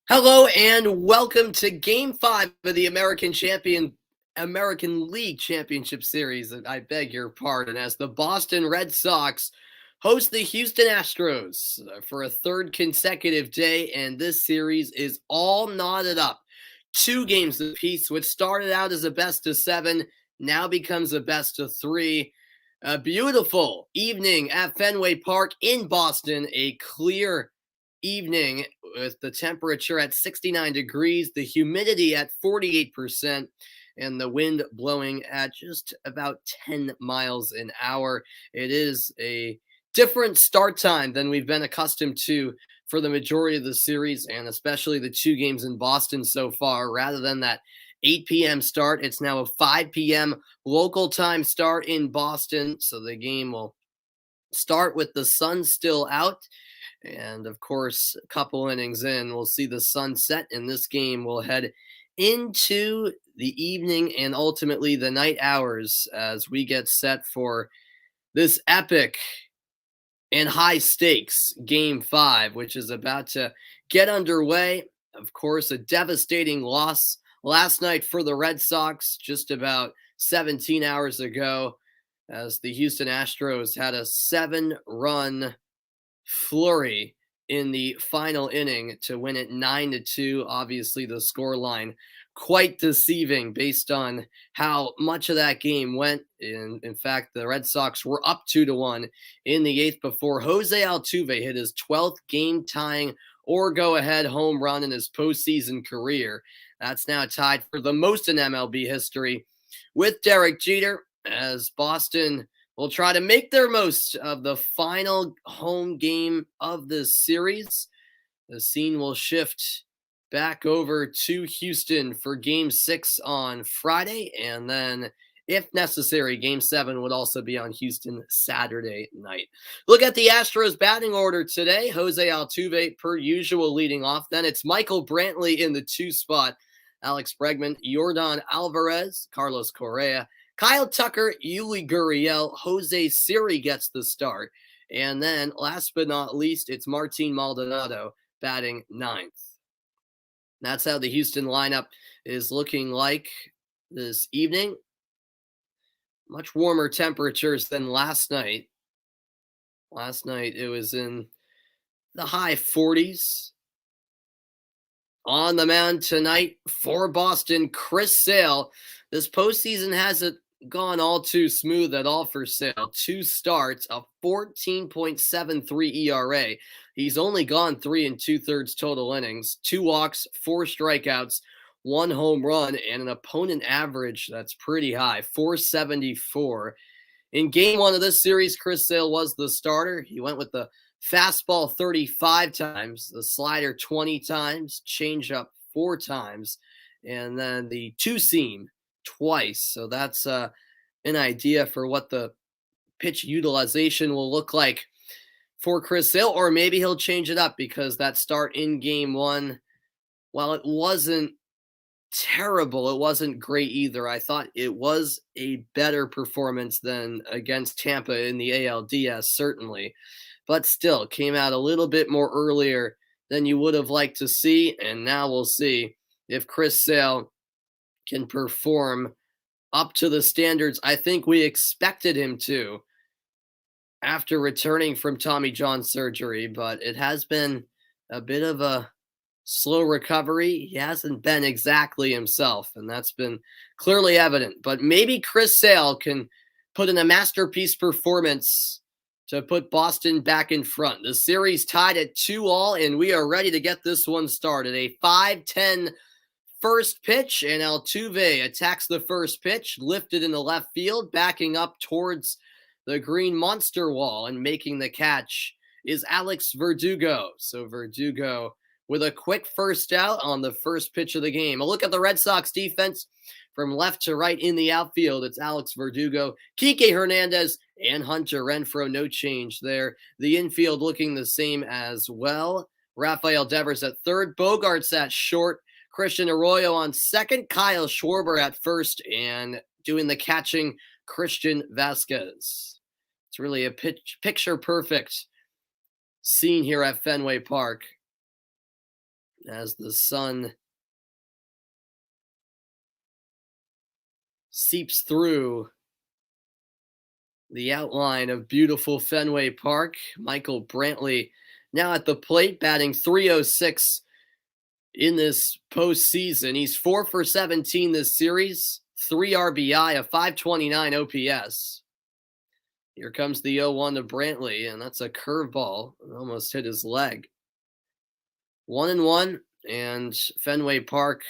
Hello and welcome to Game 5 of the American League Championship Series. I beg your pardon, as the Boston Red Sox host the Houston Astros for a third consecutive day, and this series is all knotted up. 2 games apiece, which started out as a best of 7, now becomes a best of 3. A beautiful evening at Fenway Park in Boston, a clear evening with the temperature at 69 degrees, the humidity at 48%, and the wind blowing at just about 10 miles an hour. It is a different start time than we've been accustomed to for the majority of the series, and especially the 2 games in Boston so far. Rather than that 8 p.m. start, it's now a 5 p.m. local time start in Boston. So the game will start with the sun still out. And of course, a couple innings in, we'll see the sun set, and this game will head into the evening and ultimately the night hours as we get set for this epic and high stakes Game 5, which is about to get underway. Of course, a devastating loss last night for the Red Sox, just about 17 hours ago, as the Houston Astros had a 7-run flurry in the final inning to win it 9-2. Obviously, the scoreline quite deceiving based on how much of that game went. In fact, the Red Sox were up 2-1 in the 8th before Jose Altuve hit his 12th game-tying or go-ahead home run in his postseason career. That's now tied for the most in MLB history with Derek Jeter, as Boston will try to make their most of the final home game of this series. The scene will shift back over to Houston for Game 6 on Friday, and then, if necessary, Game 7 would also be on Houston Saturday night. Look at the Astros batting order today. Jose Altuve, per usual, leading off. Then it's Michael Brantley in the 2 spot. Alex Bregman, Yordan Alvarez, Carlos Correa, Kyle Tucker, Yuli Gurriel, Jose Siri gets the start. And then, last but not least, it's Martin Maldonado batting 9th. That's how the Houston lineup is looking like this evening. Much warmer temperatures than last night. Last night, it was in the high 40s. On the mound tonight for Boston, Chris Sale. This postseason hasn't gone all too smooth at all for Sale. 2 starts, a 14.73 ERA. He's only gone 3 2/3 total innings, 2 walks, 4 strikeouts, 1 home run, and an opponent average that's pretty high, 474. In Game 1 of this series, Chris Sale was the starter. He went with the fastball 35 times, the slider 20 times, changeup 4 times, and then the 2-seam twice. So that's an idea for what the pitch utilization will look like for Chris Sale, or maybe he'll change it up, because that start in Game 1, while it wasn't terrible, it wasn't great either. I thought it was a better performance than against Tampa in the ALDS, certainly, but still came out a little bit more earlier than you would have liked to see. And now we'll see if Chris Sale can perform up to the standards I think we expected him to after returning from Tommy John surgery. But it has been a bit of a slow recovery. He hasn't been exactly himself, and that's been clearly evident. But maybe Chris Sale can put in a masterpiece performance to put Boston back in front. The series tied at 2-2, and we are ready to get this one started. A 5-10 first pitch, and Altuve attacks the first pitch, lifted in the left field, backing up towards the green monster wall, and making the catch is Alex Verdugo. So Verdugo with a quick first out on the first pitch of the game. A look at the Red Sox defense from left to right in the outfield. It's Alex Verdugo, Kike Hernandez, and Hunter Renfroe. No change there. The infield looking the same as well. Rafael Devers at third, Bogarts at short, Christian Arroyo on second, Kyle Schwarber at first, and doing the catching, Christian Vasquez. It's really a picture-perfect scene here at Fenway Park. as the sun seeps through the outline of beautiful Fenway Park. Michael Brantley now at the plate, batting .306 in this postseason. He's 4 for 17 this series, 3 RBI, a .529 OPS. Here comes the 0-1 to Brantley, and that's a curveball. It almost hit his leg. 1-1, and Fenway Park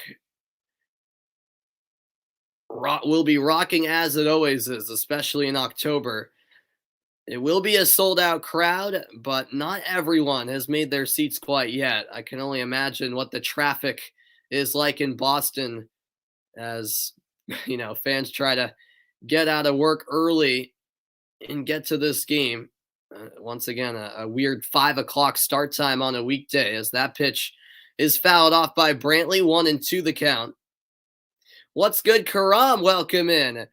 will be rocking as it always is, especially in October. It will be a sold-out crowd, but not everyone has made their seats quite yet. I can only imagine what the traffic is like in Boston as, fans try to get out of work early and get to this game. Once again, a weird 5 o'clock start time on a weekday as that pitch is fouled off by Brantley. 1-2 the count. What's good, Karam? Welcome in.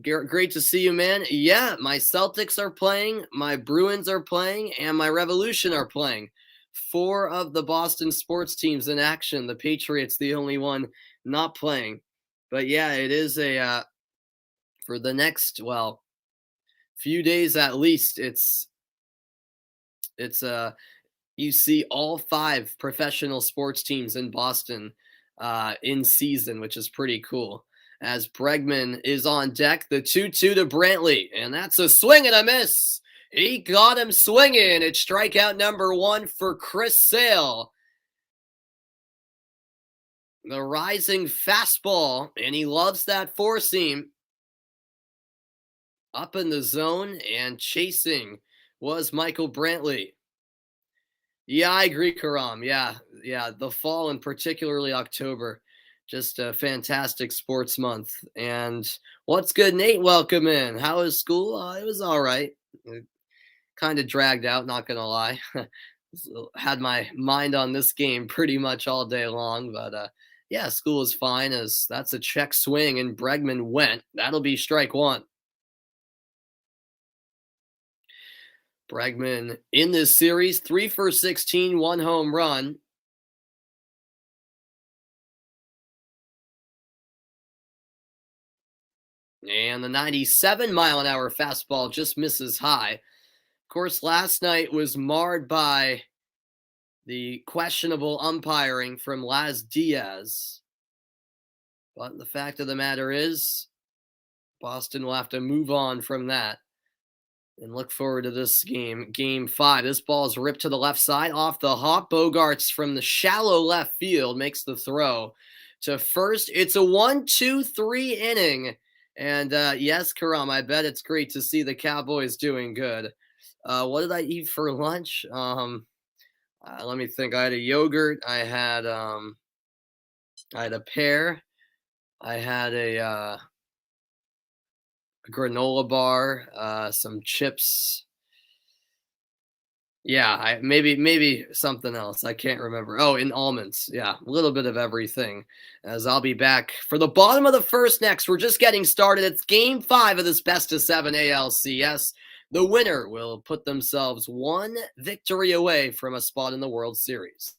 Great to see you, man. Yeah, my Celtics are playing, my Bruins are playing, and my Revolution are playing. 4 of the Boston sports teams in action. The Patriots, the only one not playing. But yeah, it is for the next, few days at least, it's you see all 5 professional sports teams in Boston in season, which is pretty cool. As Bregman is on deck, the 2-2 to Brantley, and that's a swing and a miss. He got him swinging. It's strikeout number 1 for Chris Sale. The rising fastball, and he loves that four-seam. Up in the zone and chasing was Michael Brantley. Yeah, I agree, Karam. Yeah, the fall and particularly October. Just a fantastic sports month. And what's good, Nate? Welcome in. How was school? It was all right. Kind of dragged out, not going to lie. Had my mind on this game pretty much all day long. But yeah, school was fine as that's a check swing and Bregman went. That'll be strike 1. Bregman in this series, 3 for 16, 1 home run. And the 97-mile-an-hour fastball just misses high. Of course, last night was marred by the questionable umpiring from Laz Diaz. But the fact of the matter is, Boston will have to move on from that and look forward to this game, Game 5. This ball is ripped to the left side, off the hop. Bogarts from the shallow left field makes the throw to first. It's a 1-2-3 inning. And yes, Karam, I bet it's great to see the Cowboys doing good. What did I eat for lunch? Let me think. I had a yogurt. I had a pear. I had a granola bar, some chips. Yeah, maybe something else. I can't remember. Oh, and almonds. Yeah, a little bit of everything. As I'll be back for the bottom of the first next. We're just getting started. It's Game 5 of this best of 7 ALCS. The winner will put themselves 1 victory away from a spot in the World Series.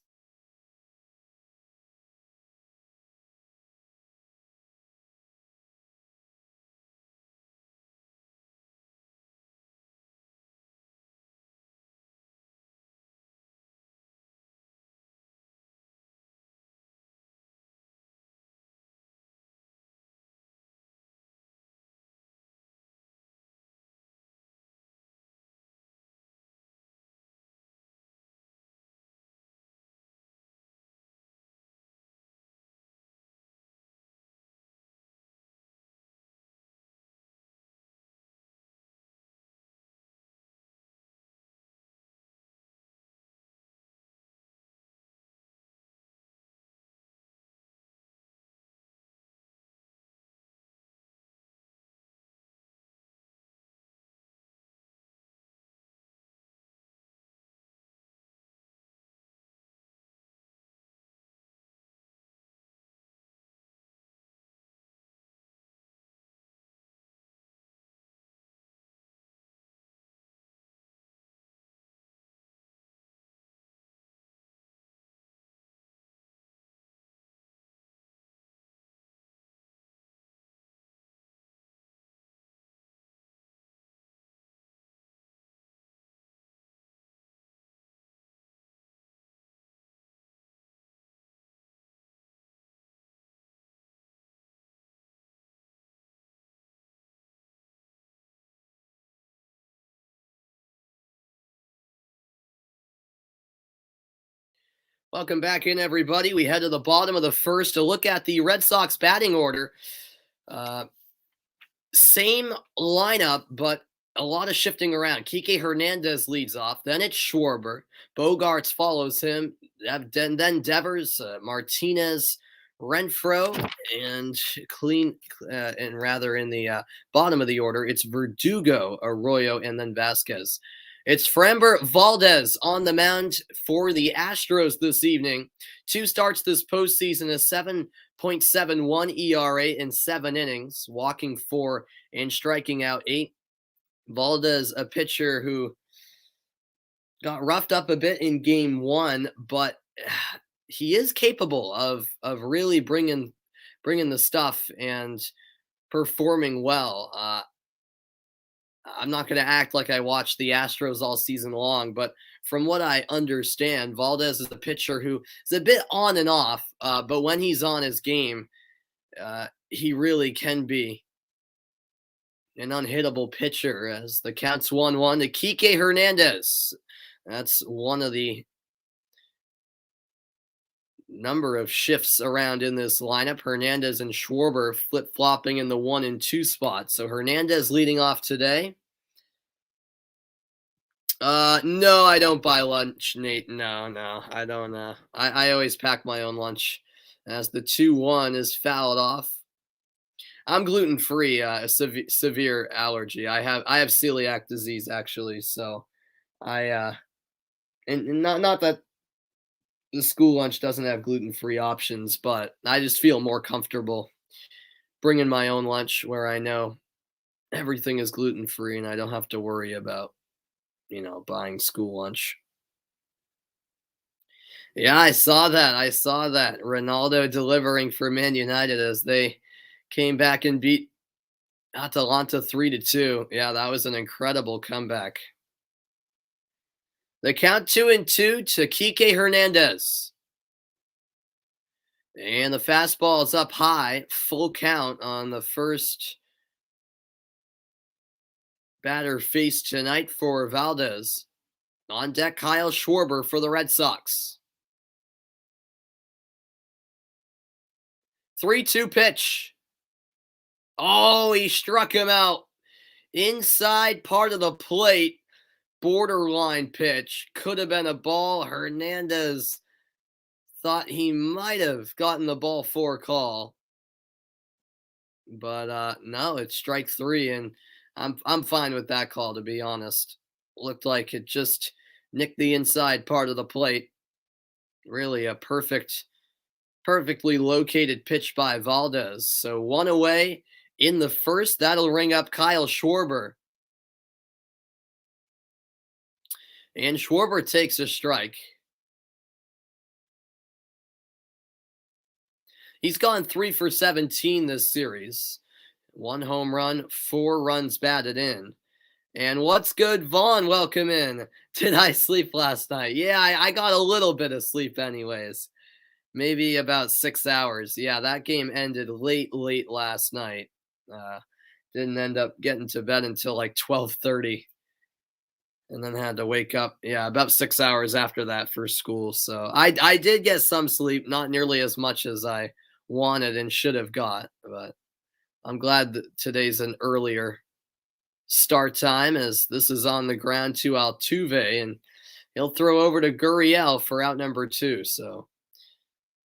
Welcome back in, everybody. We head to the bottom of the first to look at the Red Sox batting order. Uh, Same lineup, but a lot of shifting around. Kike Hernandez leads off. Then it's Schwarber. Bogarts follows him. Then Devers, Martinez, Renfro, and in the bottom of the order, it's Verdugo, Arroyo, and then Vasquez. It's Framber Valdez on the mound for the Astros this evening. 2 starts this postseason, a 7.71 ERA in 7 innings, walking 4 and striking out 8. Valdez, a pitcher who got roughed up a bit in game 1, but he is capable of really bringing the stuff and performing well. I'm not going to act like I watched the Astros all season long, but from what I understand, Valdez is a pitcher who is a bit on and off, but when he's on his game, he really can be an unhittable pitcher. As the count's 1-1 to Kike Hernandez. That's one of the number of shifts around in this lineup. Hernandez and Schwarber flip-flopping in the 1 and 2 spots. So Hernandez leading off today. No, I don't buy lunch, Nate. No, I don't. I always pack my own lunch. As the 2-1 is fouled off. I'm gluten-free, a severe allergy. I have celiac disease, actually. So and not that the school lunch doesn't have gluten-free options, but I just feel more comfortable bringing my own lunch where I know everything is gluten-free and I don't have to worry about, buying school lunch. Yeah, I saw that. Ronaldo delivering for Man United as they came back and beat Atalanta 3-2. Yeah, that was an incredible comeback. The count 2-2 to Kike Hernandez. And the fastball is up high, full count on the first batter faced tonight for Valdez. On deck, Kyle Schwarber for the Red Sox. 3-2 pitch. Oh, he struck him out. Inside part of the plate. Borderline pitch. Could have been a ball. Hernandez thought he might have gotten the ball 4 call. But no, it's strike 3, and I'm fine with that call, to be honest. Looked like it just nicked the inside part of the plate. Really a perfectly located pitch by Valdez. So 1 away in the first. That'll ring up Kyle Schwarber. And Schwarber takes a strike. He's gone 3 for 17 this series. 1 home run, 4 runs batted in. And what's good, Vaughn? Welcome in. Did I sleep last night? Yeah, I got a little bit of sleep anyways. Maybe about 6 hours. Yeah, that game ended late last night. Didn't end up getting to bed until like 12:30. And then had to wake up, about 6 hours after that for school. So I did get some sleep, not nearly as much as I wanted and should have got. But I'm glad that today's an earlier start time, as this is on the ground to Altuve, and he'll throw over to Gurriel for out number 2. So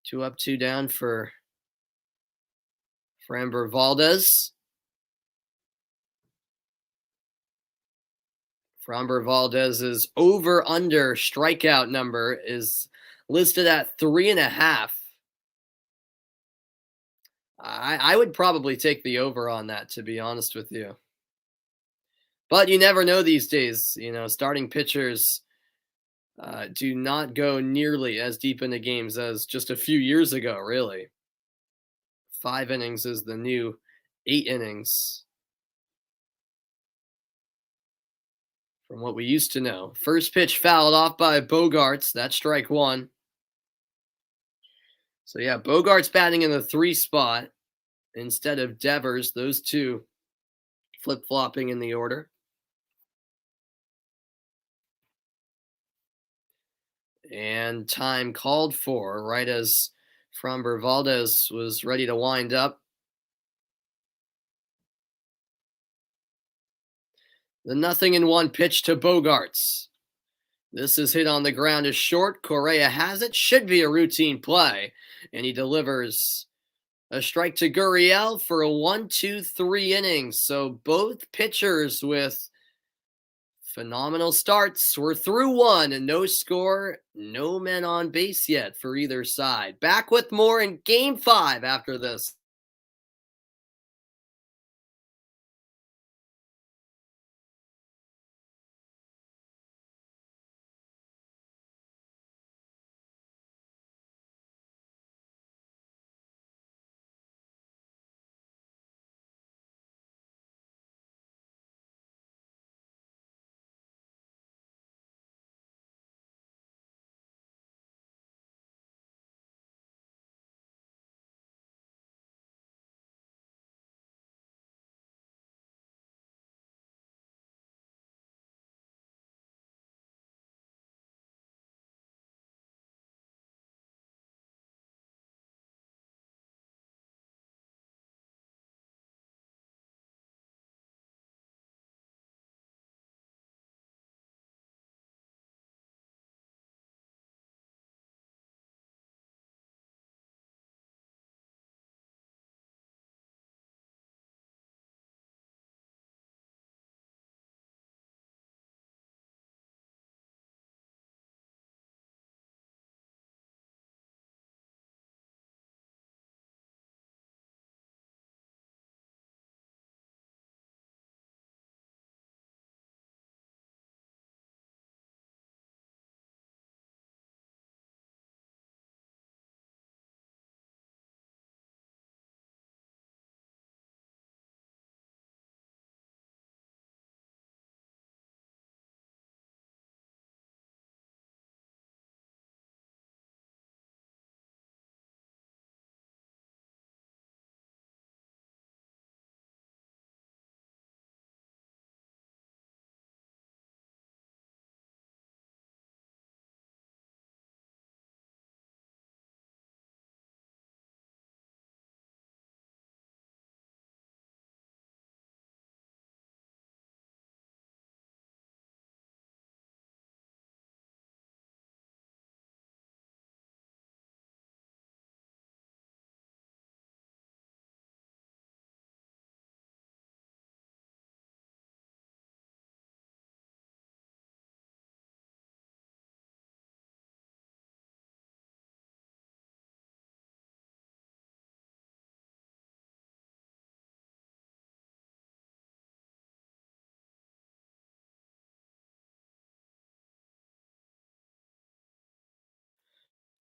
2 up, 2 down for Framber Valdez. Framber Valdez's over-under strikeout number is listed at 3.5. I would probably take the over on that, to be honest with you. But you never know these days. Starting pitchers do not go nearly as deep into games as just a few years ago, really. 5 innings is the new 8 innings from what we used to know. First pitch fouled off by Bogarts. That's strike 1. So, yeah, Bogarts batting in the 3 spot instead of Devers. Those two flip-flopping in the order. And time called for right as Framber Valdez was ready to wind up. The 0-1 pitch to Bogarts. This is hit on the ground is short. Correa has it. Should be a routine play. And he delivers a strike to Gurriel for a 1-2-3 innings. So both pitchers with phenomenal starts. We're through one and no score, no men on base yet for either side. Back with more in Game 5 after this.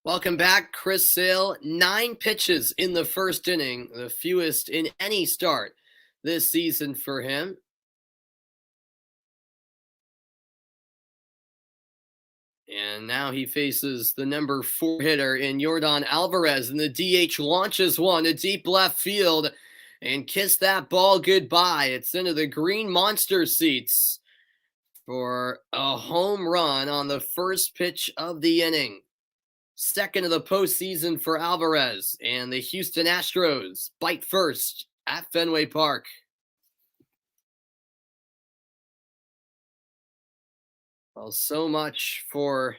Welcome back, Chris Sale. 9 pitches in the first inning, the fewest in any start this season for him. And now he faces the number 4 hitter in Yordan Alvarez, and the DH launches one to deep left field and kiss that ball goodbye. It's into the green monster seats for a home run on the first pitch of the inning. Second of the postseason for Alvarez, and the Houston Astros bite first at Fenway Park. Well, so much for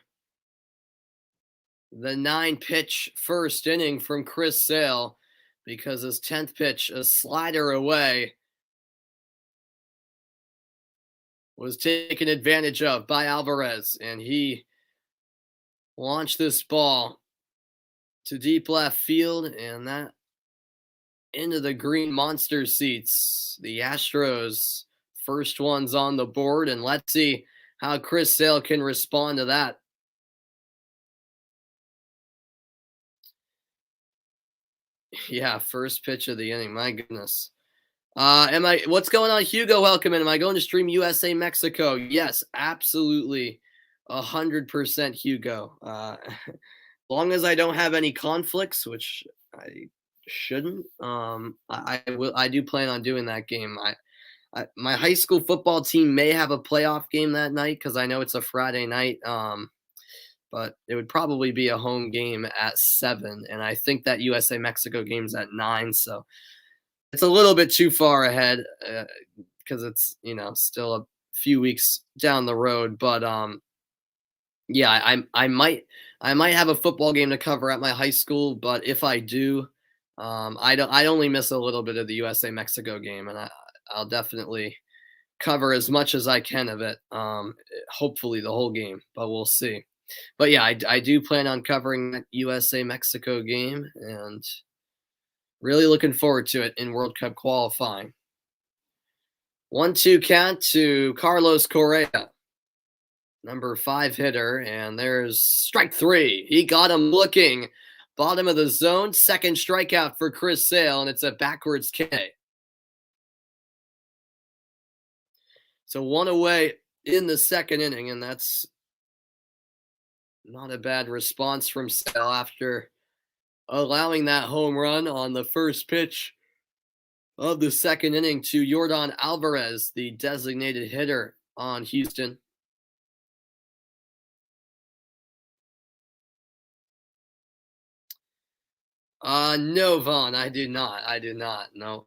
the 9-pitch first inning from Chris Sale, because his 10th pitch, a slider away, was taken advantage of by Alvarez, and he launched this ball to deep left field, and that into the green monster seats. The Astros first ones on the board, and let's see how Chris Sale can respond to that. Yeah, first pitch of the inning. My goodness. What's going on, Hugo? Welcome in. Am I going to stream USA Mexico? Yes, absolutely. 100% Hugo. Long as I don't have any conflicts, which I shouldn't. I do plan on doing that game. My high school football team may have a playoff game that night because I know it's a Friday night. but it would probably be a home game at 7, and I think that USA Mexico game's at 9, so it's a little bit too far ahead because it's still a few weeks down the road. But yeah, I might have a football game to cover at my high school, but if I do, I'd only miss a little bit of the USA Mexico game, and I'll definitely cover as much as I can of it. Hopefully the whole game, but we'll see. But yeah, I do plan on covering that USA Mexico game, and really looking forward to it in World Cup qualifying. 1-2 count to Carlos Correa, number 5 hitter, and there's strike 3. He got him looking. Bottom of the zone, second strikeout for Chris Sale, and it's a backwards K. So 1 away in the second inning, and that's not a bad response from Sale after allowing that home run on the first pitch of the second inning to Yordan Alvarez, the designated hitter on Houston. No, Vaughn, I do not. No.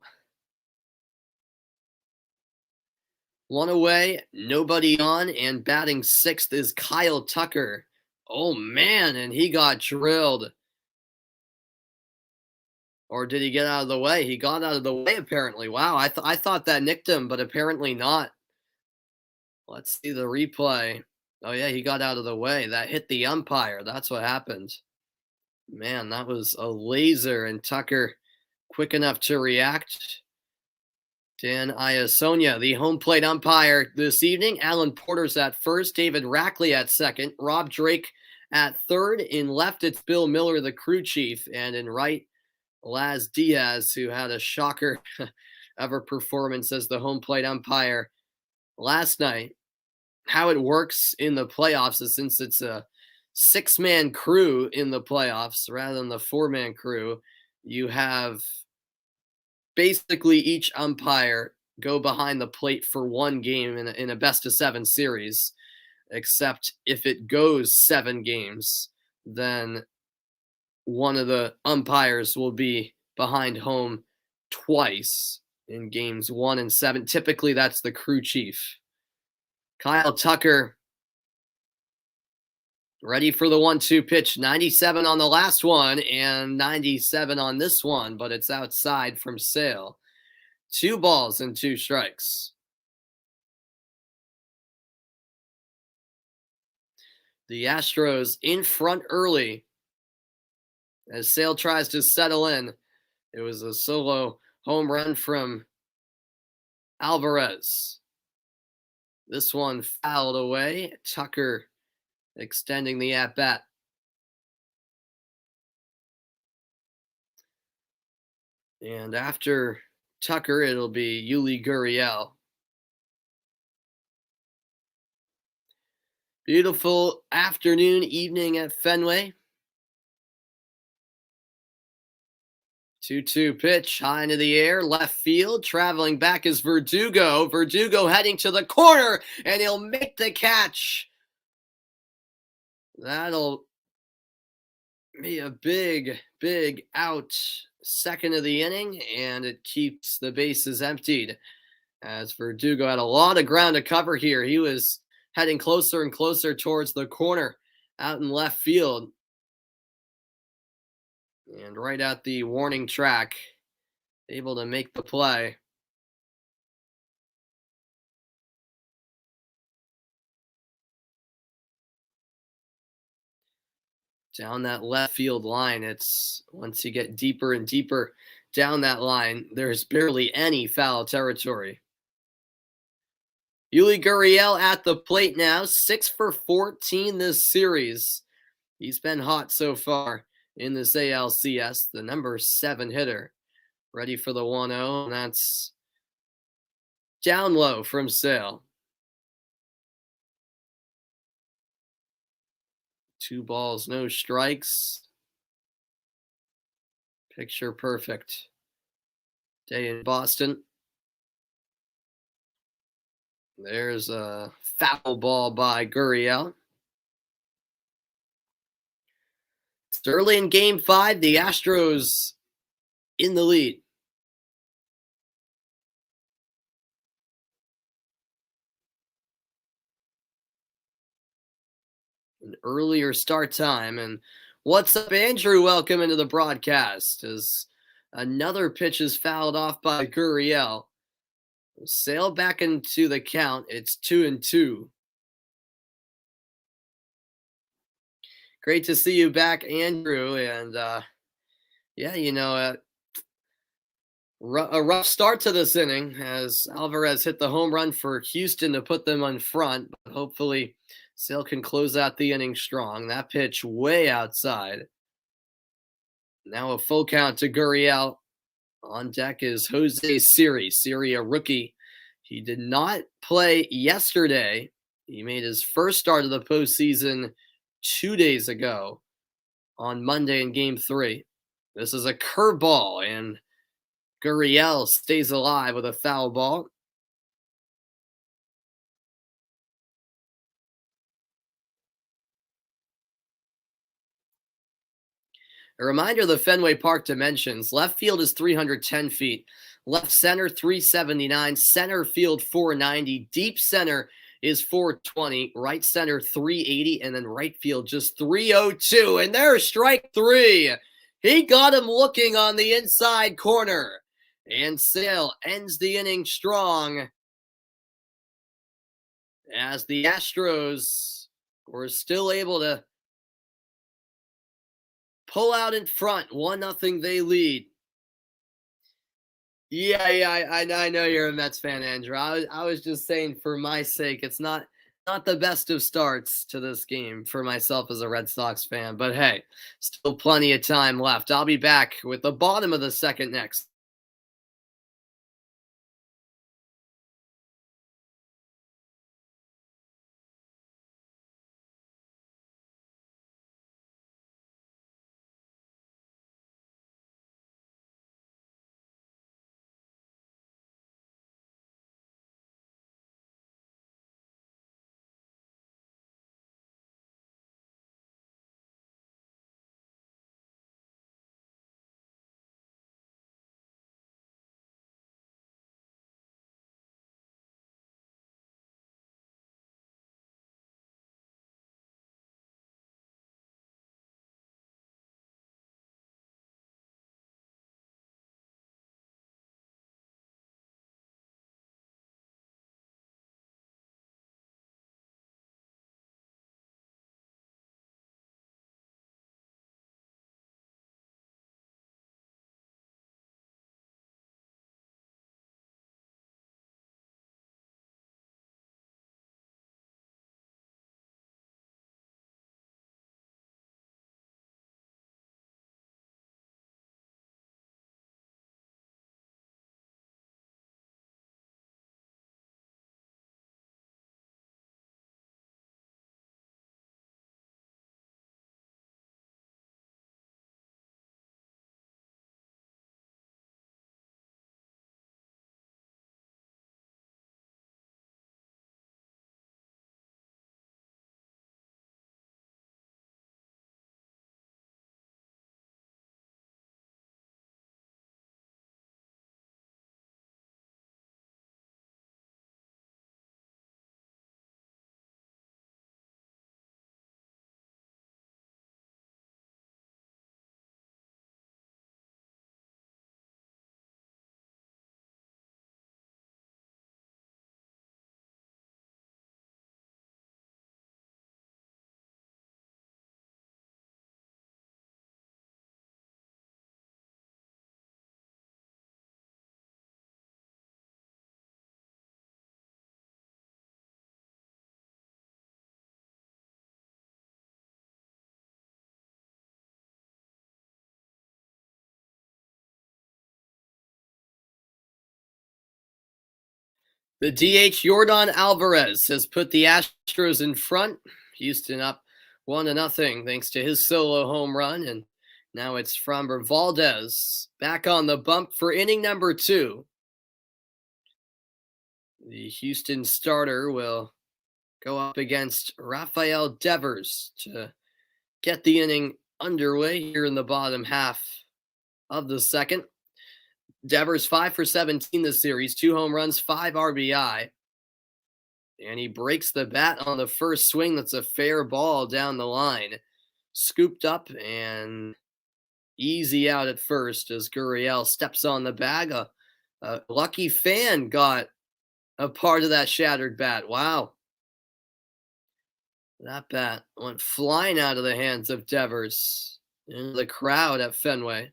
1 away, nobody on, and batting 6th is Kyle Tucker. Oh man, and he got drilled. Or did he get out of the way? He got out of the way apparently. Wow, I thought that nicked him, but apparently not. Let's see the replay. Oh yeah, he got out of the way. That hit the umpire. That's what happened. Man, that was a laser, and Tucker quick enough to react. Dan Iasonia, the home plate umpire this evening. Alan Porter's at first, David Rackley at second, Rob Drake at third. In left, it's Bill Miller, the crew chief, and in right, Laz Diaz, who had a shocker of a performance as the home plate umpire last night. How it works in the playoffs is, since it's a 6-man crew in the playoffs rather than the 4-man crew, you have basically each umpire go behind the plate for one game in a best-of-7 series, except if it goes 7 games, then one of the umpires will be behind home twice in games 1 and 7. Typically, that's the crew chief. Kyle Tucker ready for the 1-2 pitch. 97 on the last one and 97 on this one, but it's outside from Sale. 2 balls and 2 strikes. The Astros in front early as Sale tries to settle in. It was a solo home run from Alvarez. This one fouled away. Tucker extending the at-bat. And after Tucker, it'll be Yuli Gurriel. Beautiful afternoon, evening at Fenway. 2-2 pitch, high into the air, left field. Traveling back is Verdugo. Verdugo heading to the corner, and he'll make the catch. That'll be a big, big out. Second of the inning, and it keeps the bases emptied as Verdugo had a lot of ground to cover here. He was heading closer and closer towards the corner out in left field. And right at the warning track, able to make the play. Down that left field line, it's once you get deeper and deeper down that line, there's barely any foul territory. Yuli Gurriel at the plate now, 6 for 14 this series. He's been hot so far in this ALCS, the number 7 hitter. Ready for the 1-0, and that's down low from Sale. 2 balls, no strikes. Picture perfect day in Boston. There's a foul ball by Gurriel. Early in game 5, the Astros in the lead. An earlier start time. And what's up, Andrew? Welcome into the broadcast. As another pitch is fouled off by Gurriel. Sail back into the count. It's 2-2. Great to see you back, Andrew. And yeah, a rough start to this inning as Alvarez hit the home run for Houston to put them on front. But hopefully, Sale can close out the inning strong. That pitch way outside. Now a full count to Gurriel. On deck is Jose Siri. Siri, a rookie. He did not play yesterday. He made his first start of the postseason 2 days ago on Monday in Game 3. This is a curveball, and Gurriel stays alive with a foul ball. A reminder of the Fenway Park dimensions. Left field is 310 feet. Left center, 379. Center field, 490. Deep center is 420. Right center, 380. And then right field, just 302. And there's strike 3. He got him looking on the inside corner. And Sale ends the inning strong as the Astros were still able to pull out in front. 1-0 they lead. Yeah, I know you're a Mets fan, Andrew. I was just saying for my sake, it's not the best of starts to this game for myself as a Red Sox fan. But hey, still plenty of time left. I'll be back with the bottom of the second next. The DH Yordan Alvarez has put the Astros in front. Houston up 1-0 thanks to his solo home run. And now it's Framber Valdez back on the bump for inning number 2. The Houston starter will go up against Rafael Devers to get the inning underway here in the bottom half of the second. Devers 5 for 17 this series, 2 home runs, 5 RBI. And he breaks the bat on the first swing. That's a fair ball down the line. Scooped up and easy out at first as Gurriel steps on the bag. A lucky fan got a part of that shattered bat. Wow. That bat went flying out of the hands of Devers into the crowd at Fenway.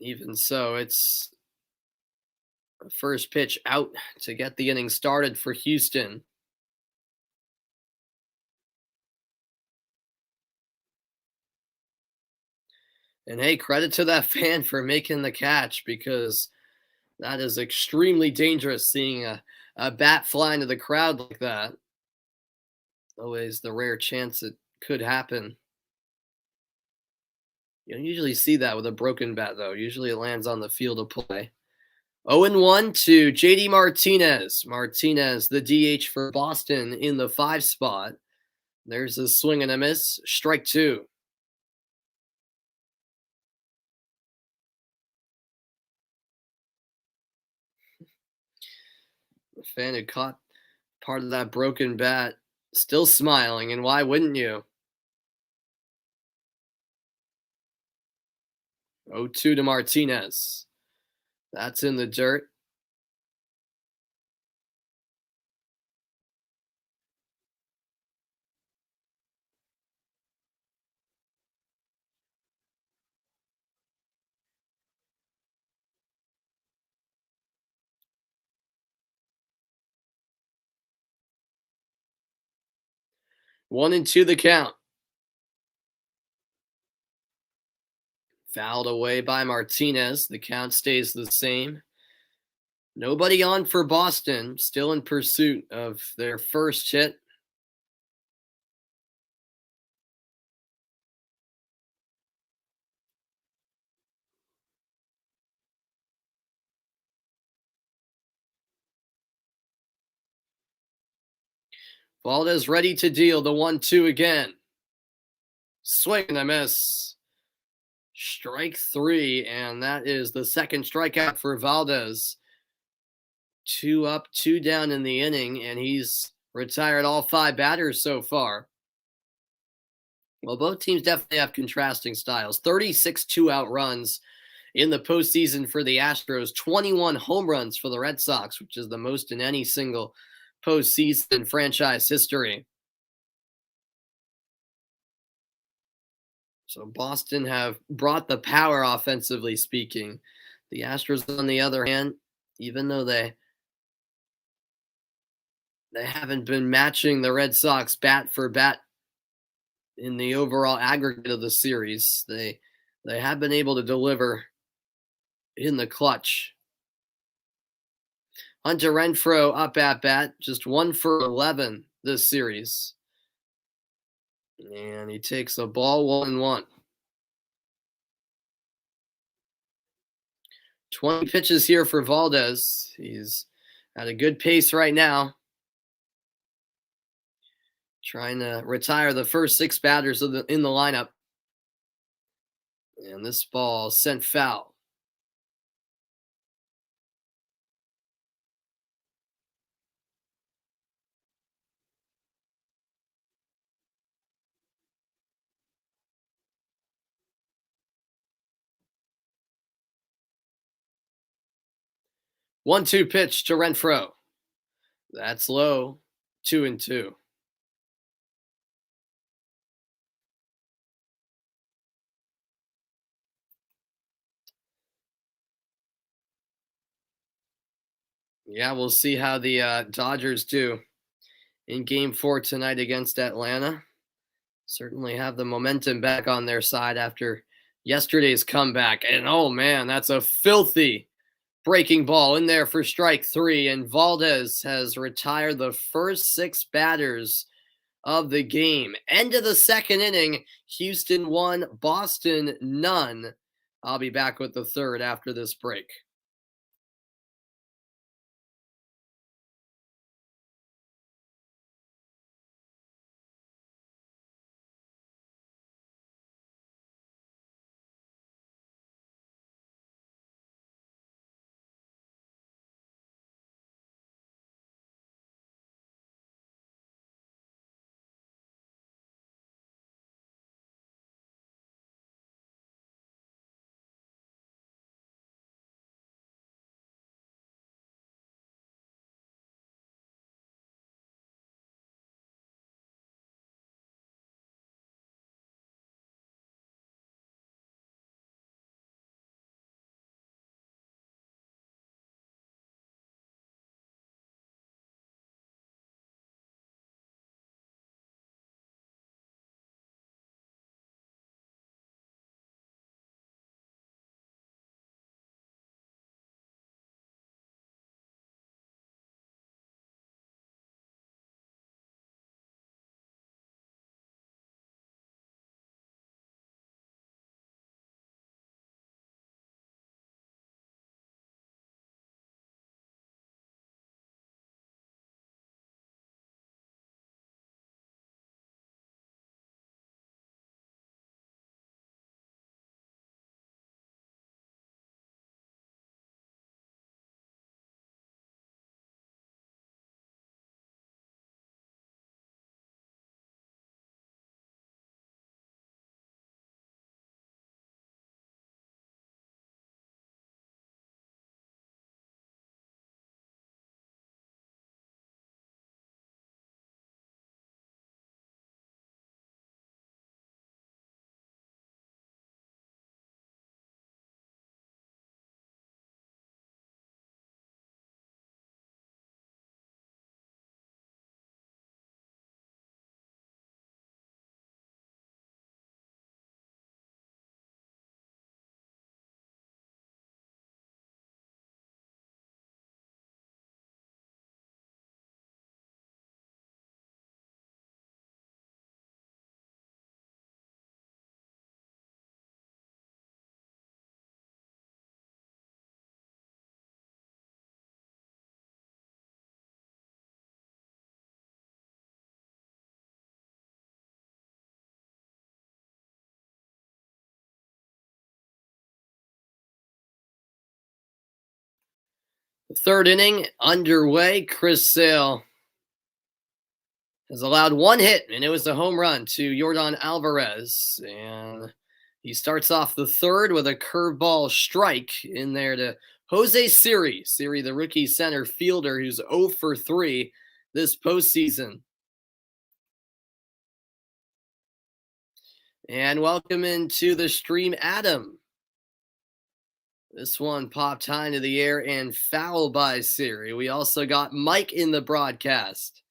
Even so, it's the first pitch out to get the inning started for Houston. And hey, credit to that fan for making the catch, because that is extremely dangerous, seeing a bat fly into the crowd like that. Always the rare chance it could happen. You don't usually see that with a broken bat, though. Usually it lands on the field of play. 0-1 to JD Martinez. Martinez, the DH for Boston, in the 5 spot. There's a swing and a miss. Strike 2. The fan had caught part of that broken bat, still smiling, and why wouldn't you? 0-2 to Martinez. That's in the dirt. One and two the count. Fouled away by Martinez. The count stays the same. Nobody on for Boston, still in pursuit of their first hit. Valdez ready to deal the 1-2 again. Swing and a miss. Strike 3, and that is the second strikeout for Valdez. 2 up, 2 down in the inning, and he's retired all 5 batters so far. Well, both teams definitely have contrasting styles. 36 2-out runs in the postseason for the Astros, 21 home runs for the Red Sox, which is the most in any single postseason franchise history. So Boston have brought the power offensively speaking. The Astros, on the other hand, even though they haven't been matching the Red Sox bat for bat in the overall aggregate of the series, they have been able to deliver in the clutch. Hunter Renfroe up at bat, just 1 for 11 this series. And he takes a ball 1-1. 20 pitches here for Valdez. He's at a good pace right now. Trying to retire the first 6 batters in the lineup. And this ball sent foul. One, 2 pitch to Renfroe. That's low. 2-2. Yeah, we'll see how the Dodgers do in Game 4 tonight against Atlanta. Certainly have the momentum back on their side after yesterday's comeback. And oh man, that's a filthy breaking ball in there for strike 3. And Valdez has retired the first 6 batters of the game. End of the second inning. Houston 1, Boston none. I'll be back with the third after this break. Third inning underway. Chris Sale has allowed one hit, and it was a home run to Yordan Alvarez. And he starts off the third with a curveball strike in there to Jose Siri. Siri, the rookie center fielder who's 0 for 3 this postseason. And welcome into the stream, Adam. This one popped high into the air and foul by Siri. We also got Mike in the broadcast.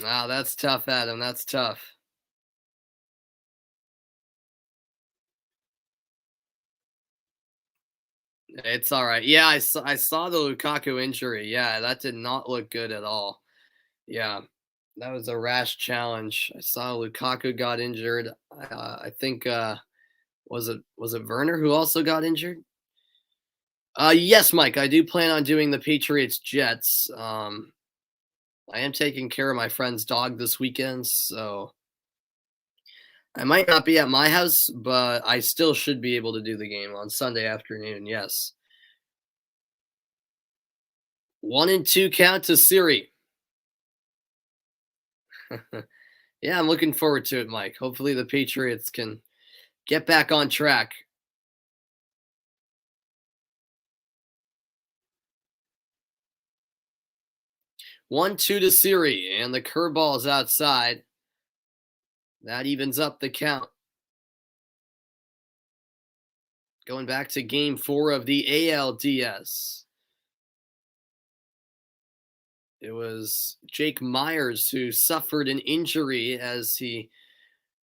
Wow, that's tough, Adam. That's tough. It's all right. Yeah, I saw the Lukaku injury. Yeah, that did not look good at all. Yeah, that was a rash challenge. I saw Lukaku got injured. I think was it Werner who also got injured? Yes, Mike. I do plan on doing the Patriots Jets. I am taking care of my friend's dog this weekend, so I might not be at my house, but I still should be able to do the game on Sunday afternoon. Yes. 1-2 count to Siri. Yeah, I'm looking forward to it, Mike. Hopefully the Patriots can get back on track. 1-2 to Siri, and the curveball is outside. That evens up the count. Going back to game 4 of the ALDS. It was Jake Myers who suffered an injury as he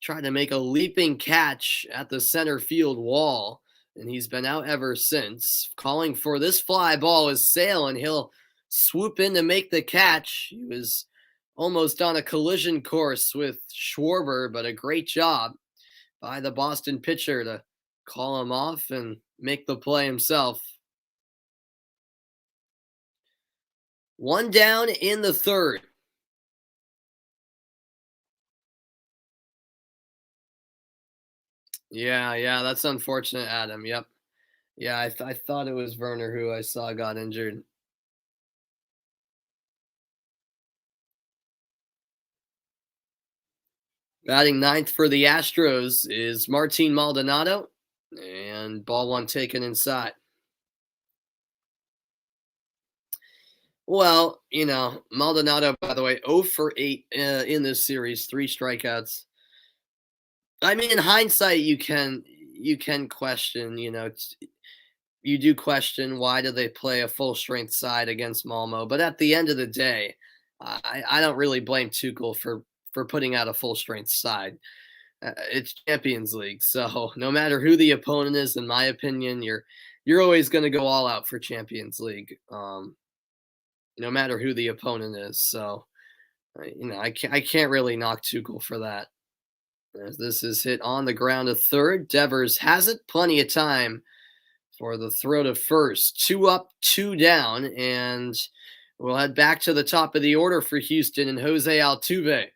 tried to make a leaping catch at the center field wall, and he's been out ever since. Calling for this fly ball is Sale, and he'll swoop in to make the catch. He was almost on a collision course with Schwarber, but a great job by the Boston pitcher to call him off and make the play himself. One down in the third. Yeah, that's unfortunate, Adam. Yep. Yeah, I thought it was Werner who I saw got injured. Batting ninth for the Astros is Martin Maldonado, and ball one taken inside. Well, Maldonado, by the way, 0 for 8 in this series, 3 strikeouts. I mean, in hindsight, you can question, you do question why do they play a full strength side against Malmo, but at the end of the day, I don't really blame Tuchel for putting out a full strength side. It's Champions League, so no matter who the opponent is, in my opinion, you're always going to go all out for Champions League, no matter who the opponent is. So I can't really knock Tuchel for that. As this is hit on the ground to third, Devers has it, plenty of time for the throw to first. 2 up, 2 down, and we'll head back to the top of the order for Houston and Jose Altuve.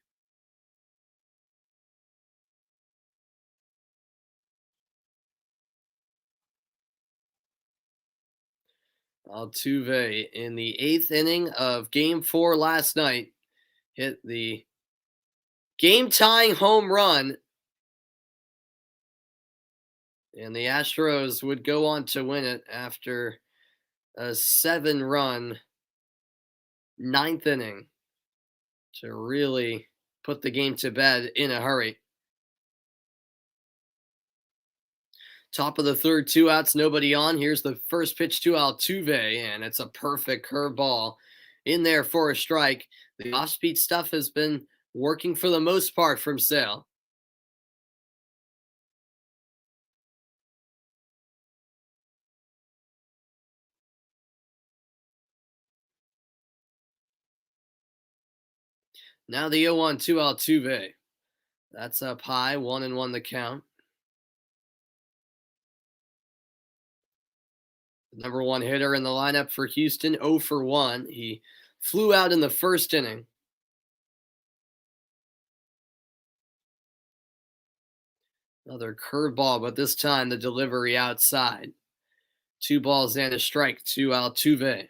Altuve in the 8th inning of Game 4 last night hit the game-tying home run, and the Astros would go on to win it after a 7-run 9th inning to really put the game to bed in a hurry. Top of the third, 2 outs, nobody on. Here's the first pitch to Altuve, and it's a perfect curveball in there for a strike. The off-speed stuff has been working for the most part from Sale. Now the 0-1 to Altuve. That's up high, 1-1 the count. Number 1 hitter in the lineup for Houston, 0 for 1. He flew out in the first inning. Another curveball, but this time the delivery outside. 2 balls and a strike to Altuve.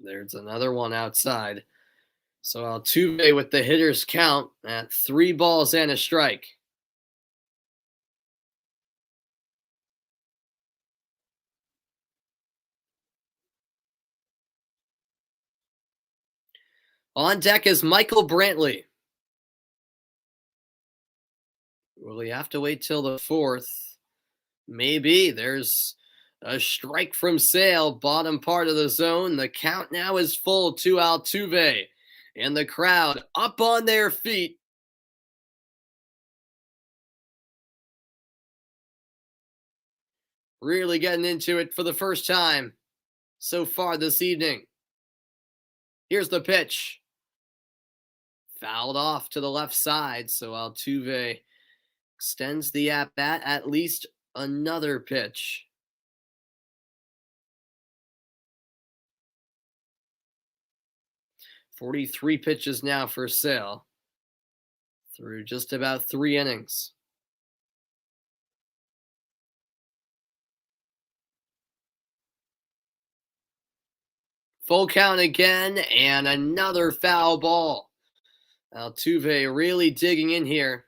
There's another one outside. So Altuve with the hitter's count at 3 balls and a strike. On deck is Michael Brantley. Will he have to wait till the fourth? Maybe. There's a strike from Sale, bottom part of the zone. The count now is full to Altuve. And the crowd up on their feet. Really getting into it for the first time so far this evening. Here's the pitch. Fouled off to the left side, so Altuve extends the at-bat at least another pitch. 43 pitches now for Sale through just about 3 innings. Full count again, and another foul ball. Altuve really digging in here.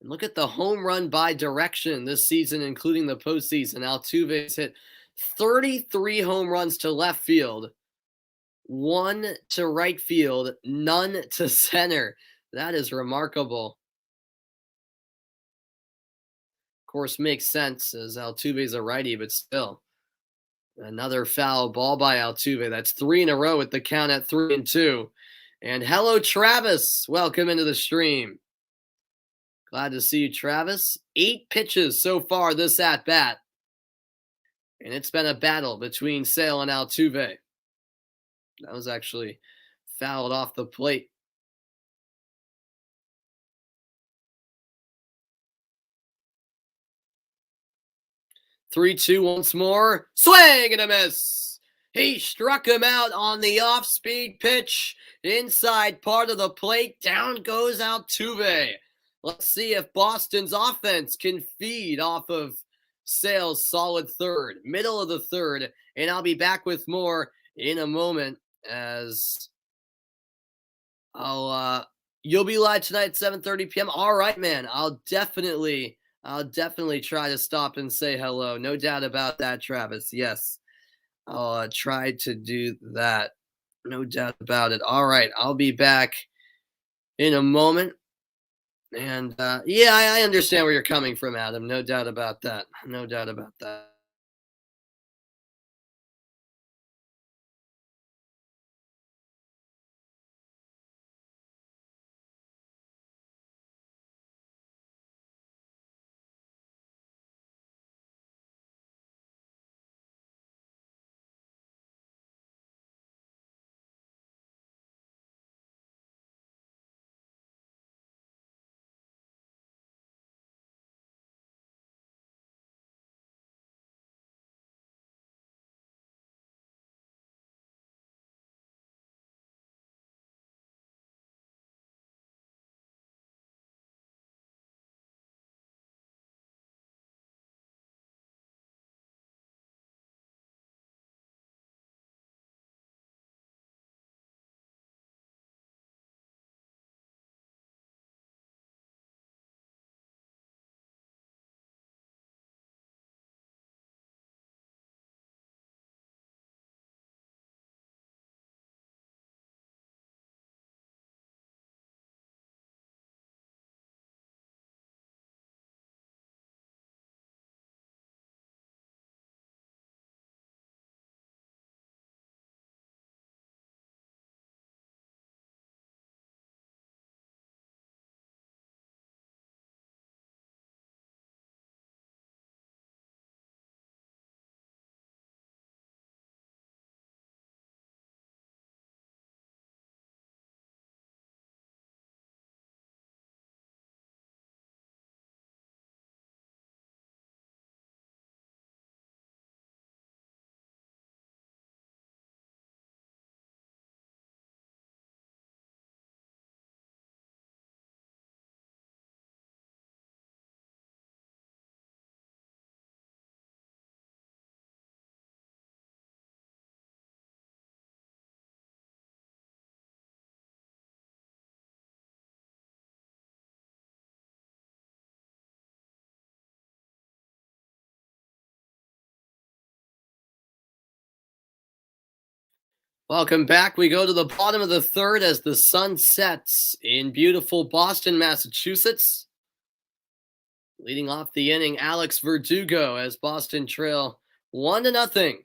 And look at the home run by direction this season, including the postseason. Altuve's hit 33 home runs to left field, 1 to right field, none to center. That is remarkable. Of course, makes sense as Altuve's a righty, but still. Another foul ball by Altuve. That's 3 in a row with the count at 3-2. And hello, Travis. Welcome into the stream. Glad to see you, Travis. 8 pitches so far this at-bat. And it's been a battle between Sale and Altuve. That was actually fouled off the plate. Three, two, once more. Swing and a miss. He struck him out on the off-speed pitch. Inside part of the plate. Down goes Altuve. Let's see if Boston's offense can feed off of Sale's solid third. Middle of the third. And I'll be back with more in a moment as you'll be live tonight at 7:30 p.m. All right, man. I'll definitely try to stop and say hello. No doubt about that, Travis. Yes, I'll try to do that. No doubt about it. All right, I'll be back in a moment. And yeah, I understand where you're coming from, Adam. No doubt about that. No doubt about that. Welcome back. We go to the bottom of the third as the sun sets in beautiful Boston, Massachusetts. Leading off the inning, Alex Verdugo as Boston trail 1-0.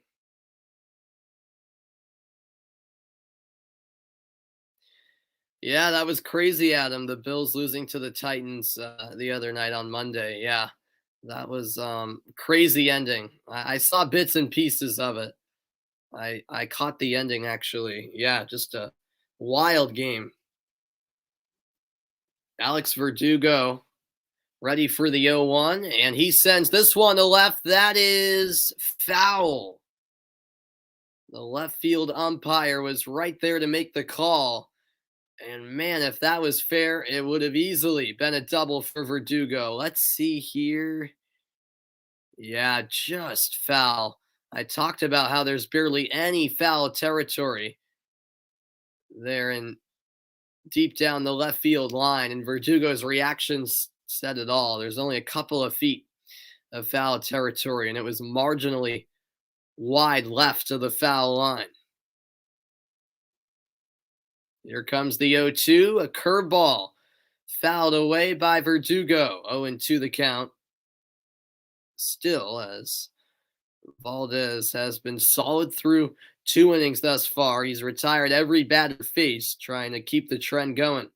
Yeah, that was crazy, Adam. The Bills losing to the Titans the other night on Monday. Yeah, that was crazy ending. I saw bits and pieces of it. I caught the ending actually. Yeah, just a wild game. Alex Verdugo ready for the 0-1, and he sends this one to left. That is foul. The left field umpire was right there to make the call. And man, if that was fair, it would have easily been a double for Verdugo. Let's see here. Yeah, just foul. I talked about how there's barely any foul territory there in deep down the left field line, and Verdugo's reactions said it all. There's only a couple of feet of foul territory, and it was marginally wide left of the foul line. Here comes the 0-2, a curveball fouled away by Verdugo. 0-2 the count. Still, as Valdez has been solid through 2 innings thus far. He's retired every batter faced, trying to keep the trend going.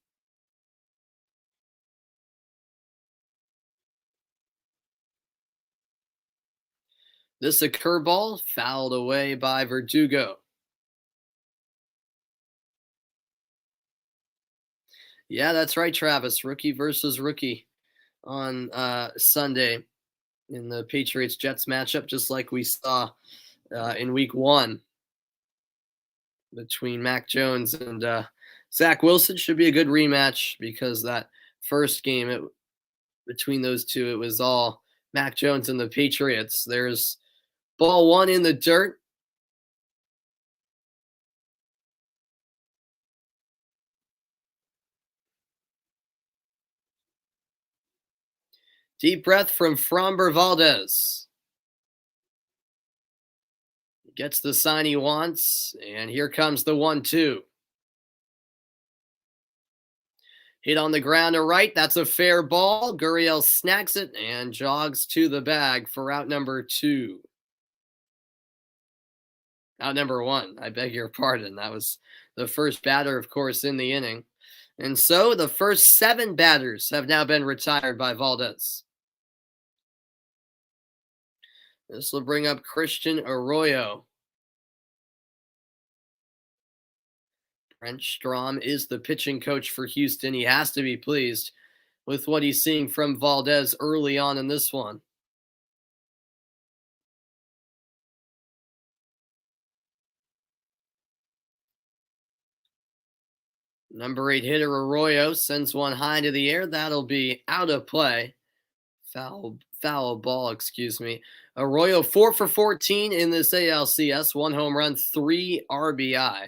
This a curveball fouled away by Verdugo. Yeah, that's right, Travis. Rookie versus rookie on Sunday in the Patriots Jets matchup, just like we saw in week 1 between Mac Jones and Zach Wilson. Should be a good rematch because that first game between those two, it was all Mac Jones and the Patriots. There's ball 1 in the dirt. Deep breath from Framber Valdez. Gets the sign he wants, and here comes the 1-2. Hit on the ground to right. That's a fair ball. Gurriel snacks it and jogs to the bag for out number 2. Out number 1. I beg your pardon. That was the first batter, of course, in the inning. And so the first 7 batters have now been retired by Valdez. This will bring up Christian Arroyo. Brent Strom is the pitching coach for Houston. He has to be pleased with what he's seeing from Valdez early on in this one. Number 8 hitter Arroyo sends one high into the air. That'll be out of play. Foul ball, excuse me. Arroyo 4 for 14 in this ALCS. 1 home run, 3 RBI.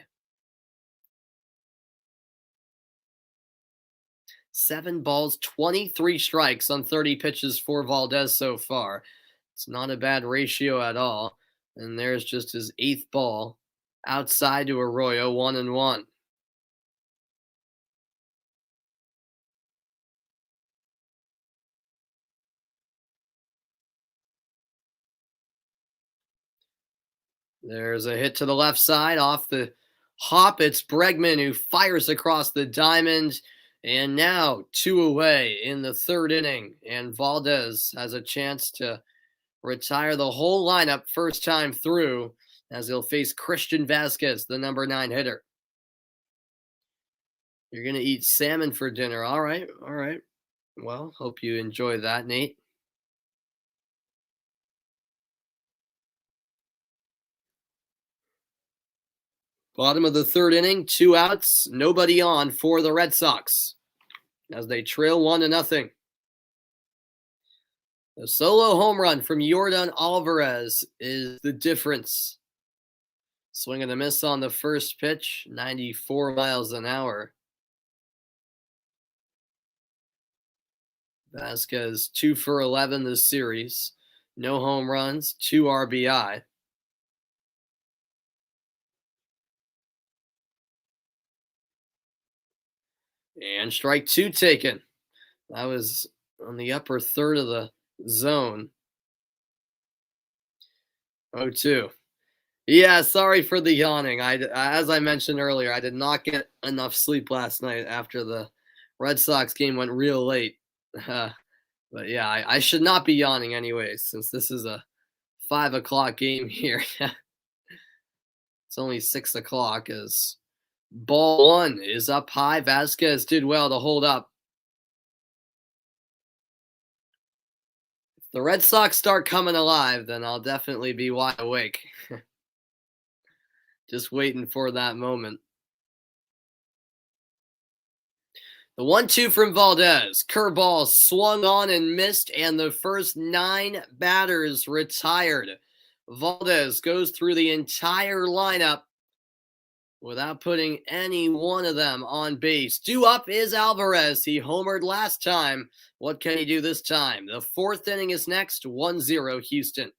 7 balls, 23 strikes on 30 pitches for Valdez so far. It's not a bad ratio at all. And there's just his 8th ball outside to Arroyo, 1-1. There's a hit to the left side off the hop. It's Bregman who fires across the diamond. And now 2 away in the 3rd inning. And Valdez has a chance to retire the whole lineup first time through as he'll face Christian Vasquez, the number 9 hitter. You're going to eat salmon for dinner. All right. All right. Well, hope you enjoy that, Nate. Bottom of the 3rd inning, 2 outs, nobody on for the Red Sox as they trail 1-0. A solo home run from Yordan Alvarez is the difference. Swing and a miss on the first pitch, 94 miles an hour. Vasquez 2 for 11 this series. No home runs, 2 RBI. And strike two taken. That was on the upper third of the zone. 0-2. Yeah, sorry for the yawning. As I mentioned earlier, I did not get enough sleep last night after the Red Sox game went real late. But yeah, I should not be yawning anyways, since this is a 5 o'clock game here. It's only 6 o'clock as ball one is up high. Vasquez did well to hold up. If the Red Sox start coming alive, then I'll definitely be wide awake. Just waiting for that moment. The 1-2 from Valdez. Curveball swung on and missed, and the first 9 batters retired. Valdez goes through the entire lineup without putting any one of them on base. Due up is Alvarez. He homered last time. What can he do this time? The 4th inning is next. 1-0 Houston.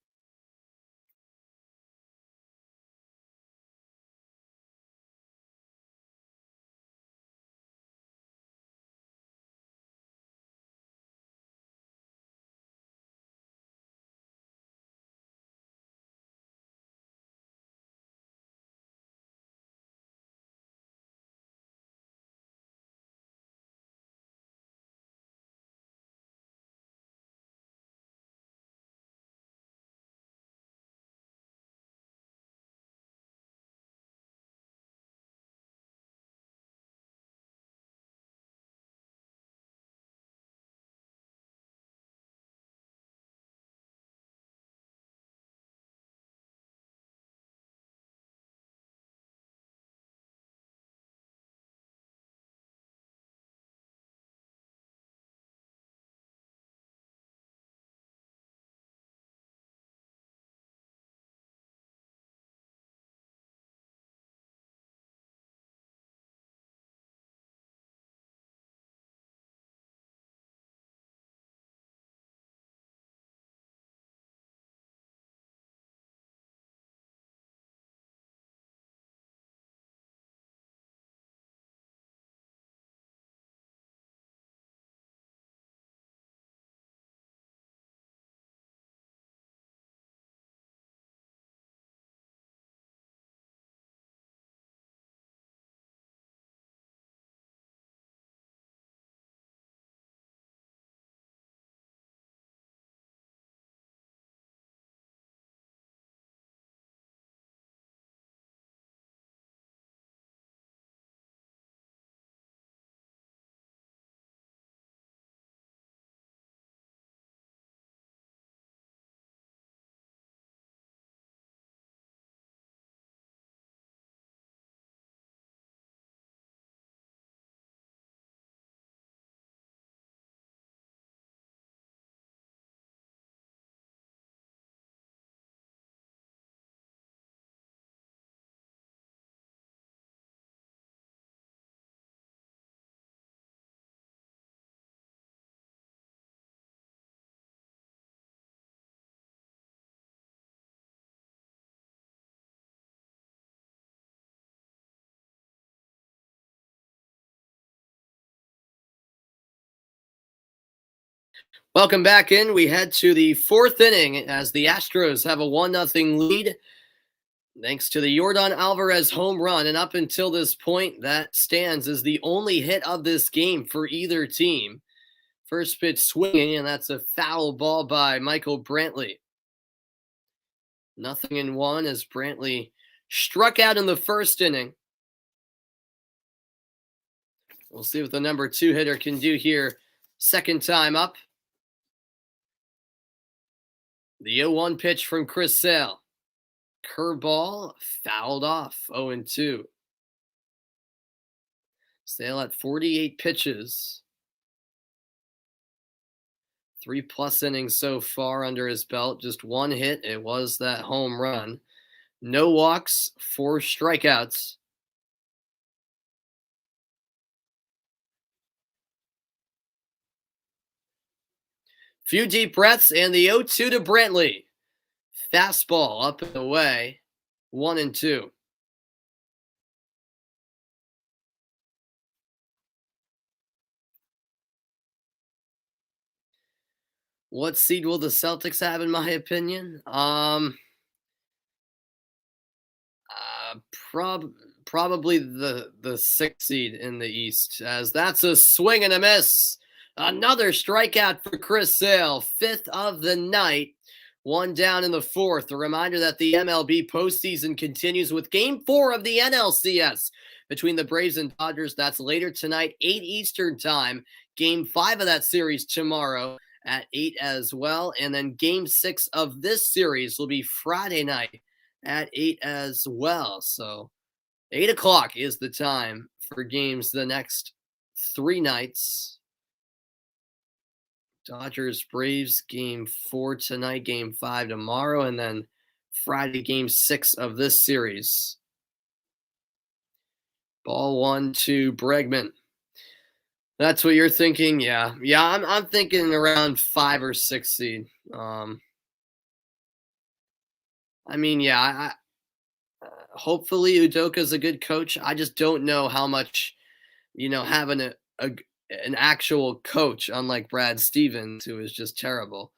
Welcome back in. We head to the 4th inning as the Astros have a 1-0 lead thanks to the Yordan Alvarez home run. And up until this point, that stands as the only hit of this game for either team. First pitch swinging, and that's a foul ball by Michael Brantley. 0-1 as Brantley struck out in the first inning. We'll see what the number 2 hitter can do here. Second time up. The 0-1 pitch from Chris Sale. Curveball fouled off. 0-2. Sale at 48 pitches. 3+ innings so far under his belt. Just 1 hit. It was that home run. No walks, 4 strikeouts. Few deep breaths, and the 0-2 to Brantley. Fastball up and away. 1-2. What seed will the Celtics have, in my opinion? Uh, prob Probably the sixth seed in the East, as that's a swing and a miss. Another strikeout for Chris Sale, fifth of the night. One down in the fourth. A reminder that the MLB postseason continues with Game 4 of the NLCS between the Braves and Dodgers. That's later tonight, 8 Eastern Time. Game 5 of that series tomorrow at 8 as well. And then Game 6 of this series will be Friday night at 8 as well. So 8 o'clock is the time for games the next 3 nights. Dodgers Braves game 4 tonight, game 5 tomorrow, and then Friday game 6 of this series. Ball 1 to Bregman. That's what you're thinking? Yeah. I'm thinking around 5 or 6 seed. I mean, yeah, hopefully Udoka's a good coach. I just don't know how much, having an actual coach, unlike Brad Stevens, who is just terrible.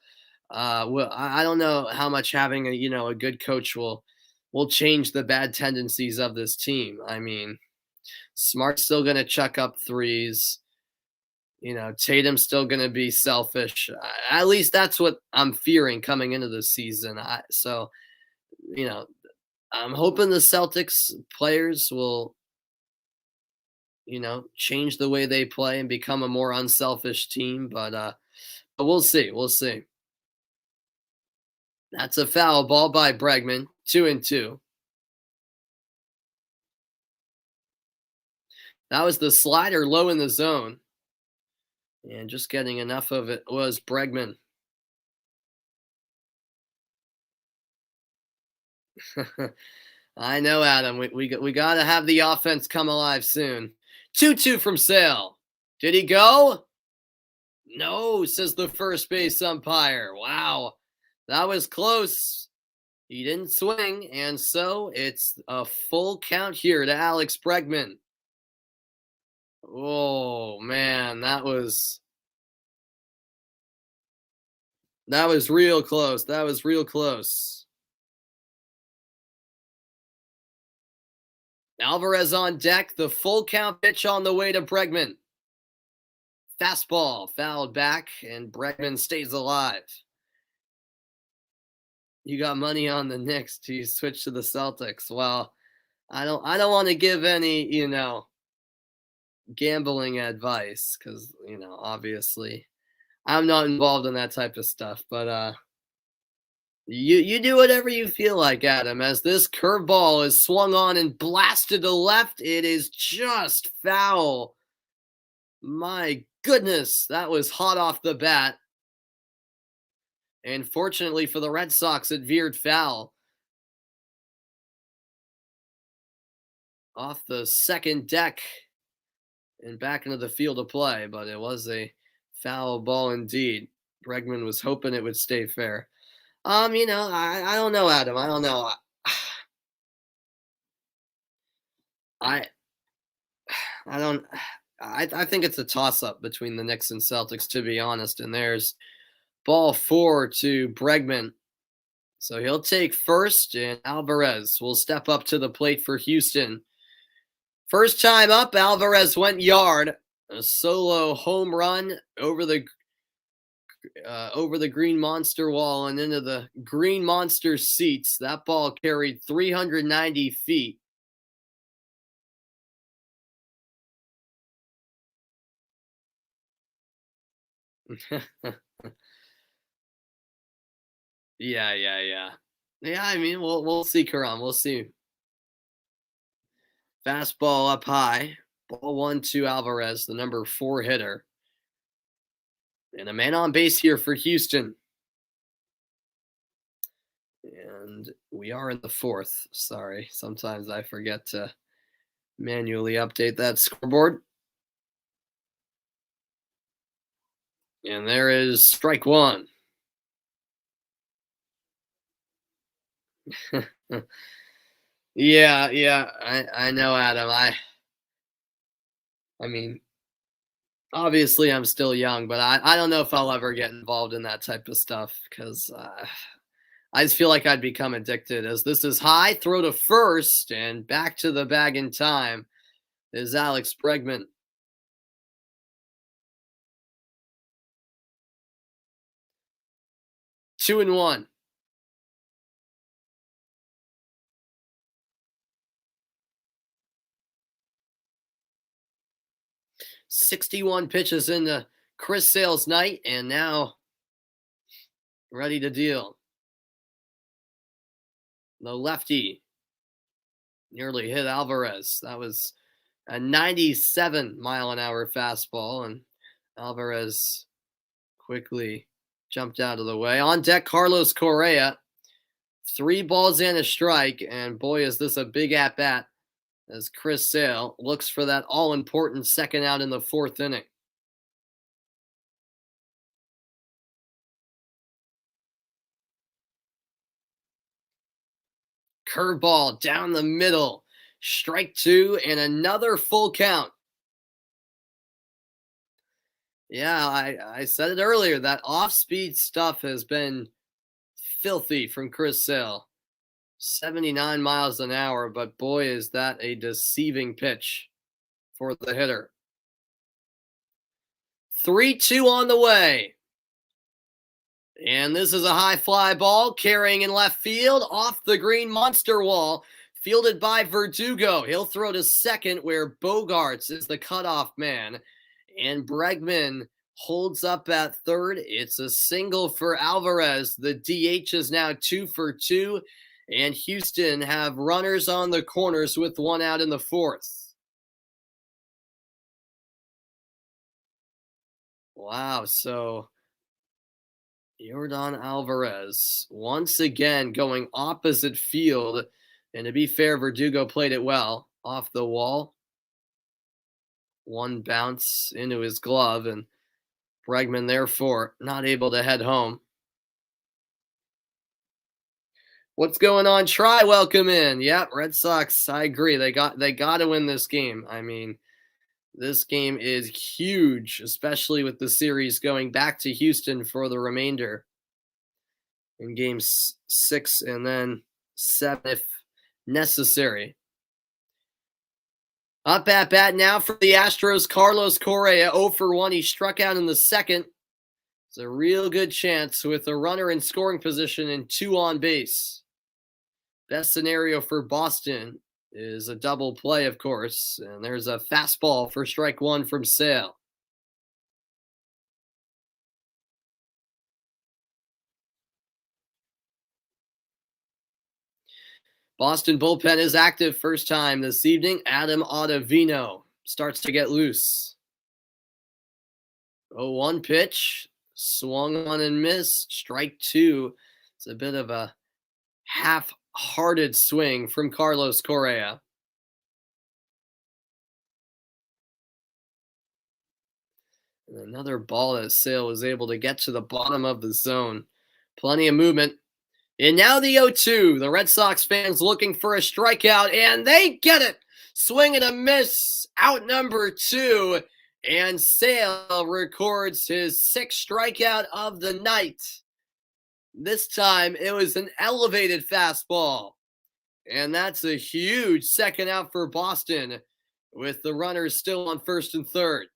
Well, I don't know how much having a good coach will change the bad tendencies of this team. I mean, Smart's still going to chuck up threes. Tatum's still going to be selfish. At least that's what I'm fearing coming into the season. So, I'm hoping the Celtics players will, change the way they play and become a more unselfish team. But we'll see. We'll see. That's a foul ball by Bregman. 2-2. That was the slider low in the zone. And just getting enough of it was Bregman. I know, Adam. We got to have the offense come alive soon. 2-2 from Sale. Did he go? No, says the first base umpire. Wow. That was close. He didn't swing, and so it's a full count here to Alex Bregman. Oh, man, that was real close. That was real close. Alvarez on deck. The full count pitch on the way to Bregman. Fastball fouled back, and Bregman stays alive. You got money on the Knicks to switch to the Celtics. Well, I don't want to give any, gambling advice because, obviously I'm not involved in that type of stuff. But you do whatever you feel like, Adam. As this curveball is swung on and blasted to left, it is just foul. My goodness, that was hot off the bat. And fortunately for the Red Sox, it veered foul off the second deck and back into the field of play. But it was a foul ball indeed. Bregman was hoping it would stay fair. I don't know, Adam. I don't know. I don't. I think it's a toss-up between the Knicks and Celtics, to be honest. And there's ball 4 to Bregman. So he'll take first, and Alvarez will step up to the plate for Houston. First time up, Alvarez went yard. A solo home run over the Green Monster wall and into the Green Monster seats. That ball carried 390 feet. Yeah. Yeah, I mean, we'll see, Karam. We'll see. Fastball up high. Ball 1 to Alvarez, the number 4 hitter. And a man on base here for Houston. And we are in the 4th. Sorry, sometimes I forget to manually update that scoreboard. And there is strike 1. Yeah, I know, Adam. I mean, Obviously, I'm still young, but I don't know if I'll ever get involved in that type of stuff because I just feel like I'd become addicted. As this is high, throw to first, and back to the bag in time is Alex Bregman. 2-1. 61 pitches into Chris Sale's night, and now ready to deal. The lefty nearly hit Alvarez. That was a 97-mile-an-hour fastball, and Alvarez quickly jumped out of the way. On deck, Carlos Correa. 3 balls and a strike, and boy, is this a big at-bat as Chris Sale looks for that all-important second out in the 4th inning. Curveball down the middle. Strike 2 and another full count. Yeah, I said it earlier. That off-speed stuff has been filthy from Chris Sale. 79 miles an hour, but boy, is that a deceiving pitch for the hitter. 3-2 on the way. And this is a high fly ball carrying in left field off the green monster wall, fielded by Verdugo. He'll throw to second where Bogarts is the cutoff man. And Bregman holds up at third. It's a single for Alvarez. The DH is now 2 for 2. And Houston have runners on the corners with 1 out in the 4th. Wow, so Yordan Alvarez once again going opposite field. And to be fair, Verdugo played it well off the wall. 1 bounce into his glove, and Bregman therefore not able to head home. What's going on? Try welcome in. Yep, Red Sox. I agree. They got to win this game. I mean, this game is huge, especially with the series going back to Houston for the remainder in games 6 and then 7 if necessary. Up at bat now for the Astros, Carlos Correa, 0 for 1. He struck out in the 2nd. It's a real good chance with a runner in scoring position and 2 on base. Best scenario for Boston is a double play, of course, and there's a fastball for strike 1 from Sale. Boston bullpen is active first time this evening. Adam Ottavino starts to get loose. 0-1 pitch, swung on and missed, strike 2. It's a bit of a half-hearted swing from Carlos Correa. And another ball that Sale was able to get to the bottom of the zone. Plenty of movement. And now the 0-2. The Red Sox fans looking for a strikeout, and they get it. Swing and a miss, out number 2. And Sale records his 6th strikeout of the night. This time it was an elevated fastball. And that's a huge second out for Boston with the runners still on first and third.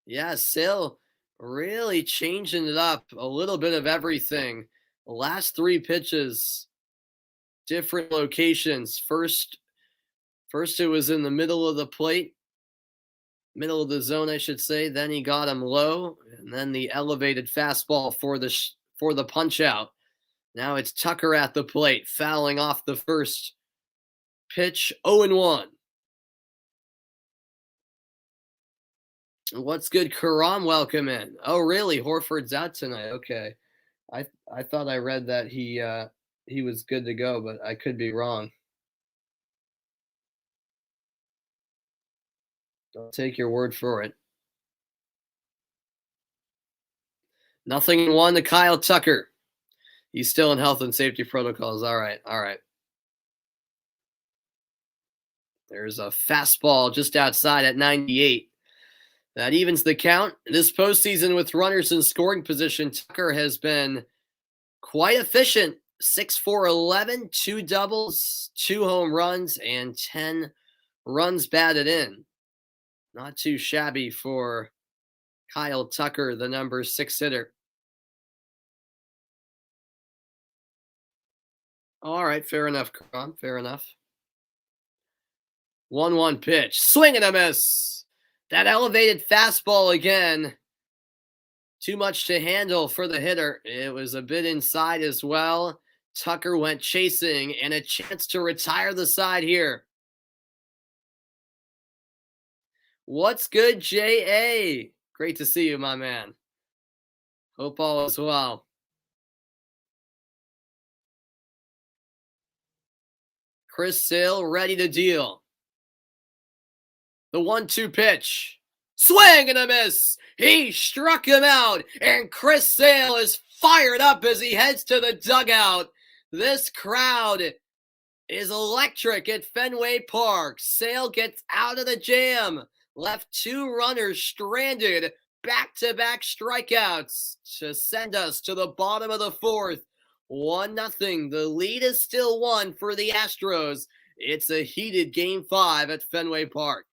Yeah, Sale really changing it up. A little bit of everything. The last 3 pitches, different locations. First it was in the middle of the plate. Middle of the zone, I should say. Then he got him low, and then the elevated fastball for the punch out. Now it's Tucker at the plate, fouling off the first pitch. 0-1. What's good, Karam? Welcome in. Oh, really? Horford's out tonight. Okay, I thought I read that he was good to go, but I could be wrong. I'll take your word for it. 0-1 to Kyle Tucker. He's still in health and safety protocols. All right. There's a fastball just outside at 98. That evens the count. This postseason with runners in scoring position, Tucker has been quite efficient. 6-for-11, 2 doubles, 2 home runs, and 10 runs batted in. Not too shabby for Kyle Tucker, the number 6 hitter. All right, fair enough, Kron. Fair enough. 1-1 pitch. Swing and a miss. That elevated fastball again. Too much to handle for the hitter. It was a bit inside as well. Tucker went chasing and a chance to retire the side here. What's good, J.A.? Great to see you, my man. Hope all is well. Chris Sale ready to deal. The 1-2 pitch. Swing and a miss. He struck him out, and Chris Sale is fired up as he heads to the dugout. This crowd is electric at Fenway Park. Sale gets out of the jam, left 2 runners stranded, back-to-back strikeouts to send us to the bottom of the 4th. 1-0. The lead is still 1 for the Astros. It's a heated Game 5 at Fenway Park.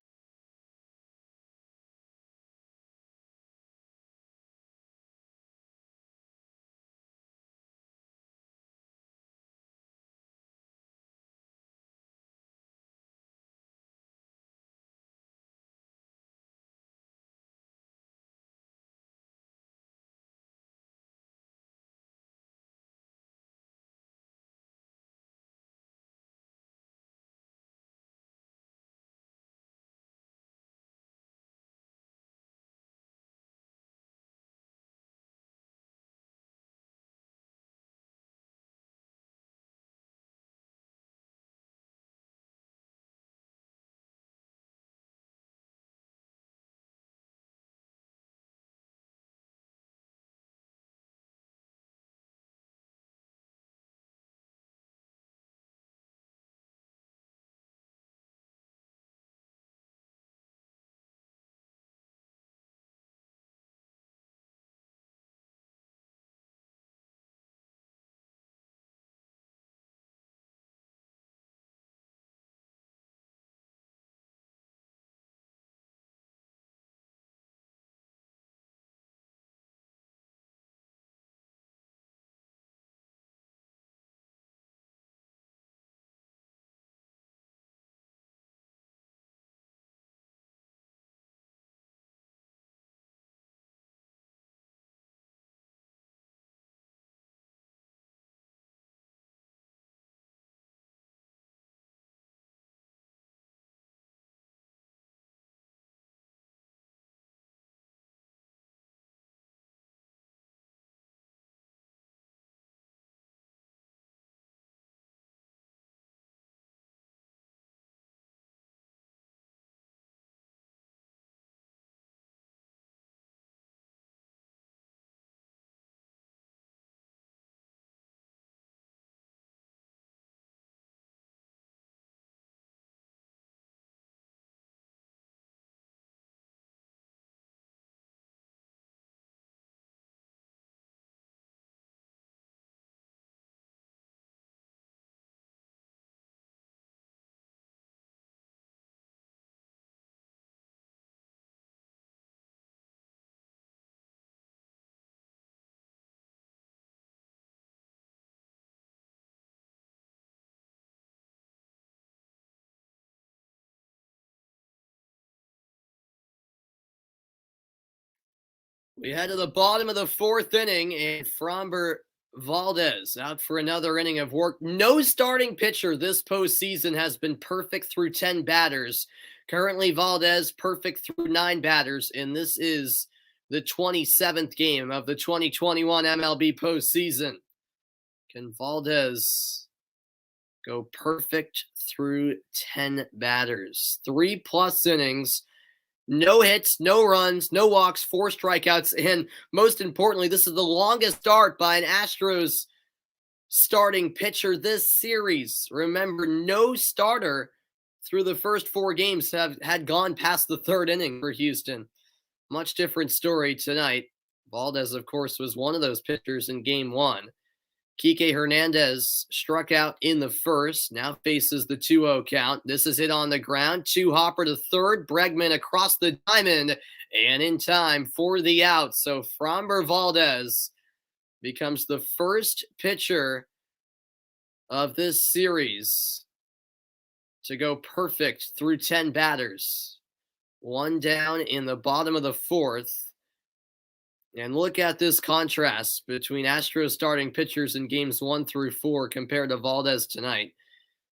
We head to the bottom of the 4th inning, and Framber Valdez out for another inning of work. No starting pitcher this postseason has been perfect through 10 batters. Currently, Valdez perfect through 9 batters, and this is the 27th game of the 2021 MLB postseason. Can Valdez go perfect through 10 batters? 3+ innings. No hits, no runs, no walks, 4 strikeouts, and most importantly, this is the longest start by an Astros starting pitcher this series. Remember, no starter through the first 4 games had gone past the third inning for Houston. Much different story tonight. Valdez, of course, was one of those pitchers in game one. Kike Hernandez struck out in the first, now faces the 2-0 count. This is hit on the ground. 2 hopper to third. Bregman across the diamond and in time for the out. So Framber Valdez becomes the first pitcher of this series to go perfect through 10 batters. 1 down in the bottom of the fourth. And look at this contrast between Astros starting pitchers in games 1 through 4 compared to Valdez tonight.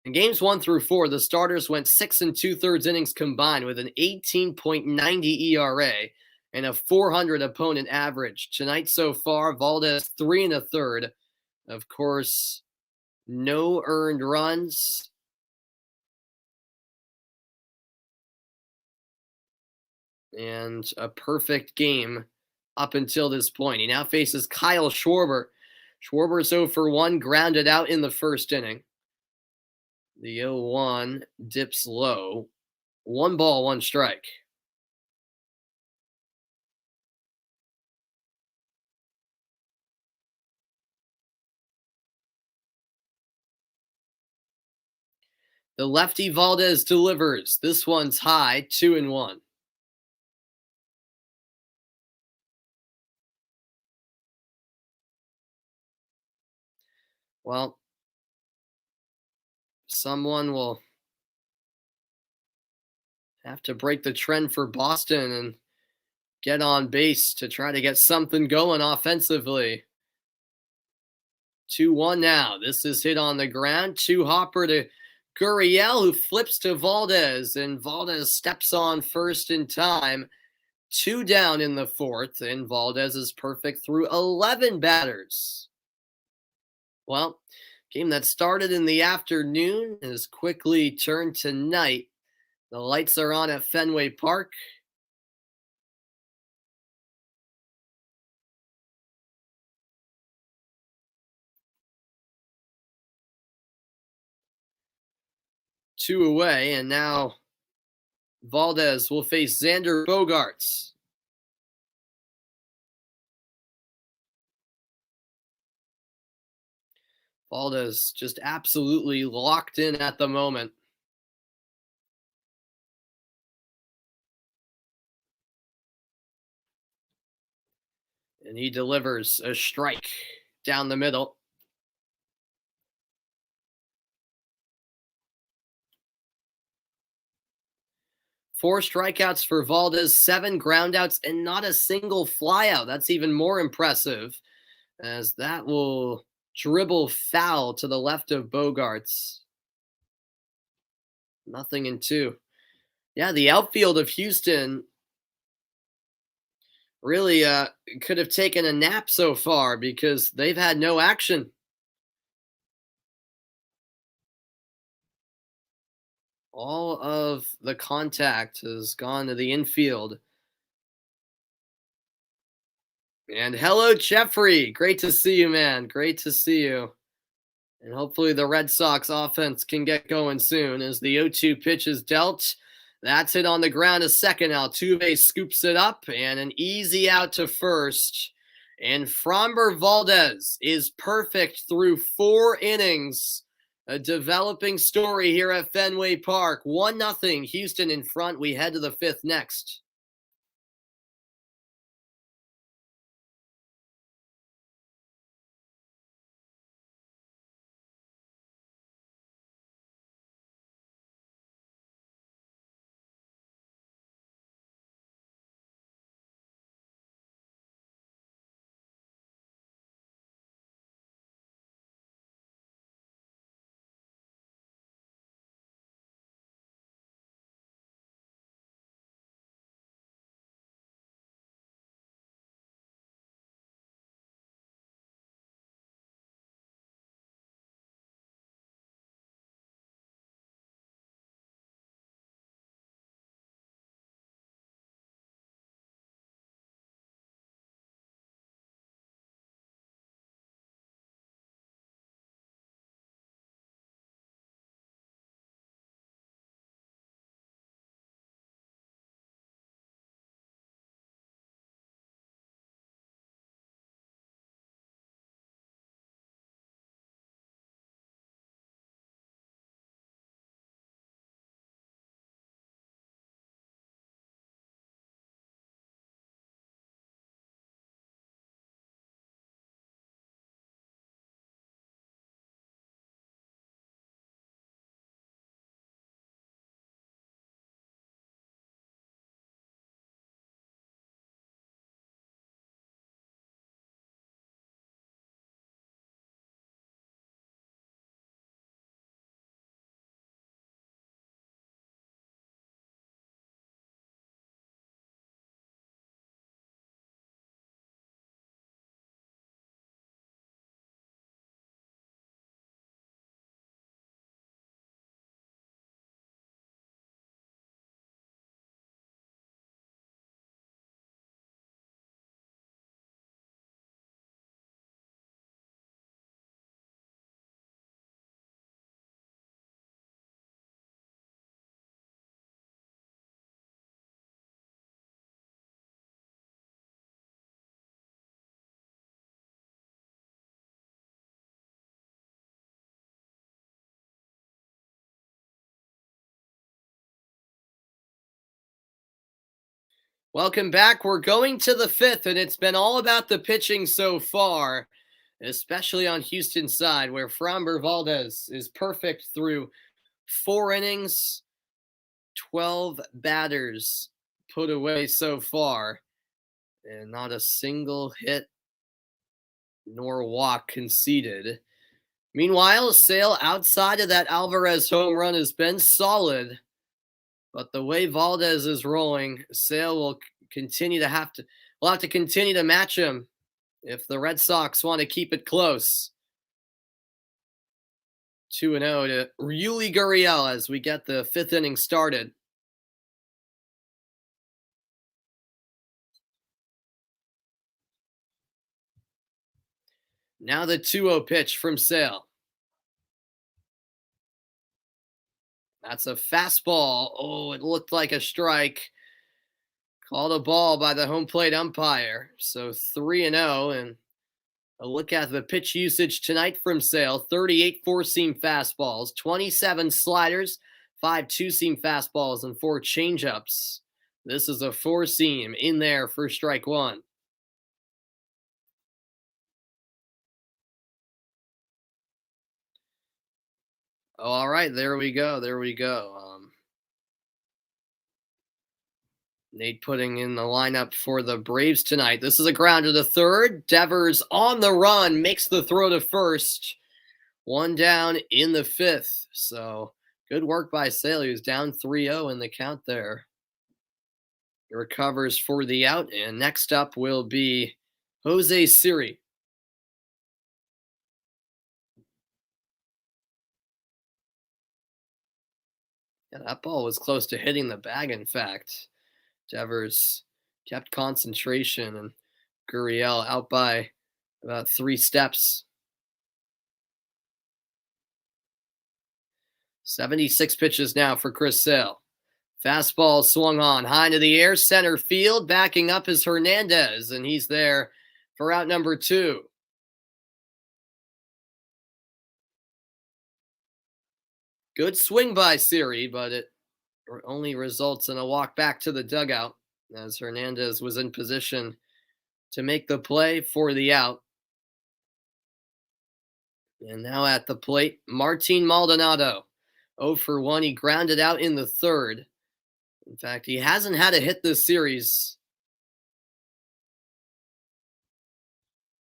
In games 1 through 4, the starters went 6 2/3 innings combined with an 18.90 ERA and a 400 opponent average. Tonight so far, Valdez 3 1/3. Of course, no earned runs. And a perfect game up until this point. He now faces Kyle Schwarber. Schwarber's 0 for 1, grounded out in the first inning. The 0-1 dips low. 1 ball, 1 strike. The lefty Valdez delivers. This one's high, 2-1. Well, someone will have to break the trend for Boston and get on base to try to get something going offensively. 2-1 now. This is hit on the ground. 2 hopper to Gurriel, who flips to Valdez, and Valdez steps on first in time. 2 down in the fourth, and Valdez is perfect through 11 batters. Well, game that started in the afternoon has quickly turned to night. The lights are on at Fenway Park. Two away, and now Valdez will face Xander Bogaerts. Valdez just absolutely locked in at the moment. And he delivers a strike down the middle. Four strikeouts for Valdez, 7 groundouts, and not a single flyout. That's even more impressive, as that will dribble foul to the left of Bogaerts. 0-2. Yeah, the outfield of Houston really could have taken a nap so far because they've had no action. All of the contact has gone to the infield. And hello, Jeffrey. Great to see you, man. Great to see you. And hopefully the Red Sox offense can get going soon as the 0-2 pitch is dealt. That's hit on the ground a second. Altuve scoops it up and an easy out to first. And Framber Valdez is perfect through 4 innings. A developing story here at Fenway Park. 1-0 Houston in front. We head to the 5th next. Welcome back. We're going to the fifth, and it's been all about the pitching so far, especially on Houston's side, where Framber Valdez is perfect through 4 innings, 12 batters put away so far, and not a single hit nor walk conceded. Meanwhile, Sale outside of that Alvarez home run has been solid, but the way Valdez is rolling, Sale will continue to have to will have to continue to match him if the Red Sox want to keep it close. 2-0 to Yuli Gurriel as we get the fifth inning started. Now the 2-0 pitch from Sale. That's a fastball. Oh, it looked like a strike. Called a ball by the home plate umpire. So 3-0, and a look at the pitch usage tonight from Sale. 38 four-seam fastballs, 27 sliders, 5 two-seam fastballs, and 4 changeups. This is a four-seam in there for strike one. Oh, all right, there we go. Nate putting in the lineup for the Braves tonight. This is a grounder to third. Devers on the run, makes the throw to first. One down in the fifth. So good work by Sale. He was down 3-0 in the count there. He recovers for the out. And next up will be Jose Siri. Yeah, that ball was close to hitting the bag, in fact. Devers kept concentration, and Gurriel out by about 3 steps. 76 pitches now for Chris Sale. Fastball swung on high into the air, center field. Backing up is Hernandez, and he's there for out number 2. Good swing by Siri, but it only results in a walk back to the dugout as Hernandez was in position to make the play for the out. And now at the plate, Martin Maldonado. 0 for 1. He grounded out in the third. In fact, he hasn't had a hit this series.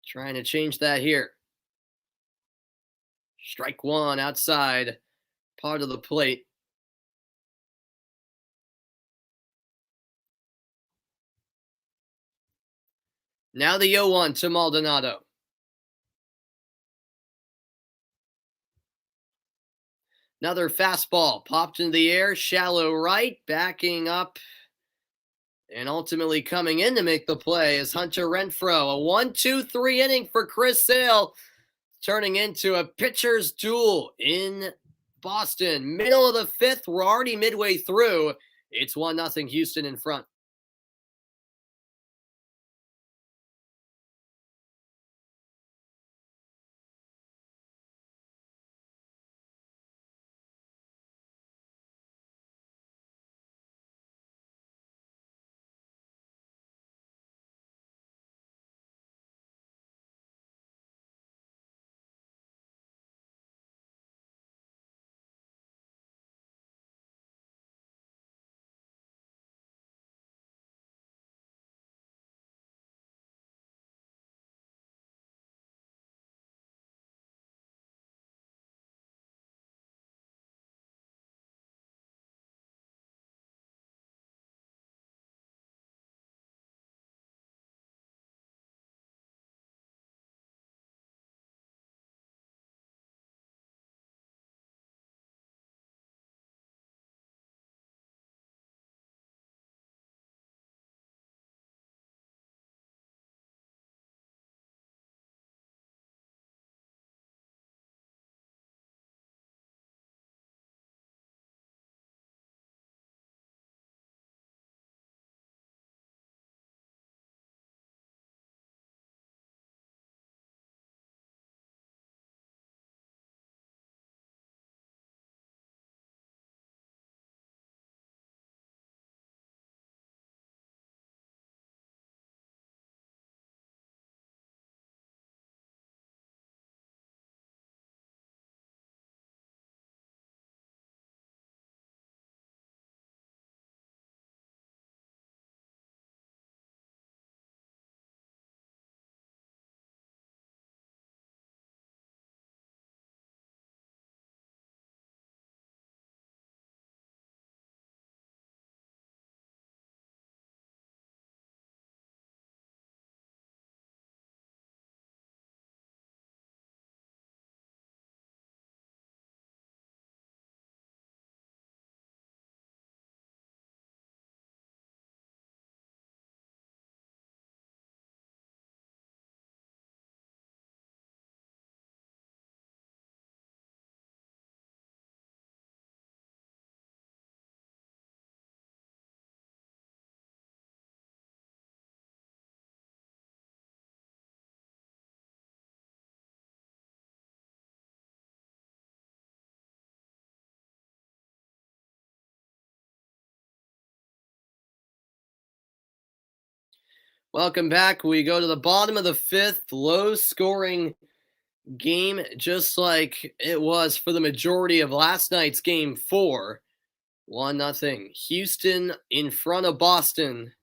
Trying to change that here. Strike one outside part of the plate. Now the 0-1 to Maldonado. Another fastball popped into the air, shallow right, backing up, and ultimately coming in to make the play is Hunter Renfroe. A 1-2-3 inning for Chris Sale, turning into a pitcher's duel in Boston. Middle of the fifth, we're already midway through. It's 1-0 Houston in front. Welcome back. We go to the bottom of the fifth, low scoring game, just like it was for the majority of last night's game four. 1-0. Houston in front of Boston.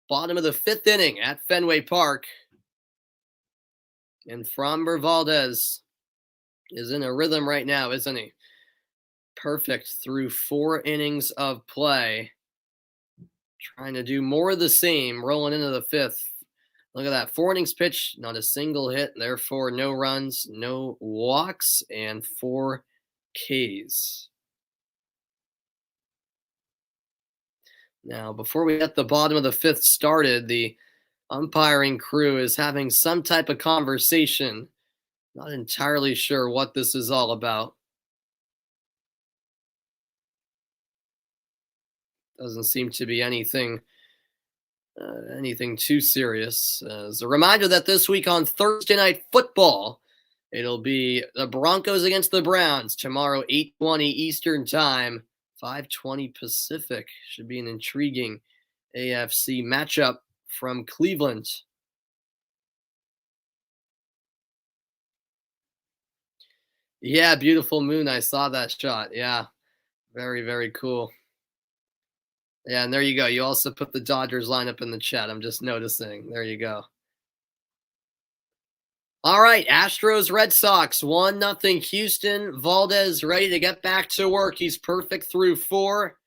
Bottom of the fifth inning at Fenway Park. And Framber Valdez is in a rhythm right now, isn't he? Perfect through 4 innings of play. Trying to do more of the same, rolling into the fifth. Look at that. 4 innings pitched, not a single hit. Therefore, no runs, no walks, and 4 Ks. Now, before we get the bottom of the fifth started, the umpiring crew is having some type of conversation. Not entirely sure what this is all about. Doesn't seem to be anything too serious. As a reminder that this week on Thursday Night Football, it'll be the Broncos against the Browns tomorrow, 8:20 Eastern Time, 5:20 Pacific. Should be an intriguing AFC matchup from Cleveland. Yeah, beautiful moon. I saw that shot. Yeah, very, very cool. Yeah, and there you go. You also put the Dodgers lineup in the chat. I'm just noticing. There you go. All right, Astros, Red Sox, 1-0 Houston. Valdez ready to get back to work. He's perfect through 4.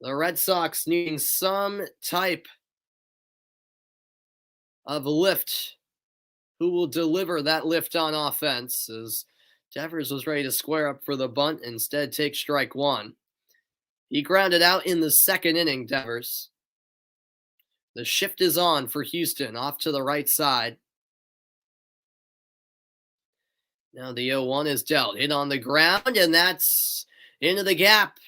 The Red Sox needing some type of lift. Who will deliver that lift on offense? As Devers was ready to square up for the bunt, instead take strike 1. He grounded out in the second inning, Devers. The shift is on for Houston, off to the right side. Now the 0-1 is dealt. Hit on the ground, and that's into the gap.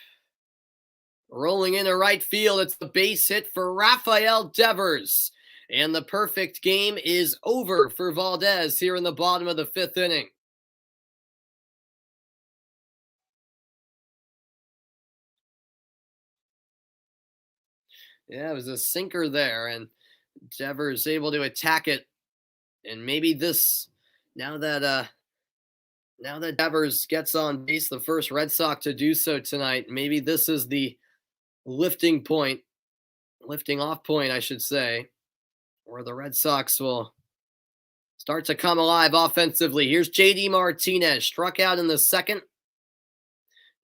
Rolling into right field, it's the base hit for Rafael Devers. And the perfect game is over for Valdez here in the bottom of the fifth inning. Yeah, it was a sinker there, and Devers able to attack it. And maybe this, now that Devers gets on base, the first Red Sox to do so tonight, maybe this is the lifting off point, I should say, where the Red Sox will start to come alive offensively. Here's JD Martinez, struck out in the second.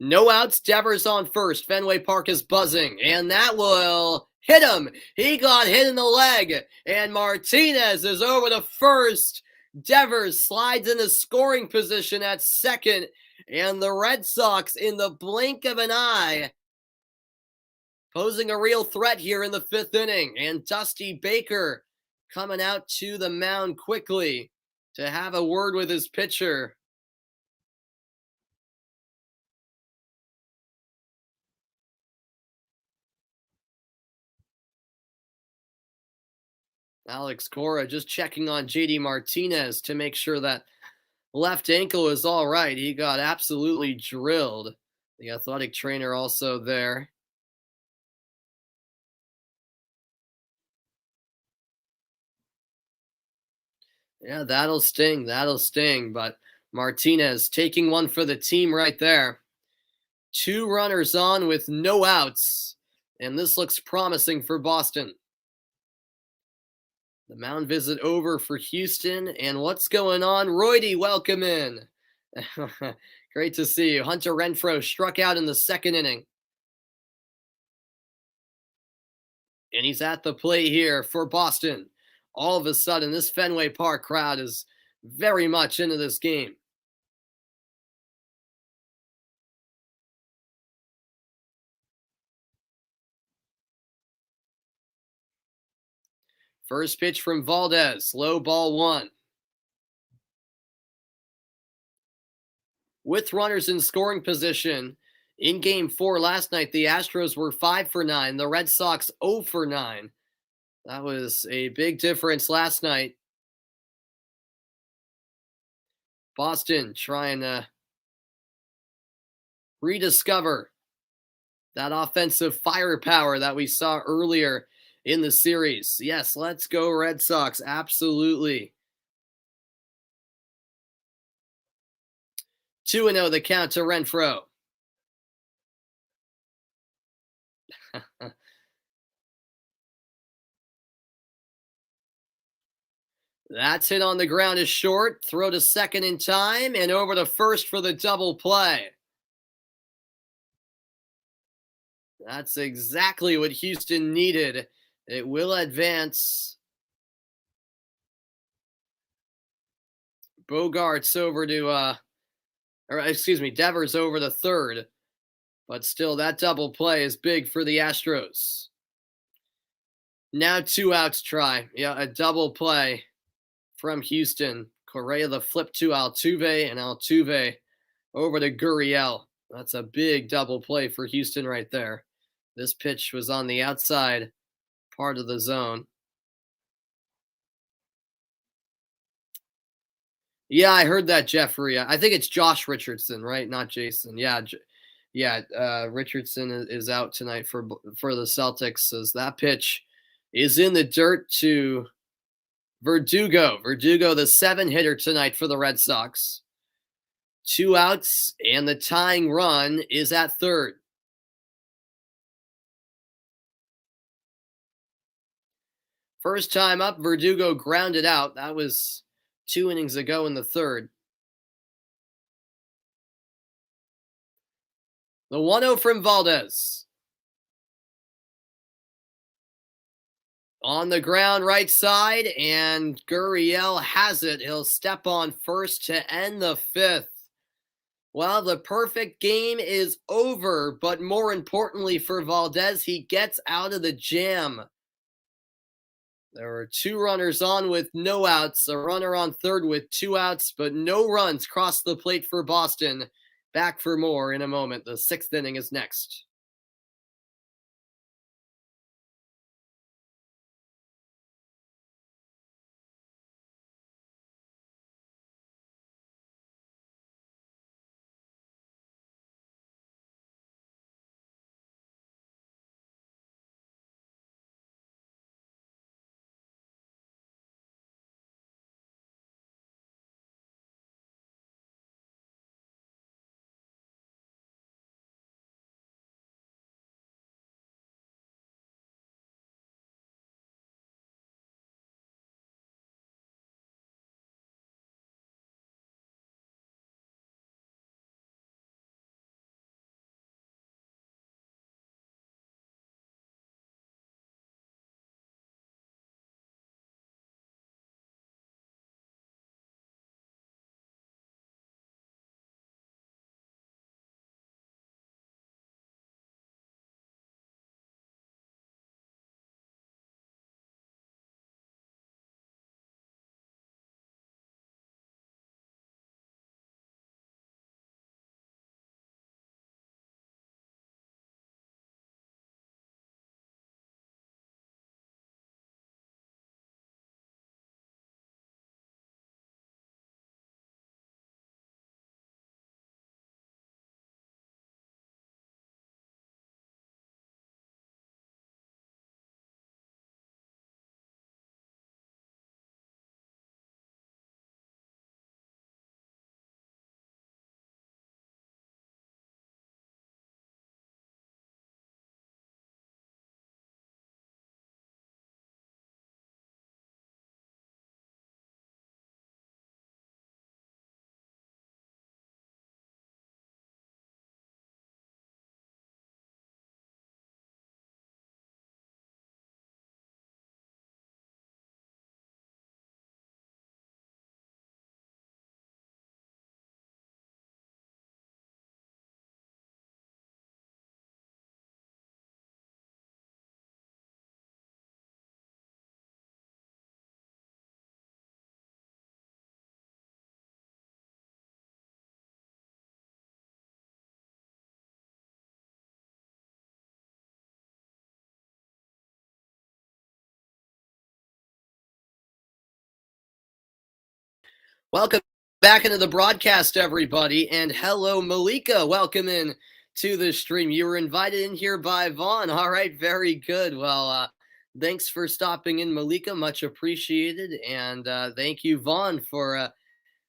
No outs, Devers on first. Fenway Park is buzzing, and that will hit him. He got hit in the leg, and Martinez is over to first. Devers slides into scoring position at second, and the Red Sox, in the blink of an eye, posing a real threat here in the fifth inning. And Dusty Baker coming out to the mound quickly to have a word with his pitcher. Alex Cora just checking on JD Martinez to make sure that left ankle is all right. He got absolutely drilled. The athletic trainer also there. Yeah, that'll sting. That'll sting. But Martinez taking one for the team right there. 2 runners on with no outs. And this looks promising for Boston. The mound visit over for Houston. And what's going on? Roydy, welcome in. Great to see you. Hunter Renfroe struck out in the second inning. And he's at the plate here for Boston. All of a sudden, this Fenway Park crowd is very much into this game. First pitch from Valdez, low ball 1. With runners in scoring position, in game 4 last night, the Astros were 5 for 9, the Red Sox 0 for 9. That was a big difference last night. Boston trying to rediscover that offensive firepower that we saw earlier in the series. Yes, let's go Red Sox. Absolutely. 2-0 the count to Renfroe. That's hit on the ground is short. Throw to second in time and over to first for the double play. That's exactly what Houston needed. It will advance. Bogart's over to, Devers over to third. But still, that double play is big for the Astros. Now 2 outs try. Yeah, a double play from Houston. Correa the flip to Altuve, and Altuve over to Gurriel. That's a big double play for Houston right there. This pitch was on the outside part of the zone. Yeah, I heard that, Jeffrey. I think it's Josh Richardson, right? Not Jason. Richardson is out tonight for the Celtics as that pitch is in the dirt to Verdugo. Verdugo, the 7-hitter tonight for the Red Sox. 2 outs, and the tying run is at third. First time up, Verdugo grounded out. That was 2 innings ago in the third. The 1-0 from Valdez. On the ground right side, and Gurriel has it. He'll step on first to end the 5th. Well, the perfect game is over, but more importantly for Valdez, he gets out of the jam. There were 2 runners on with no outs, a runner on third with 2 outs, but no runs crossed the plate for Boston. Back for more in a moment. The 6th inning is next. Welcome back into the broadcast, everybody. And hello, Malika. Welcome in to the stream. You were invited in here by Vaughn. All right, very good. Well, Thanks for stopping in, Malika. Much appreciated. And thank you, Vaughn, for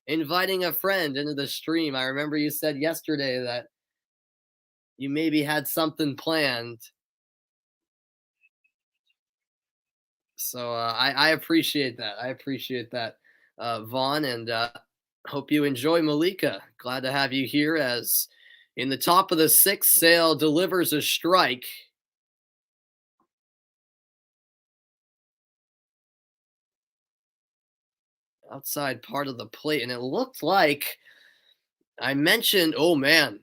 inviting a friend into the stream. I remember you said yesterday that you maybe had something planned. So I appreciate that. I appreciate that, Vaughn, and hope you enjoy Malika. Glad to have you here as in the top of the sixth, Sale delivers a strike. Outside part of the plate, and it looked like I mentioned, oh man,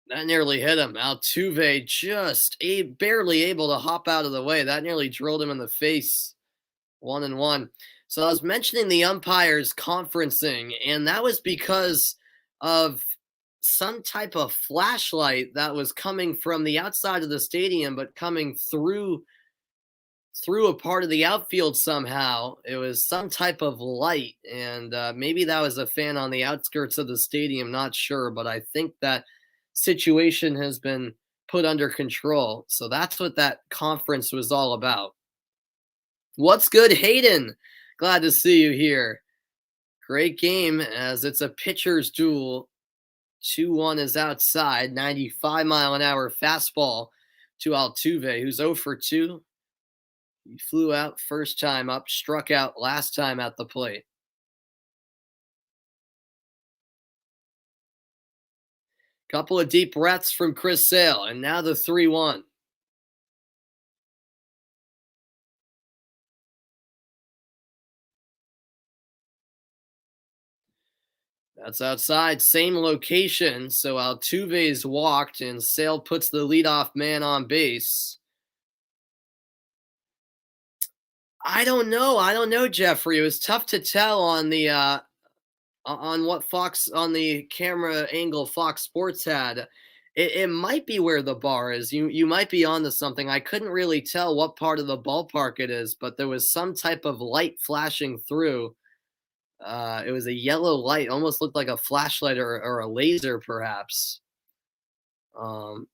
that nearly hit him. Altuve just barely able to hop out of the way. That nearly drilled him in the face. 1-1. So I was mentioning the umpires conferencing, and that was because of some type of flashlight that was coming from the outside of the stadium, but coming through a part of the outfield somehow. It was some type of light, and maybe that was a fan on the outskirts of the stadium. Not sure, but I think that situation has been put under control. So that's what that conference was all about. What's good, Hayden? Glad to see you here. Great game as it's a pitcher's duel. 2-1 is outside. 95-mile-an-hour fastball to Altuve, who's 0 for 2. He flew out first time up, struck out last time at the plate. Couple of deep breaths from Chris Sale, and now the 3-1. That's outside, same location. So Altuve's walked, and Sale puts the leadoff man on base. I don't know, Jeffrey. It was tough to tell on the on what Fox on the camera angle Fox Sports had. It might be where the bar is. You might be onto something. I couldn't really tell what part of the ballpark it is, but there was some type of light flashing through. It was a yellow light, almost looked like a flashlight or a laser, perhaps. Um,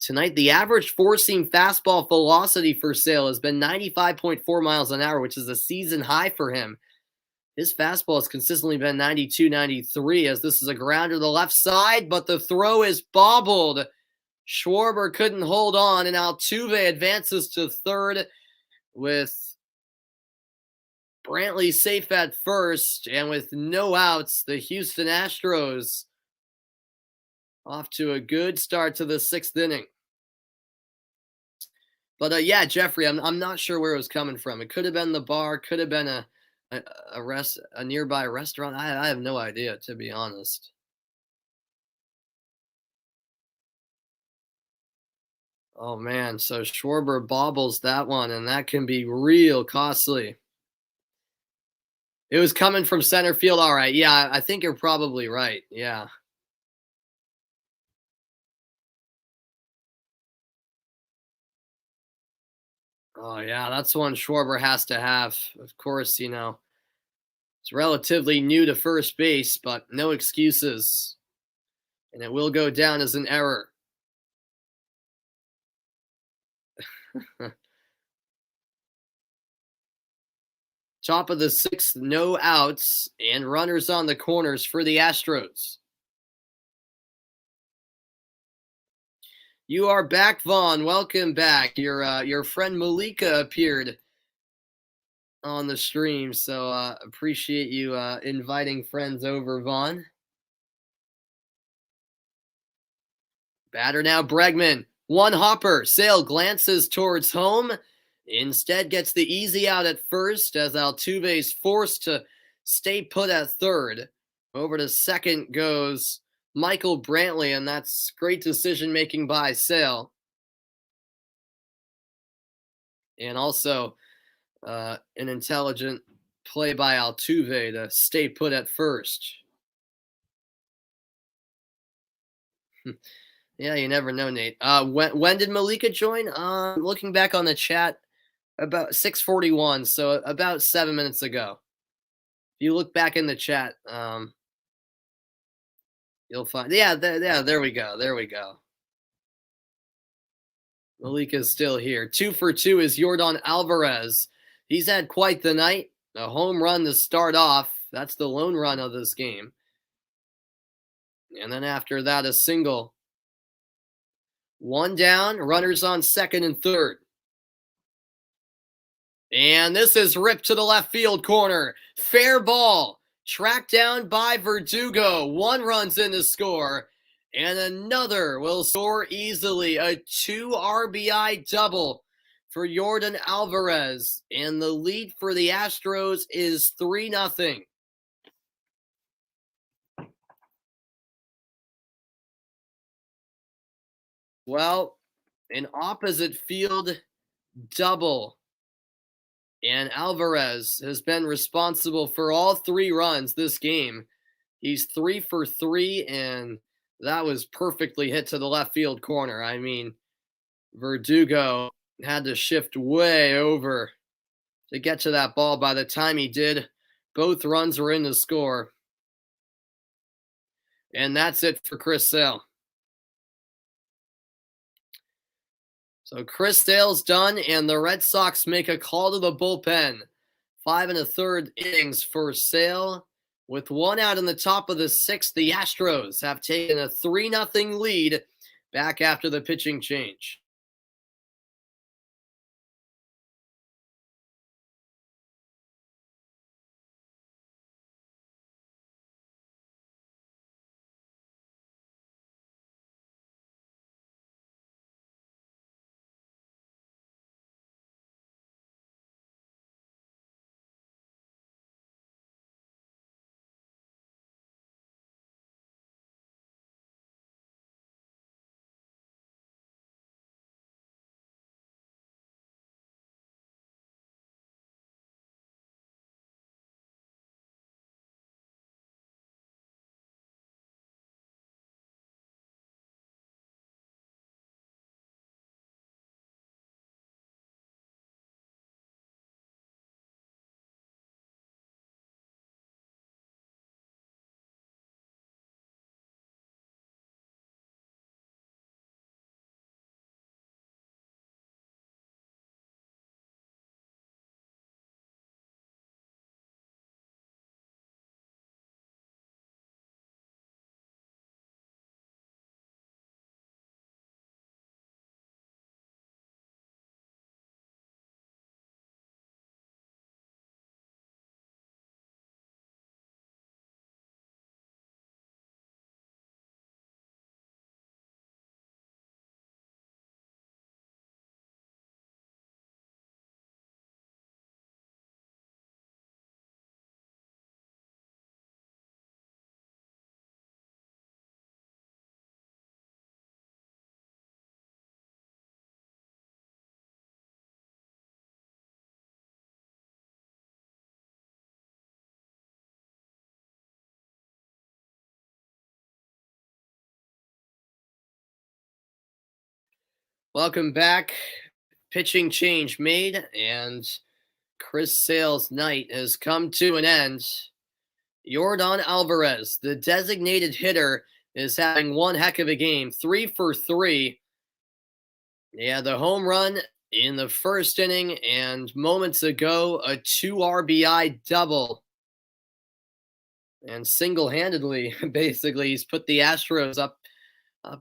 Tonight, the average four-seam fastball velocity for Sale has been 95.4 miles an hour, which is a season high for him. His fastball has consistently been 92, 93, as this is a grounder to the left side, but the throw is bobbled. Schwarber couldn't hold on, and Altuve advances to third with Brantley safe at first, and with no outs, the Houston Astros off to a good start to the sixth inning. But yeah, Jeffrey, I'm not sure where it was coming from. It could have been the bar, could have been a nearby restaurant. I have no idea, to be honest. Oh man, so Schwarber bobbles that one, and that can be real costly. It was coming from center field. All right, yeah, I think you're probably right. Yeah. Oh yeah, that's one Schwarber has to have. Of course, it's relatively new to first base, but no excuses. And it will go down as an error. Top of the sixth, no outs, and runners on the corners for the Astros. You are back, Vaughn. Welcome back. Your friend Malika appeared on the stream, so appreciate you inviting friends over, Vaughn. Batter now, Bregman. One hopper. Sale glances towards home. Instead gets the easy out at first as Altuve's forced to stay put at third. Over to second goes Michael Brantley, and that's great decision making by Sale. And also an intelligent play by Altuve to stay put at first. Yeah, you never know, Nate. When did Malika join? Looking back on the chat, about 6:41, so about 7 minutes ago. If you look back in the chat, you'll find. Yeah, there we go. There we go. Malik is still here. 2 for 2 is Yordan Alvarez. He's had quite the night. A home run to start off. That's the lone run of this game. And then after that, a single. One down, runners on second and third. And this is ripped to the left field corner. Fair ball. Tracked down by Verdugo. One runs in to score. And another will score easily. A 2 RBI double for Yordan Alvarez. And the lead for the Astros is 3-0. Well, an opposite field double. And Alvarez has been responsible for all 3 runs this game. He's 3 for 3, and that was perfectly hit to the left field corner. I mean, Verdugo had to shift way over to get to that ball. By the time he did, both runs were in the score. And that's it for Chris Sale. So Chris Sale's done, and the Red Sox make a call to the bullpen. 5 1/3 innings for Sale. With 1 out in the top of the 6th, the Astros have taken a 3-0 lead back after the pitching change. Welcome back. Pitching change made, and Chris Sale's night has come to an end. Yordan Alvarez, the designated hitter, is having one heck of a game. 3 for 3. Yeah, the home run in the first inning, and moments ago, a 2 RBI double. And single-handedly, basically, he's put the Astros up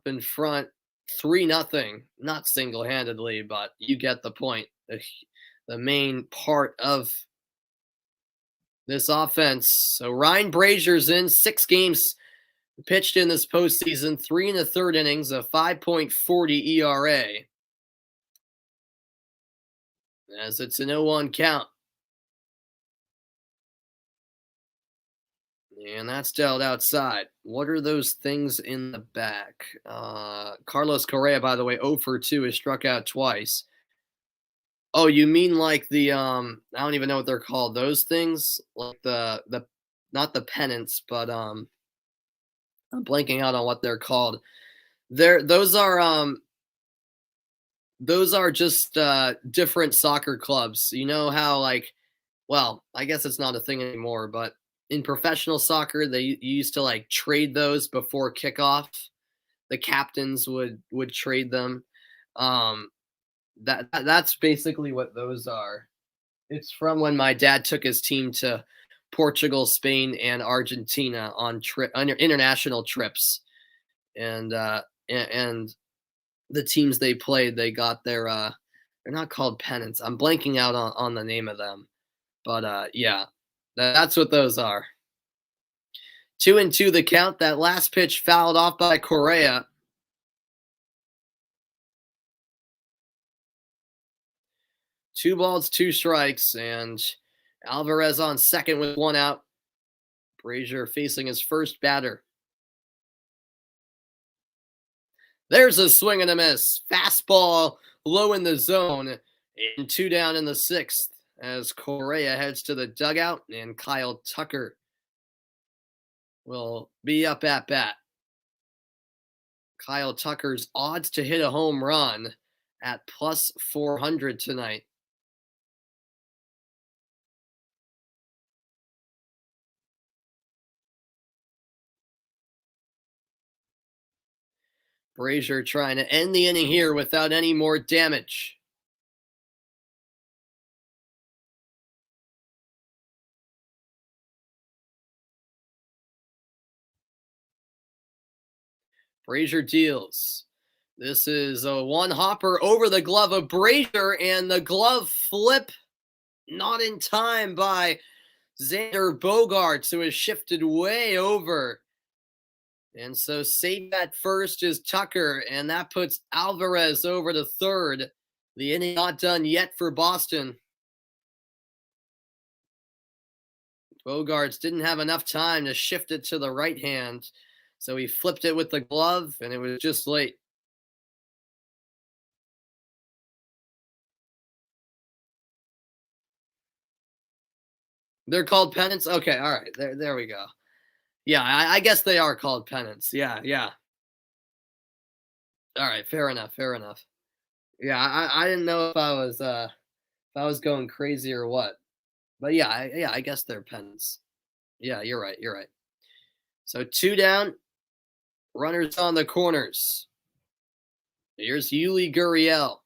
in front 3-0. Not single-handedly, but you get the point. The main part of this offense. So Ryan Brazier's in 6 games pitched in this postseason, 3 1/3 innings, a 5.40 ERA. As it's an 0-1 count. And that's dealt outside. What are those things in the back? Carlos Correa, by the way, 0 for 2, is struck out twice. Oh, you mean like the I don't even know what they're called. Those things, like the not the pennants, but I'm blanking out on what they're called. Those are just different soccer clubs. You know how, like, well, I guess it's not a thing anymore, but in professional soccer, they used to like trade those before kickoff. The captains would trade them. That's basically what those are. It's from when my dad took his team to Portugal, Spain, and Argentina on international trips, and and the teams they played, they got they're not called pennants. I'm blanking out on the name of them, but yeah, that's what those are. 2-2 the count. That last pitch fouled off by Correa. Two balls, two strikes, and Alvarez on second with one out. Brazier facing his first batter. There's a swing and a miss. Fastball low in the zone, and two down in the sixth as Correa heads to the dugout, and Kyle Tucker will be up at bat. Kyle Tucker's odds to hit a home run at plus 400 tonight. Brazier trying to end the inning here without any more damage. Brazier deals. This is a one hopper over the glove of Brazier, and the glove flip not in time by Xander Bogaerts, who has shifted way over. And so safe at first is Tucker, and that puts Alvarez over to third. The inning not done yet for Boston. Bogaerts didn't have enough time to shift it to the right hand, so he flipped it with the glove, and it was just late. They're called pennants? Okay, all right. There we go. Yeah, I guess they are called pennants. Yeah, yeah. All right, fair enough, fair enough. Yeah, I didn't know if I was going crazy or what. But yeah, I guess they're pennants. Yeah, you're right, you're right. So two down, runners on the corners. Here's Yuli Gurriel.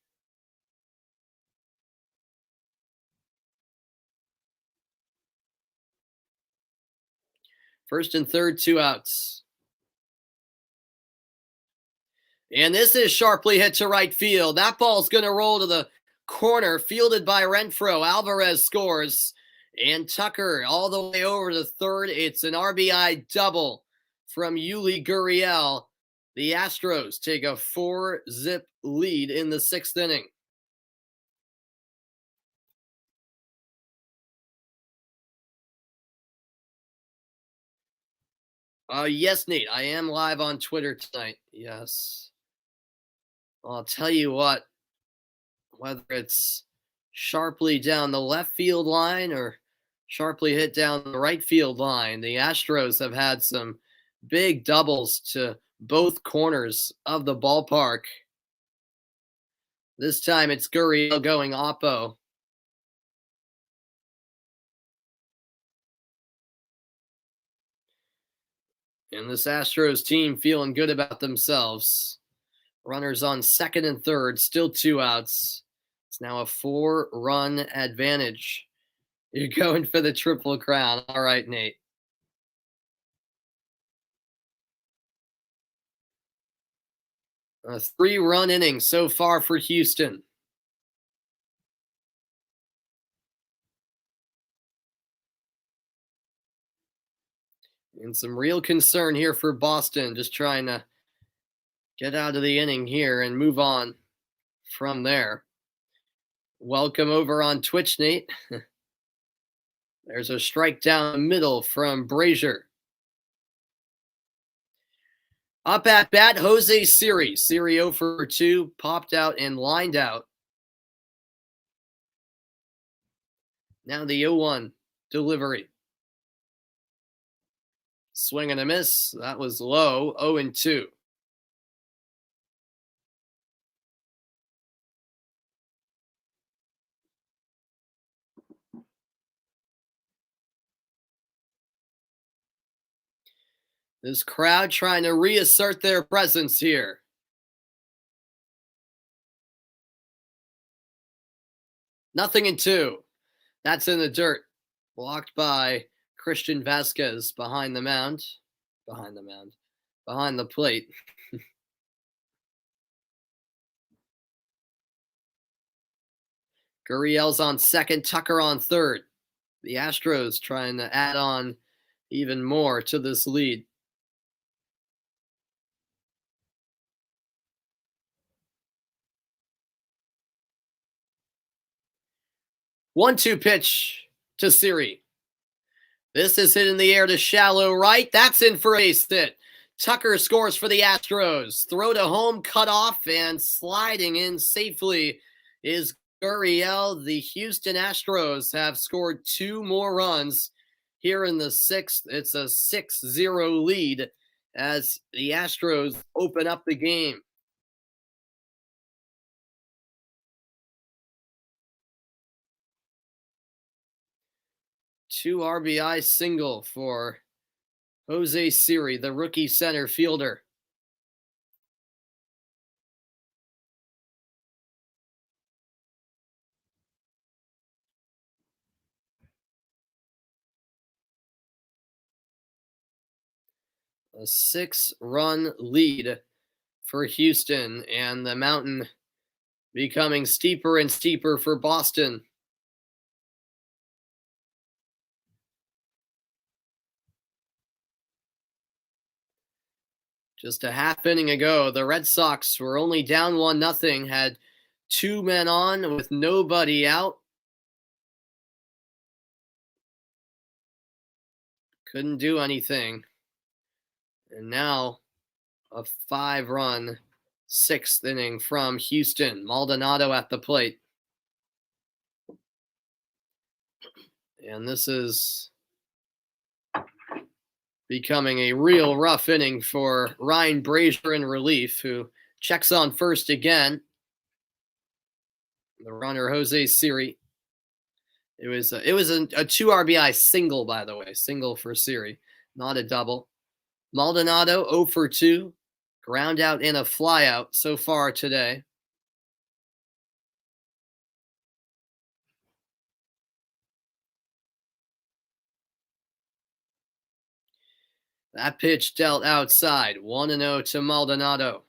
First and third, two outs. And this is sharply hit to right field. That ball's going to roll to the corner, fielded by Renfroe. Alvarez scores. And Tucker all the way over to third. It's an RBI double from Yuli Gurriel. The Astros take a 4-zip lead in the sixth inning. Yes, Nate, I am live on Twitter tonight. Yes. I'll tell you what, whether it's sharply down the left field line or sharply hit down the right field line, the Astros have had some big doubles to both corners of the ballpark. This time it's Gurriel going oppo. And this Astros team feeling good about themselves. Runners on second and third, still two outs. It's now a 4-run advantage. You're going for the Triple Crown. All right, Nate. A 3-run inning so far for Houston. And some real concern here for Boston, just trying to get out of the inning here and move on from there. Welcome over on Twitch, Nate. There's a strike down the middle from Brazier. Up at bat, Jose Siri. Siri 0 for 2, popped out and lined out. Now the 0-1 delivery. Swing and a miss. That was low. 0-2. This crowd trying to reassert their presence here. 0-2. That's in the dirt. Blocked by Christian Vasquez behind the mound. Behind the plate. Gurriel's on second, Tucker on third. The Astros trying to add on even more to this lead. One-two pitch to Siri. This is hit in the air to shallow right. That's in for a base hit. Tucker scores for the Astros. Throw to home, cut off, and sliding in safely is Gurriel. The Houston Astros have scored 2 more runs here in the 6th. It's a 6-0 lead as the Astros open up the game. Two RBI single for Jose Siri, the rookie center fielder. A 6-run lead for Houston, and the mountain becoming steeper and steeper for Boston. Just a half inning ago, the Red Sox were only down 1-0, had 2 men on with nobody out. Couldn't do anything. And now a 5-run 6th inning from Houston. Maldonado at the plate. And this is becoming a real rough inning for Ryan Brazier in relief, who checks on first again. The runner, Jose Siri. It was a 2 RBI single, by the way. Single for Siri, not a double. Maldonado 0 for 2. Ground out and a flyout so far today. That pitch dealt outside. 1-0 to Maldonado.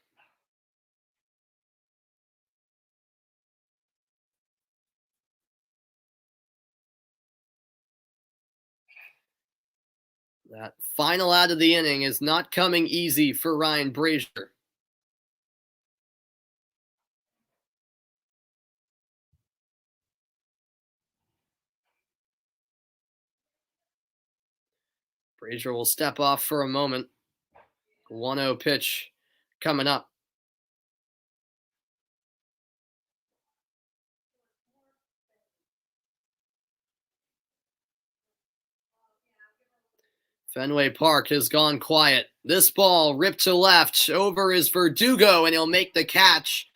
That final out of the inning is not coming easy for Ryan Brazier. Brazier will step off for a moment. 1-0 pitch coming up. Fenway Park has gone quiet. This ball ripped to left. Over is Verdugo, and he'll make the catch.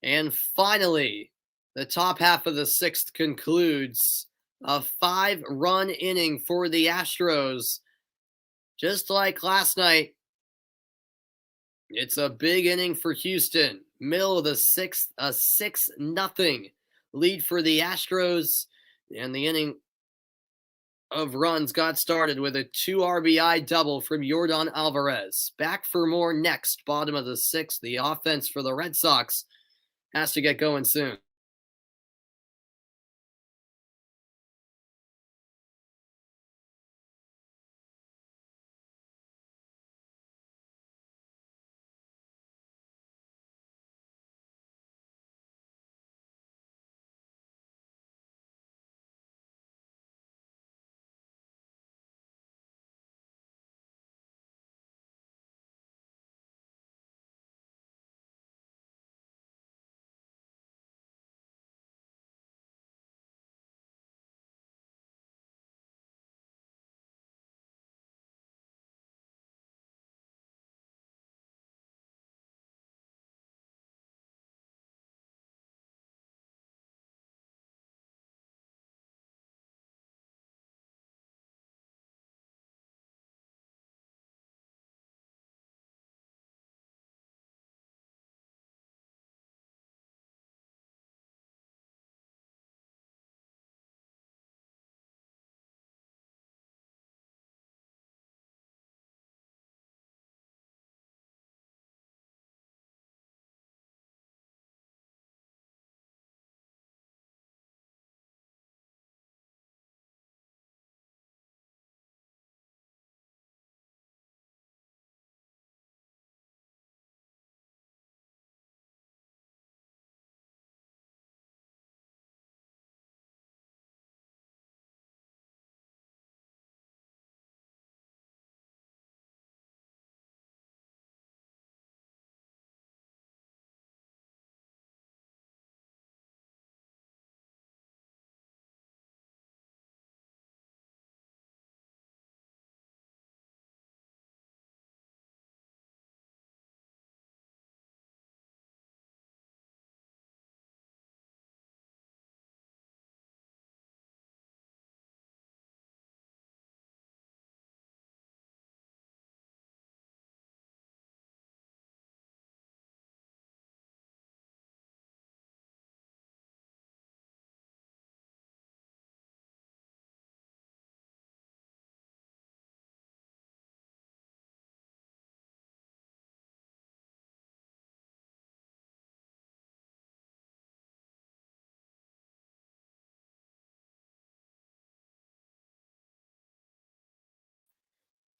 And finally, the top half of the 6th concludes. A 5-run inning for the Astros. Just like last night, it's a big inning for Houston. Middle of the 6th, a 6-0 lead for the Astros. And the inning of runs got started with a 2 RBI double from Yordan Alvarez. Back for more next, bottom of the 6th. The offense for the Red Sox has to get going soon.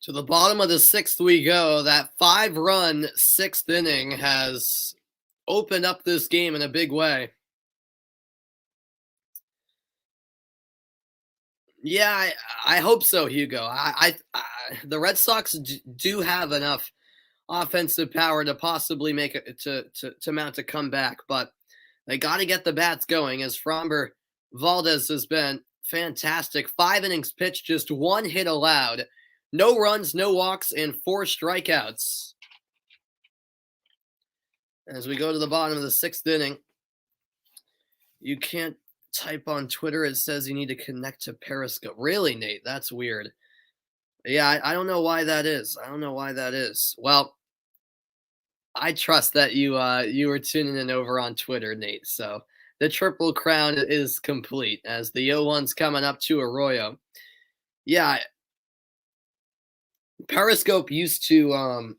To the bottom of the sixth we go. That 5-run sixth inning has opened up this game in a big way. Yeah, I hope so, Hugo. The Red Sox do have enough offensive power to possibly make it to mount a comeback, but they got to get the bats going. As Framber Valdez has been fantastic. 5 innings pitched, just 1 hit allowed, no runs, no walks, and 4 strikeouts. As we go to the bottom of the sixth inning, you can't type on Twitter. It says you need to connect to Periscope. Really, Nate? That's weird. Yeah, I don't know why that is. I don't know why that is. Well, I trust that you were tuning in over on Twitter, Nate. So the Triple Crown is complete as the 0-1's coming up to Arroyo. Yeah, Periscope used to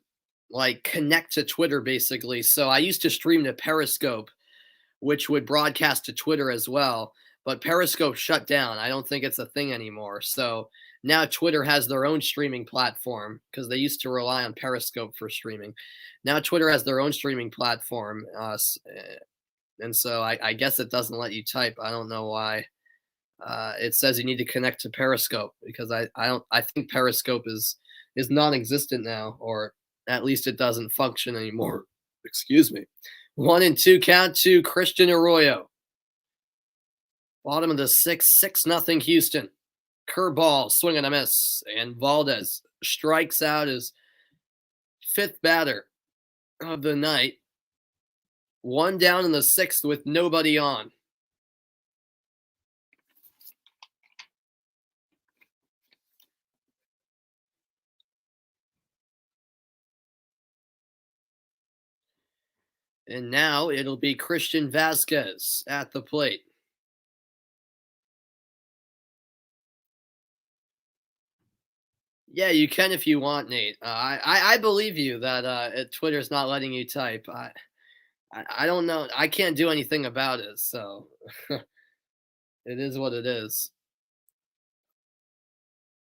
like connect to Twitter basically. So I used to stream to Periscope, which would broadcast to Twitter as well. But Periscope shut down. I don't think it's a thing anymore. So now Twitter has their own streaming platform because they used to rely on Periscope for streaming. Now Twitter has their own streaming platform. And so I guess it doesn't let you type. I don't know why. It says you need to connect to Periscope because I think Periscope is non-existent now, or at least it doesn't function anymore. Excuse me. 1-2 count to Christian Arroyo. Bottom of the sixth, 6-0 Houston. Curveball, swing and a miss, and Valdez strikes out his 5th batter of the night. 1 down in the 6th with nobody on. And now it'll be Christian Vasquez at the plate. Yeah, you can if you want, Nate. I believe you that Twitter's not letting you type. I don't know. I can't do anything about it, so it is what it is.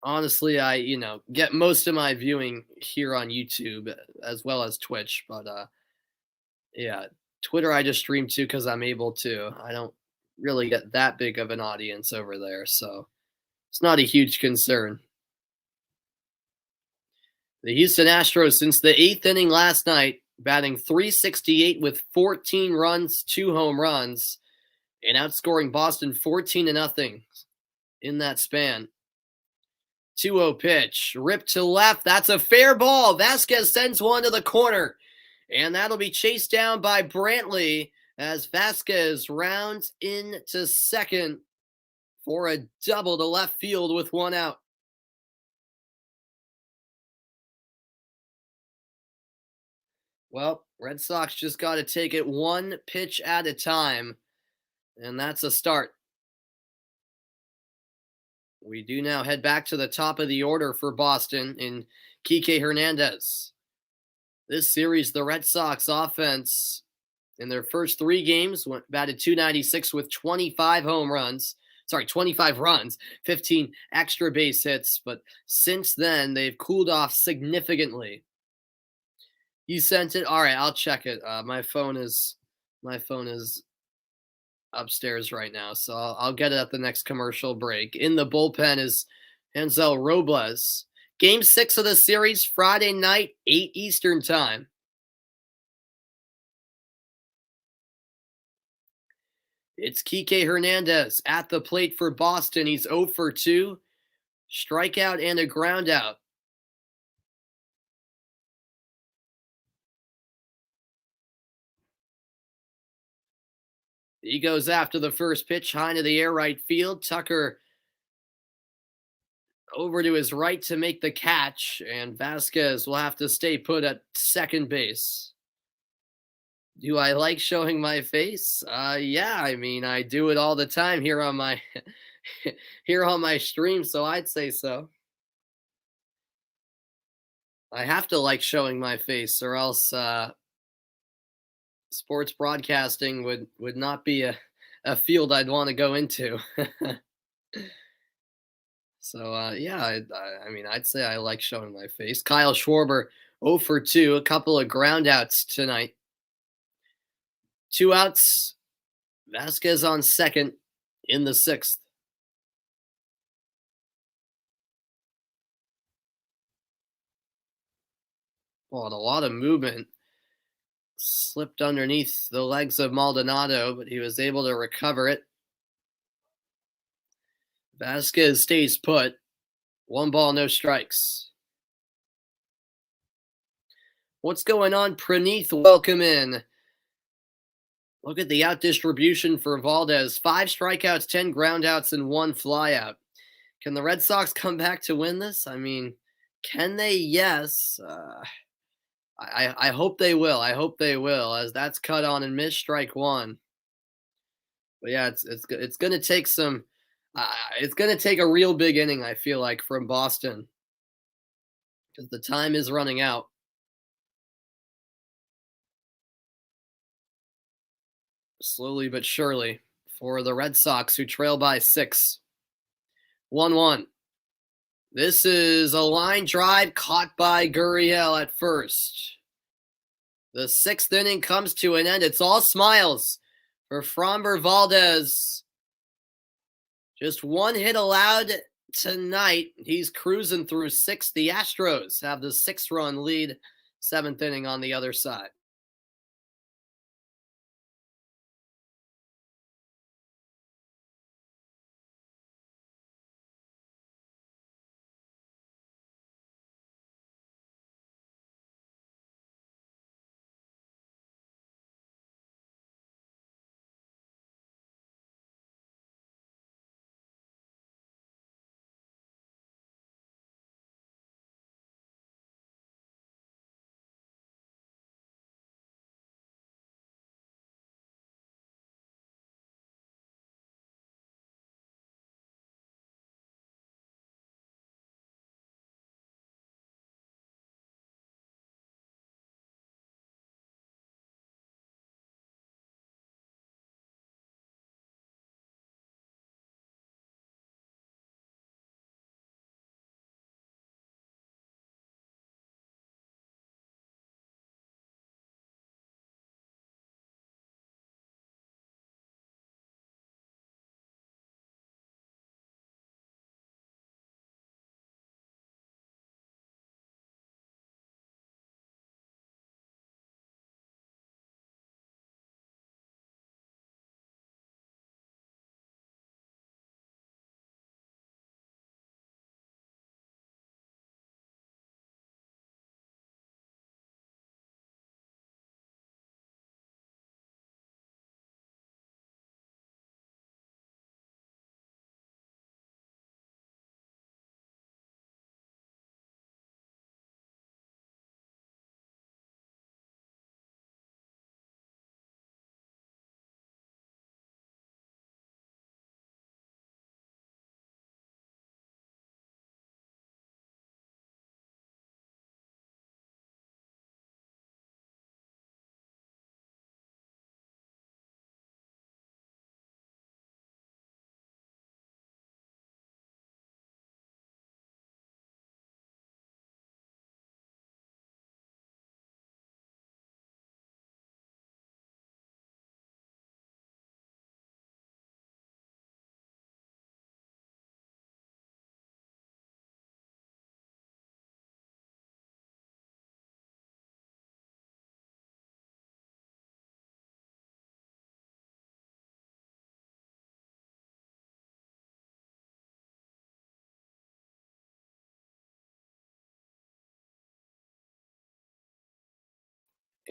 Honestly, I get most of my viewing here on YouTube as well as Twitch, but yeah, Twitter I just stream to because I'm able to. I don't really get that big of an audience over there, so it's not a huge concern. The Houston Astros, since the 8th inning last night, batting .368 with 14 runs, 2 home runs, and outscoring Boston 14-0 in that span. 2-0 pitch, ripped to left. That's a fair ball. Vasquez sends one to the corner, and that'll be chased down by Brantley as Vasquez rounds into second for a double to left field with 1 out. Well, Red Sox just got to take it 1 pitch at a time, and that's a start. We do now head back to the top of the order for Boston in Kike Hernandez. This series, the Red Sox offense in their first 3 games batted .296 with 25 runs, 15 extra base hits. But since then, they've cooled off significantly. You sent it? All right, I'll check it. My phone is upstairs right now, so I'll get it at the next commercial break. In the bullpen is Hansel Robles. Game 6 of the series, Friday night, 8 Eastern time. It's Kike Hernandez at the plate for Boston. He's 0 for 2. Strikeout and a ground out. He goes after the first pitch, high into the air right field. Tucker over to his right to make the catch, and Vasquez will have to stay put at second base. Do I like showing my face? Yeah, I mean, I do it all the time here on my here on my stream, so I'd say so. I have to like showing my face, or else sports broadcasting would not be a field I'd want to go into. So yeah, I mean, I'd say I like showing my face. Kyle Schwarber, 0 for 2, a couple of groundouts tonight. 2 outs. Vasquez on second in the sixth. Well, and a lot of movement slipped underneath the legs of Maldonado, but he was able to recover it. Vasquez stays put. 1 ball, no strikes. What's going on, Praneeth? Welcome in. Look at the out distribution for Valdez. 5 strikeouts, 10 groundouts, and 1 flyout. Can the Red Sox come back to win this? I mean, can they? Yes. I hope they will. I hope they will, as that's cut on and missed, strike 1. But yeah, it's gonna take some. It's gonna take a real big inning, I feel like, from Boston, because the time is running out. Slowly but surely for the Red Sox, who trail by 6. 1-1. This is a line drive caught by Gurriel at first. The 6th inning comes to an end. It's all smiles for Framber Valdez. Just 1 hit allowed tonight. He's cruising through 6. The Astros have the 6-run lead. 7th inning on the other side.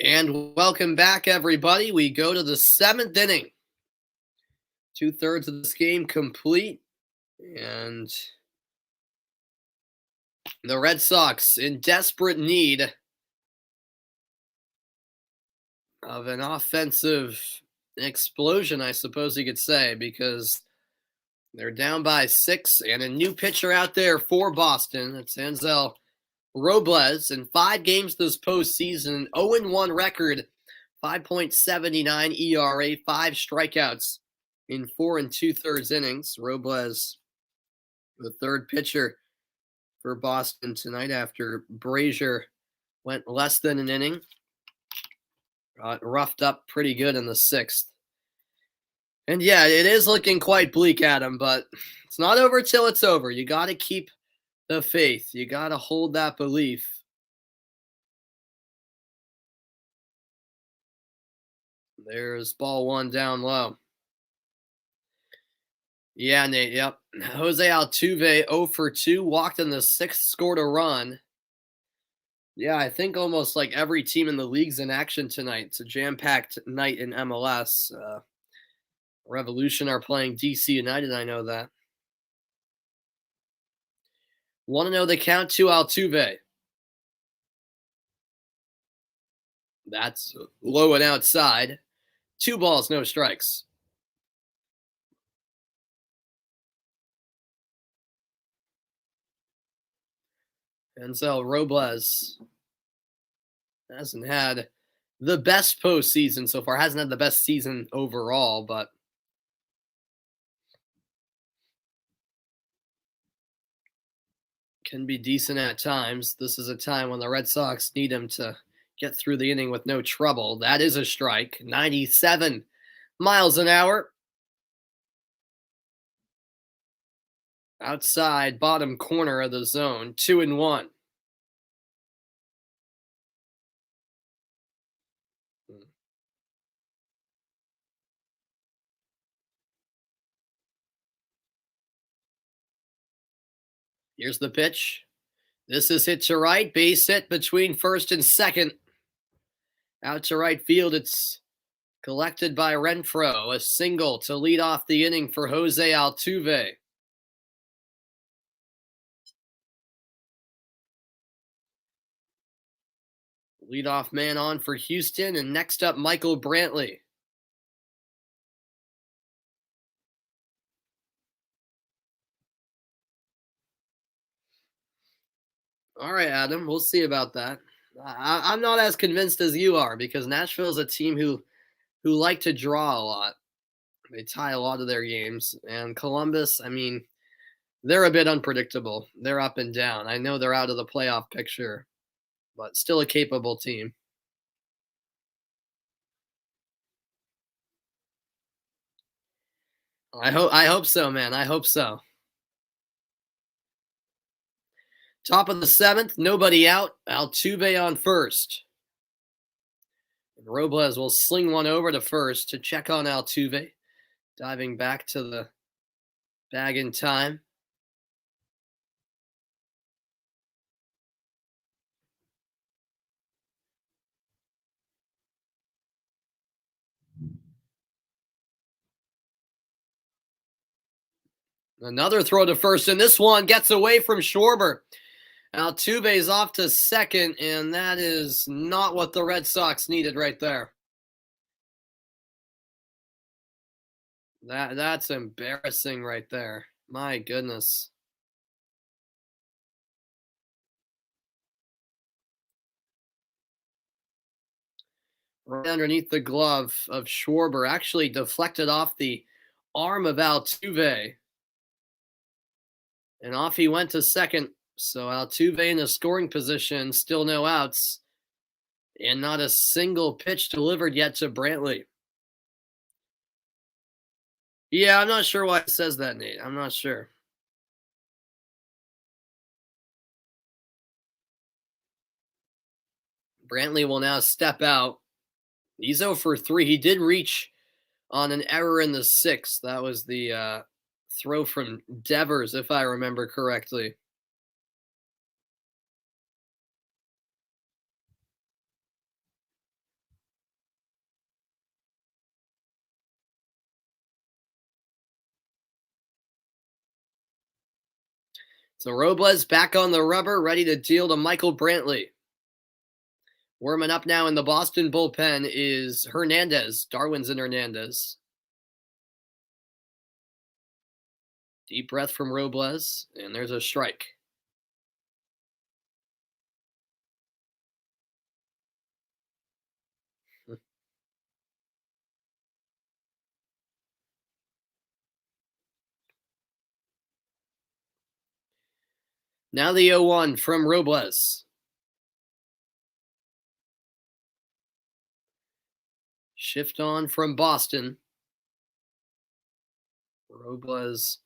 And welcome back, everybody. We go to the 7th inning. 2/3 of this game complete. And the Red Sox in desperate need of an offensive explosion, I suppose you could say, because they're down by 6 and a new pitcher out there for Boston. It's Ansel Robles. In 5 games this postseason, 0-1 record, 5.79 ERA, 5 strikeouts in 4 2/3 innings. Robles The third pitcher for Boston tonight after Brazier went less than an inning. Got roughed up pretty good in the sixth. And yeah, it is looking quite bleak, Adam, but it's not over till it's over. You got to keep the faith. You got to hold that belief. There's ball one down low. Yeah, Nate, yep. Jose Altuve 0 for 2, walked in the sixth, scored a run. Yeah, I think almost like every team in the league's in action tonight. It's a jam-packed night in MLS. Revolution are playing DC United, I know that. Want to know the count to Altuve? That's low and outside. 2 balls, no strikes. Denzel Robles hasn't had the best postseason so far. Hasn't had the best season overall, but can be decent at times. This is a time when the Red Sox need him to get through the inning with no trouble. That is a strike. 97 miles an hour. Outside bottom corner of the zone. 2-1. Here's the pitch. This is hit to right. Base hit between first and second. Out to right field. It's collected by Renfroe. A single to lead off the inning for Jose Altuve. Leadoff man on for Houston. And next up, Michael Brantley. All right, Adam. We'll see about that. I'm not as convinced as you are because Nashville is a team who like to draw a lot. They tie a lot of their games. And Columbus, I mean, they're a bit unpredictable. They're up and down. I know they're out of the playoff picture, but still a capable team. I hope so, man. I hope so. Top of the seventh, nobody out. Altuve on first. And Robles will sling one over to first to check on Altuve. Diving back to the bag in time. Another throw to first, and this one gets away from Schwarber. Altuve's off to second, and that is not what the Red Sox needed right there. That's embarrassing right there. My goodness. Right underneath the glove of Schwarber, actually deflected off the arm of Altuve. And off he went to second. So Altuve in a scoring position, still no outs. And not a single pitch delivered yet to Brantley. Yeah, I'm not sure why it says that, Nate. I'm not sure. Brantley will now step out. He's 0 for 3. He did reach on an error in the sixth. That was the throw from Devers, if I remember correctly. So Robles back on the rubber, ready to deal to Michael Brantley. Warming up now in the Boston bullpen is Hernandez, Darwinzon Hernandez. Deep breath from Robles, and there's a strike. Now the 0-1 from Robles. Shift on from Boston. Robles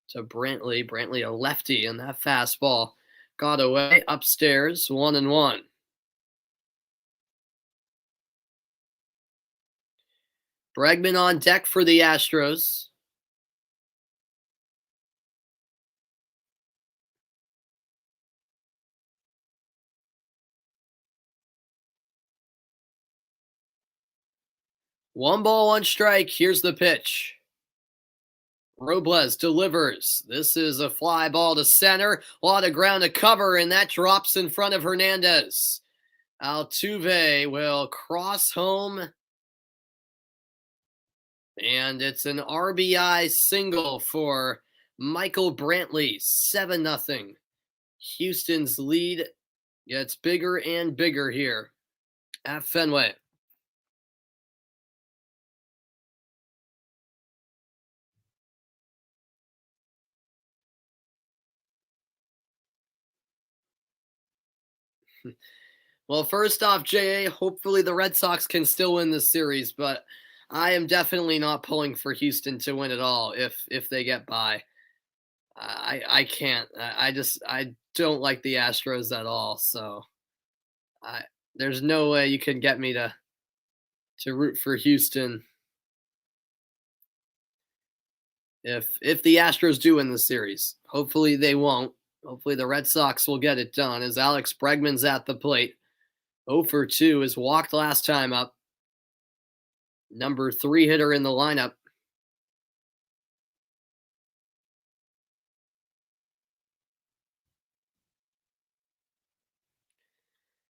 to Brantley. Brantley a lefty, and that fastball got away upstairs. 1-1. Bregman on deck for the Astros. One ball, one strike. Here's the pitch. Robles delivers. This is a fly ball to center. A lot of ground to cover, and that drops in front of Hernandez. Altuve will cross home, and it's an RBI single for Michael Brantley. 7-0. Houston's lead gets bigger and bigger here at Fenway. Well, first off, JA, hopefully the Red Sox can still win this series, but I am definitely not pulling for Houston to win at all if they get by. I can't. I don't like the Astros at all, so I there's no way you can get me to root for Houston if the Astros do win the series. Hopefully they won't. Hopefully the Red Sox will get it done as Alex Bregman's at the plate. 0 for 2 is walked last time up. Number 3 hitter in the lineup.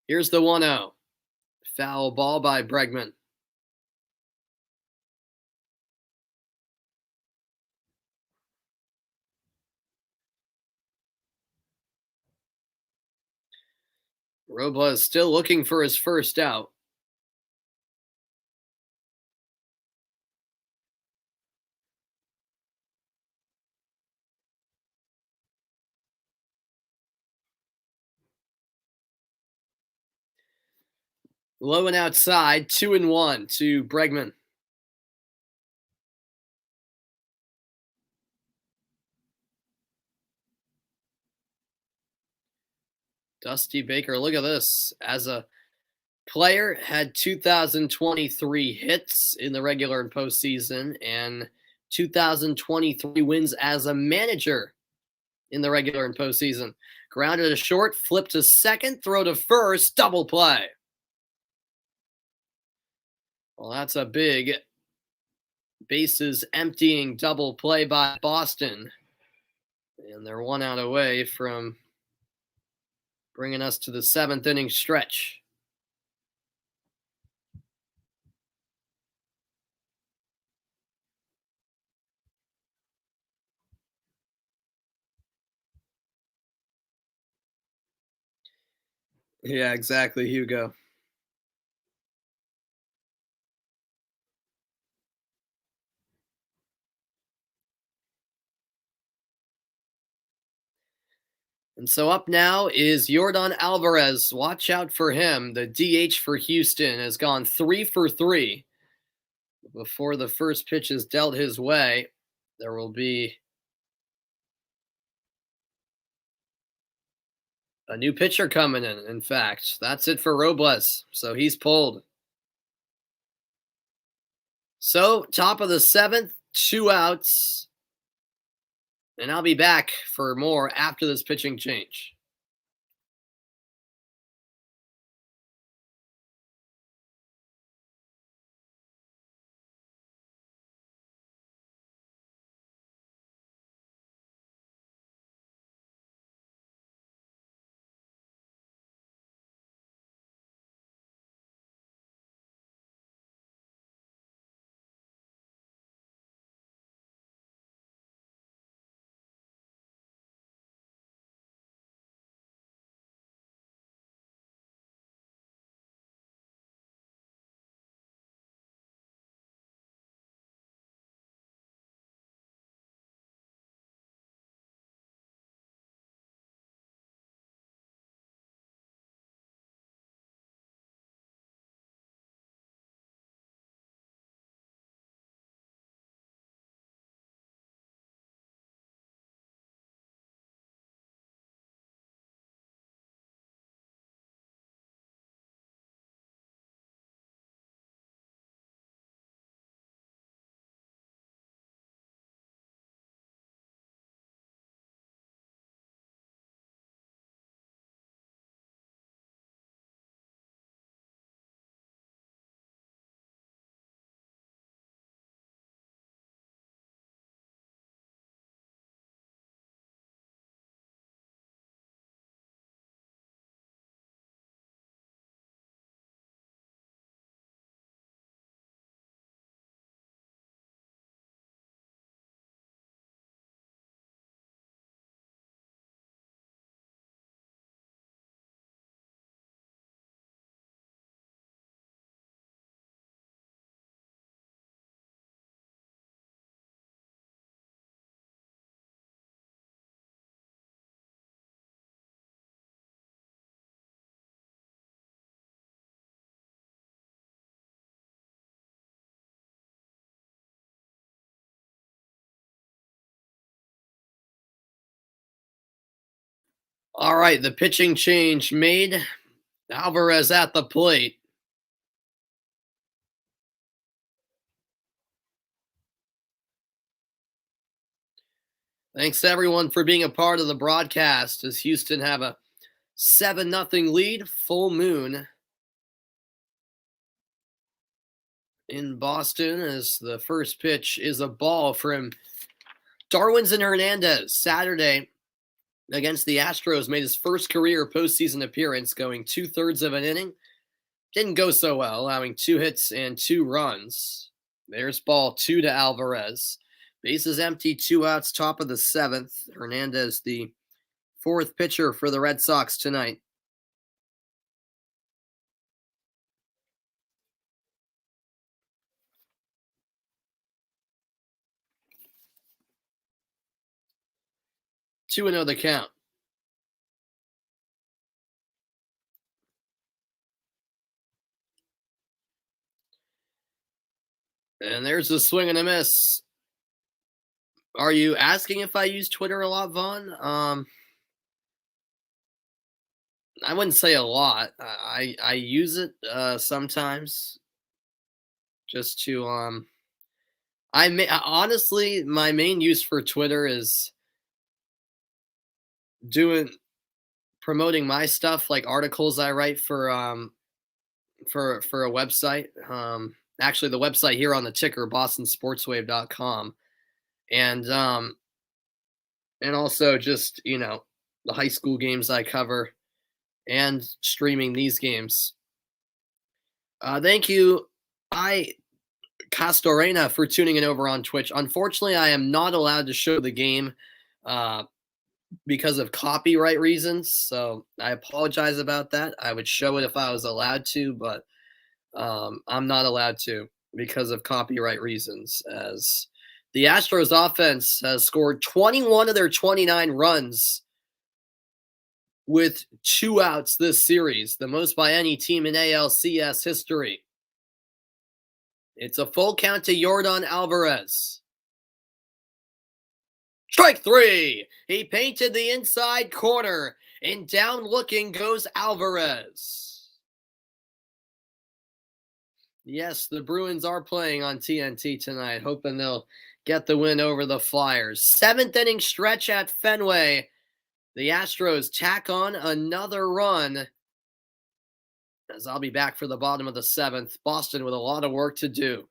Here's the 1-0. Foul ball by Bregman. Robles still looking for his first out. Low and outside, 2-1 to Bregman. Dusty Baker, look at this. As a player, had 2023 hits in the regular and postseason, and 2023 wins as a manager in the regular and postseason. Grounded to short, flip to second, throw to first, double play. Well, that's a big bases emptying double play by Boston. And they're 1 out away from bringing us to the 7th inning stretch. Yeah, exactly, Hugo. And so up now is Yordan Alvarez. Watch out for him. The DH for Houston has gone 3 for 3. Before the first pitch is dealt his way, there will be a new pitcher coming in fact. That's it for Robles. So he's pulled. So, top of the 7th, 2 outs. And I'll be back for more after this pitching change. All right, the pitching change made. Alvarez at the plate. Thanks everyone for being a part of the broadcast as Houston have a 7-0 lead, full moon in Boston as the first pitch is a ball from Darwinzon Hernandez. Saturday against the Astros made his first career postseason appearance, going 2/3 of an inning. Didn't go so well, allowing 2 hits and 2 runs. There's ball 2 to Alvarez. Bases empty, 2 outs, top of the 7th. Hernandez, the fourth pitcher for the Red Sox tonight. Two 0 the count. And there's a swing and a miss. Are you asking if I use Twitter a lot, Vaughn? I wouldn't say a lot. I use it sometimes just to honestly, my main use for Twitter is doing promoting my stuff, like articles I write for a website. Actually, the website here on the ticker, bostonsportswave.com. And also just, the high school games I cover and streaming these games. Thank you, Castorena, for tuning in over on Twitch. Unfortunately, I am not allowed to show the game because of copyright reasons, so I apologize about that. I would show it if I was allowed to, but I'm not allowed to because of copyright reasons, as the Astros offense has scored 21 of their 29 runs with 2 outs this series, the most by any team in ALCS history. It's a full count to Yordan Alvarez. Strike 3! He painted the inside corner, and down looking goes Alvarez. Yes, the Bruins are playing on TNT tonight, hoping they'll get the win over the Flyers. 7th inning stretch at Fenway. The Astros tack on another run, as I'll be back for the bottom of the 7th. Boston with a lot of work to do.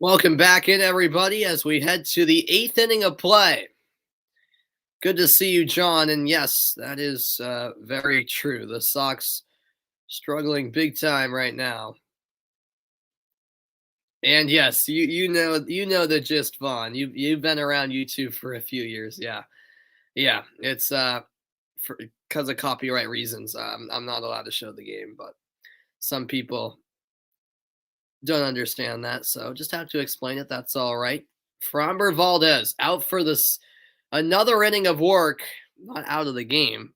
Welcome back in, everybody, as we head to the eighth inning of play. Good to see you, John. And yes, that is very true. The Sox struggling big time right now. And yes, you know the gist, Vaughn. You've been around YouTube for a few years. Yeah. It's for because of copyright reasons. I'm not allowed to show the game, but some people don't understand that, so just have to explain it. That's all right. Framber Valdez out for this another inning of work, not out of the game,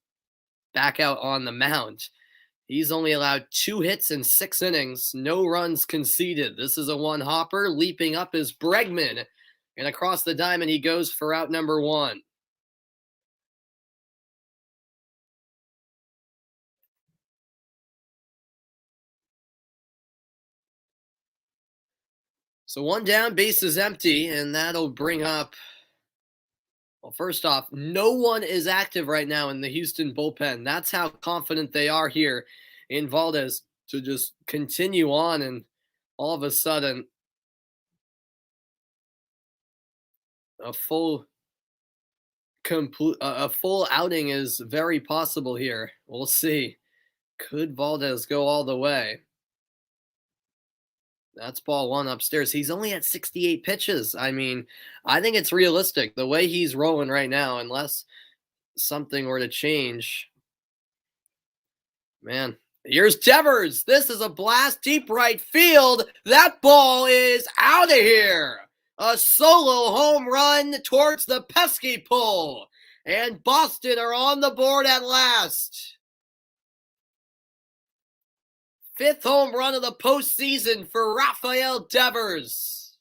back out on the mound. He's only allowed 2 hits in 6 innings, no runs conceded. This is a one hopper. Leaping up is Bregman, and across the diamond he goes for out number 1. So one down, base is empty, and that'll bring up. Well, first off, no one is active right now in the Houston bullpen. That's how confident they are here in Valdez to just continue on, and all of a sudden, a full a full outing is very possible here. We'll see. Could Valdez go all the way? That's ball 1 upstairs. He's only at 68 pitches. I mean, I think it's realistic the way he's rolling right now, unless something were to change. Man, here's Devers. This is a blast deep right field. That ball is out of here. A solo home run towards the pesky pole. And Boston are on the board at last. 5th home run of the postseason for Rafael Devers.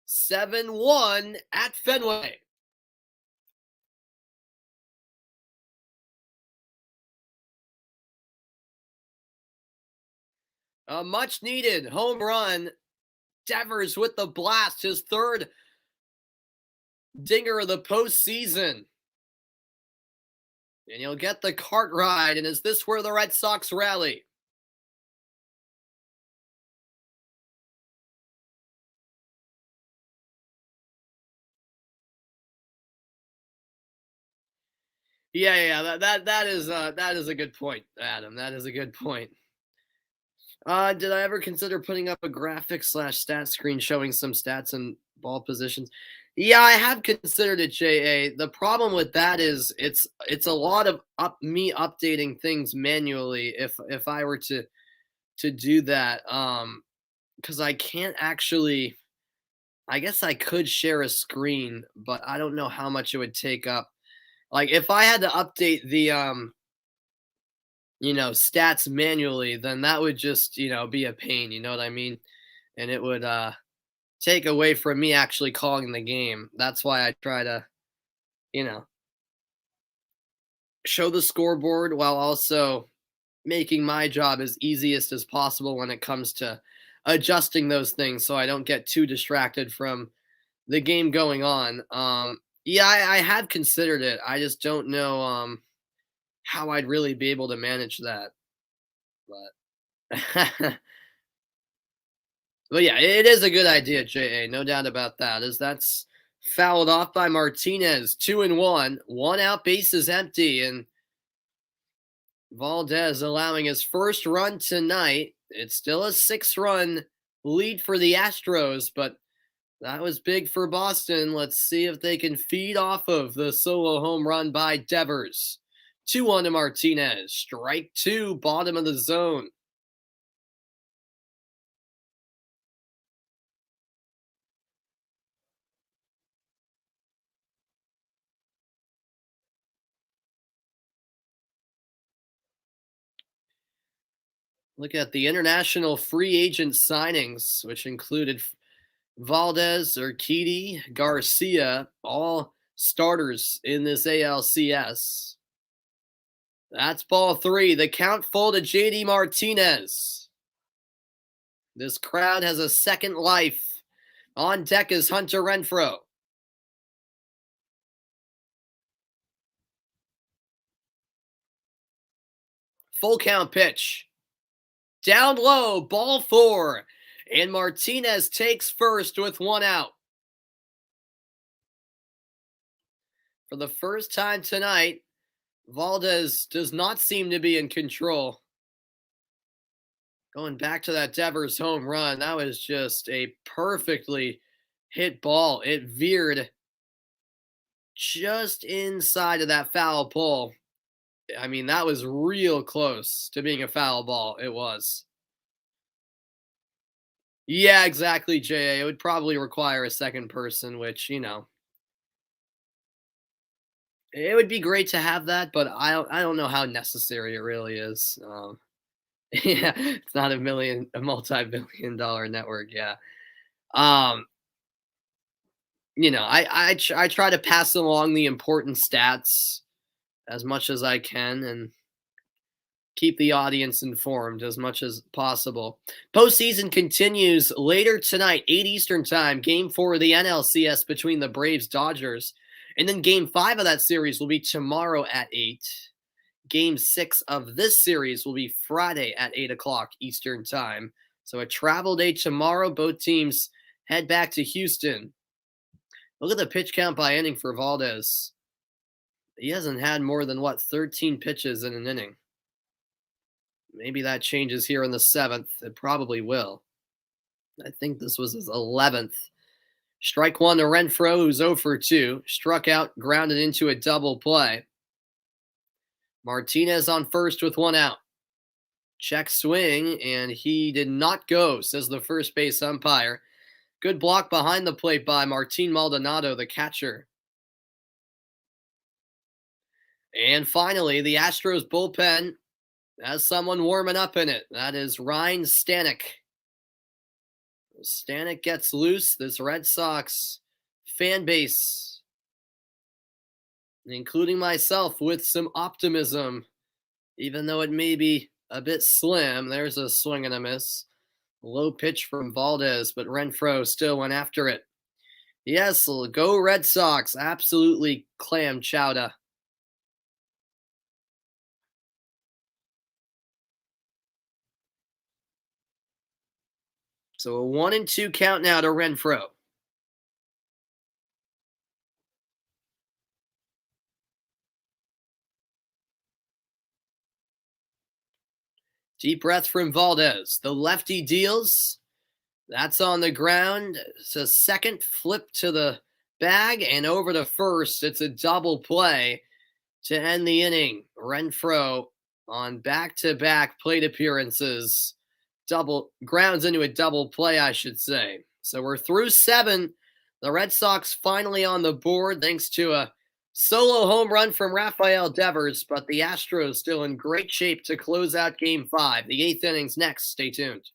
7-1 at Fenway. A much needed home run. Devers with the blast, his 3rd dinger of the postseason. And he'll get the cart ride. And is this where the Red Sox rally? Yeah. That is a good point, Adam. That is a good point. Did I ever consider putting up a graphic / stat screen showing some stats and ball positions? Yeah, I have considered it, JA. The problem with that is it's a lot of me updating things manually if I were to do that. Because I can't actually. I guess I could share a screen, but I don't know how much it would take up. Like if I had to update the stats manually, then that would just, be a pain, you know what I mean? And it would take away from me actually calling the game. That's why I try to, you know, show the scoreboard while also making my job as easiest as possible when it comes to adjusting those things so I don't get too distracted from the game going on. Yeah, I have considered it. I just don't know how I'd really be able to manage that. But but yeah, it is a good idea, JA. No doubt about that. As that's fouled off by Martinez, 2-1, 1 out, base is empty, and Valdez allowing his first run tonight. It's still a 6-run lead for the Astros, but that was big for Boston. Let's see if they can feed off of the solo home run by Devers. 2-1 to Martinez. Strike 2, bottom of the zone. Look at the international free agent signings, which included Valdez, Urquidy, Garcia, all starters in this ALCS. That's ball 3. The count full to JD Martinez. This crowd has a second life. On deck is Hunter Renfroe. Full count pitch. Down low, ball 4. And Martinez takes first with one out. For the first time tonight, Valdez does not seem to be in control. Going back to that Devers home run, that was just a perfectly hit ball. It veered just inside of that foul pole. I mean, that was real close to being a foul ball. It was. Yeah, exactly, JA. It would probably require a second person, which, it would be great to have that, but I don't know how necessary it really is. Yeah, it's not a multi-billion dollar network. Yeah. Um, I try to pass along the important stats as much as I can and keep the audience informed as much as possible. Postseason continues later tonight, 8 Eastern time, game 4 of the NLCS between the Braves Dodgers. And then game 5 of that series will be tomorrow at 8. Game 6 of this series will be Friday at 8 o'clock Eastern time. So a travel day tomorrow. Both teams head back to Houston. Look at the pitch count by inning for Valdez. He hasn't had more than, 13 pitches in an inning. Maybe that changes here in the 7th. It probably will. I think this was his 11th. Strike one to Renfroe, who's 0 for 2. Struck out, grounded into a double play. Martinez on first with one out. Check swing, and he did not go, says the first base umpire. Good block behind the plate by Martin Maldonado, the catcher. And finally, the Astros bullpen has someone warming up in it. That is Ryan Stanek. Stanek gets loose. This Red Sox fan base, including myself, with some optimism, even though it may be a bit slim. There's a swing and a miss. Low pitch from Valdez, but Renfroe still went after it. Yes, go Red Sox. Absolutely clam chowder. So a 1-2 count now to Renfroe. Deep breath from Valdez. The lefty deals. That's on the ground. It's a second flip to the bag and over to first. It's a double play to end the inning. Renfroe on back-to-back plate appearances. Double grounds into a double play, I should say. So we're through 7. The Red Sox finally on the board thanks to a solo home run from Rafael Devers, but the Astros still in great shape to close out game 5. The 8th inning's next. Stay tuned.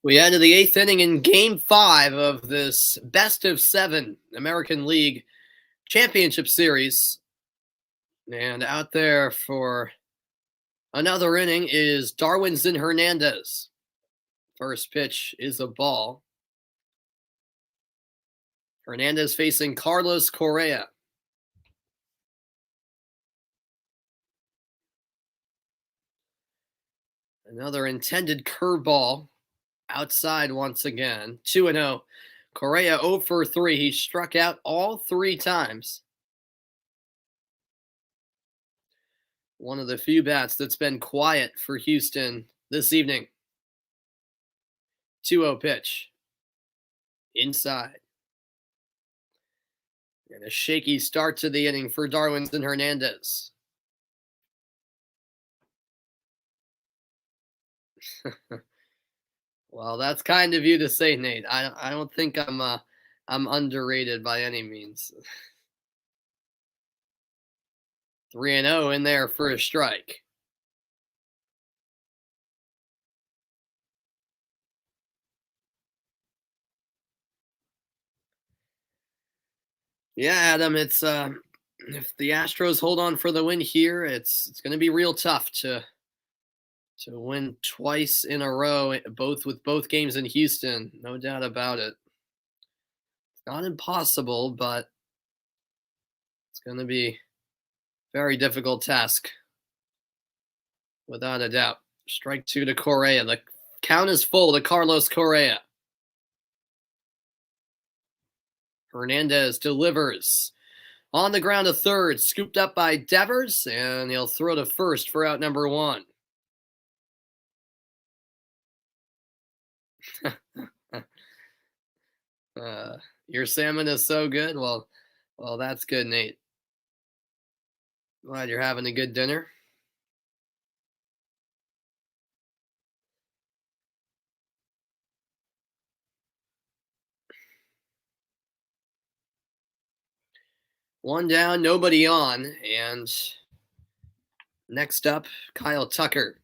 We head to the eighth inning in Game 5 of this best of 7 American League Championship Series. And out there for another inning is Darwinzon Hernandez. First pitch is a ball. Hernandez facing Carlos Correa. Another intended curveball outside once again. 2-0. Correa 0 for 3. He struck out all 3 times. One of the few bats that's been quiet for Houston this evening. 2-0 pitch. Inside. And a shaky start to the inning for Darwinzon Hernandez. Well, that's kind of you to say, Nate. I don't think I'm underrated by any means. 3-0 in there for a strike. Yeah, Adam, it's if the Astros hold on for the win here, it's going to be real tough to win twice in a row, both with both games in Houston. No doubt about it. It's not impossible, but it's going to be a very difficult task, without a doubt. Strike 2 to Correa. The count is full to Carlos Correa. Hernandez delivers on the ground to third, scooped up by Devers, and he'll throw to first for out number 1. Your salmon is so good. Well, that's good, Nate. Glad you're having a good dinner. One down, nobody on, and next up, Kyle Tucker.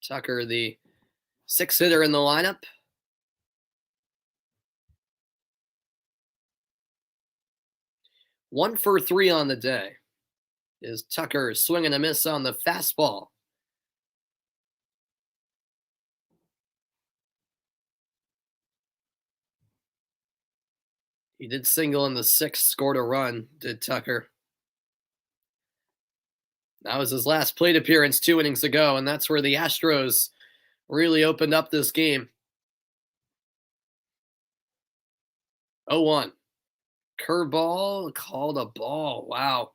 Tucker, the 6th hitter in the lineup. One for 3 on the day. Is Tucker swinging a miss on the fastball? He did single in the 6th, scored a run, did Tucker. That was his last plate appearance 2 innings ago, and that's where the Astros really opened up this game. 0-1. Curveball, called a ball. Wow.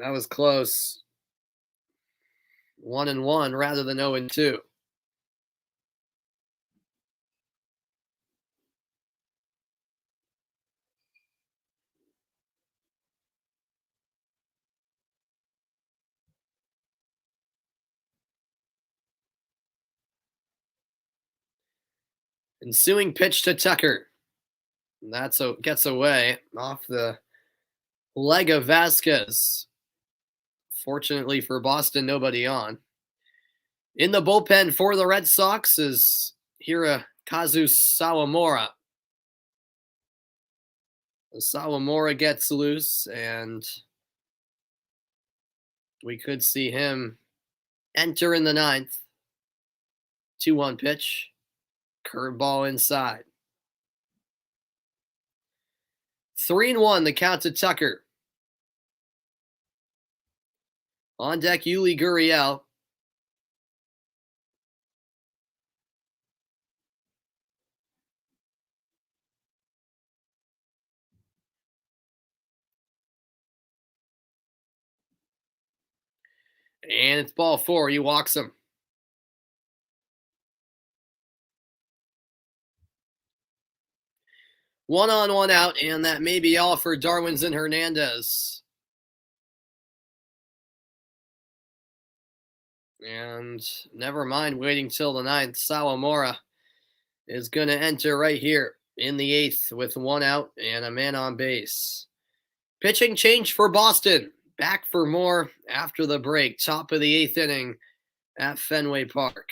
That was close. 1-1 rather than 0-2. Ensuing pitch to Tucker. Gets away off the leg of Vasquez. Fortunately for Boston, nobody on. In the bullpen for the Red Sox is Hirokazu Sawamura. Sawamura gets loose, and we could see him enter in the 9th. 2-1 pitch. Curveball inside. 3-1, the count to Tucker. On deck, Yuli Gurriel. And it's ball 4. He walks him. 1 on, 1 out, and that may be all for Darwinzon Hernandez. And never mind waiting till the 9th. Sawamura is going to enter right here in the 8th with 1 out and a man on base. Pitching change for Boston. Back for more after the break. Top of the 8th inning at Fenway Park.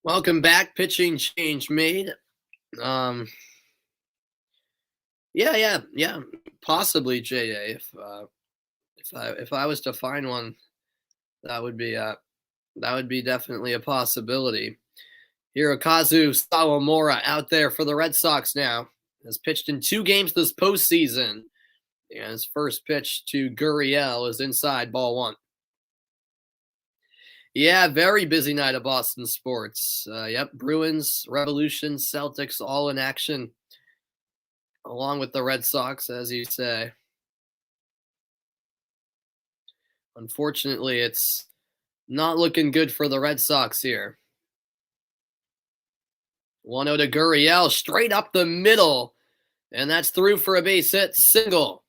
Welcome back. Pitching change made. Um, yeah. Possibly JA. If I was to find one, that would be definitely a possibility. Hirokazu Sawamura out there for the Red Sox now. Has pitched in 2 games this postseason. And his first pitch to Gurriel is inside ball 1. Yeah, very busy night of Boston sports. Yep, Bruins, Revolution, Celtics all in action, along with the Red Sox, as you say. Unfortunately, it's not looking good for the Red Sox here. 1-0 to Gurriel, straight up the middle, and that's through for a base hit, single.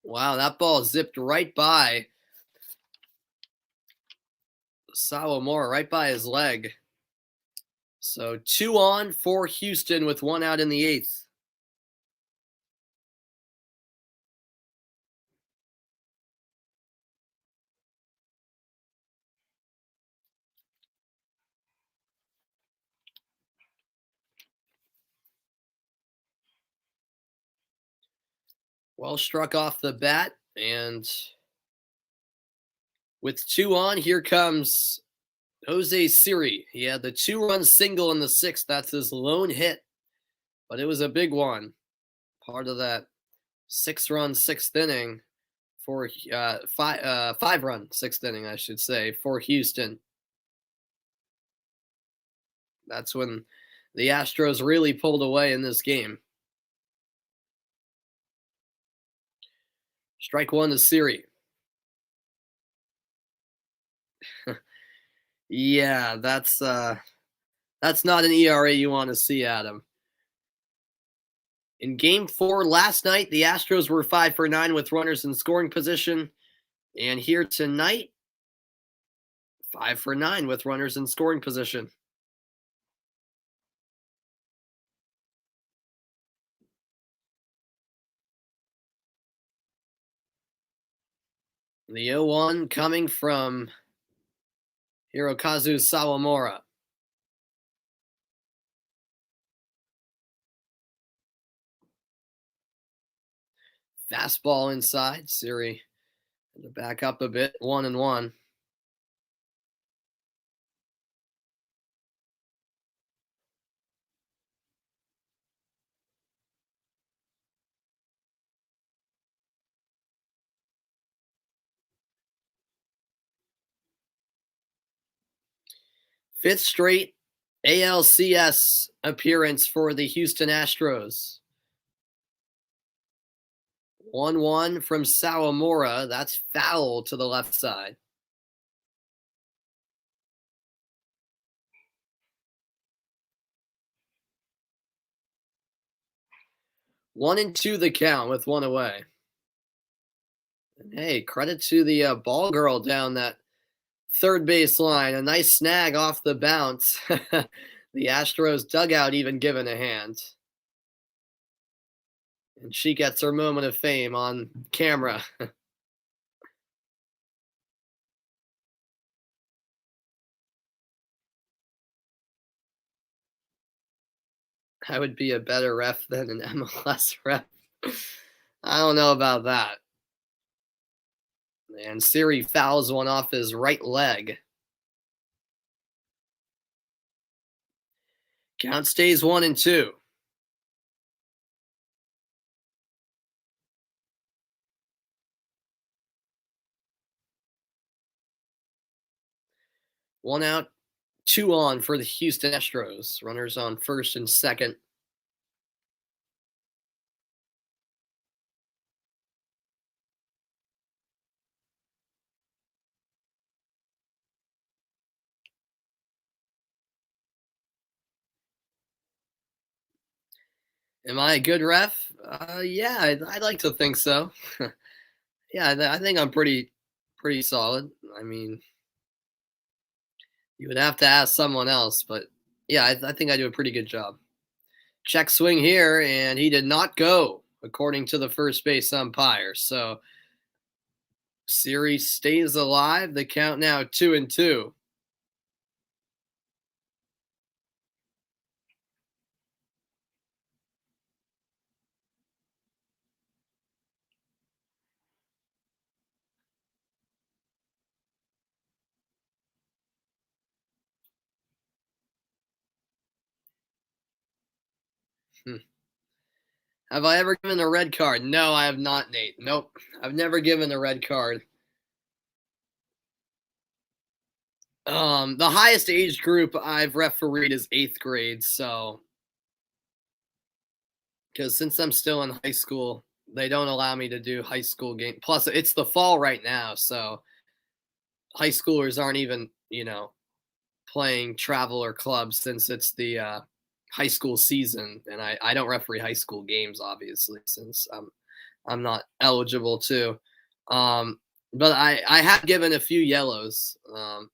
Wow, that ball zipped right by Sawamura, right by his leg. So 2 on for Houston with 1 out in the 8th. Well struck off the bat, and with 2 on, here comes Jose Siri. He had the 2-run single in the 6th. That's his lone hit, but it was a big one. Part of that 6-run 6th inning for 5-run 6th inning, I should say, for Houston. That's when the Astros really pulled away in this game. Strike 1 to Siri. Yeah, that's not an ERA you want to see, Adam. In Game 4 last night, the Astros were 5 for 9 with runners in scoring position, and here tonight, 5 for 9 with runners in scoring position. The 0-1 coming from Hirokazu Sawamura. Fastball inside. Siri had to back up a bit. 1-1. Fifth straight ALCS appearance for the Houston Astros. 1-1 from Sawamura. That's foul to the left side. One and two the count with 1 away. And hey, credit to the ball girl down that third base line. A nice snag off the bounce. The Astros dugout even given a hand. And she gets her moment of fame on camera. I would be a better ref than an MLS ref. I don't know about that. And Siri fouls one off his right leg. Count stays 1-2. One out, 2 on for the Houston Astros. Runners on first and second. Am I a good ref? Yeah, I'd like to think so. Yeah, I think I'm pretty solid. I mean, you would have to ask someone else, but yeah, I think I do a pretty good job. Check swing here, and he did not go, according to the first base umpire. So, series stays alive. The count now 2-2. Hmm. Have I ever given a red card? No, I have not, Nate. Nope. I've never given a red card. The highest age group I've refereed is 8th grade, so because since I'm still in high school, they don't allow me to do high school game. Plus, it's the fall right now, so high schoolers aren't even, playing travel or clubs since it's the high school season, and I don't referee high school games obviously since I'm not eligible to. Um, but I have given a few yellows.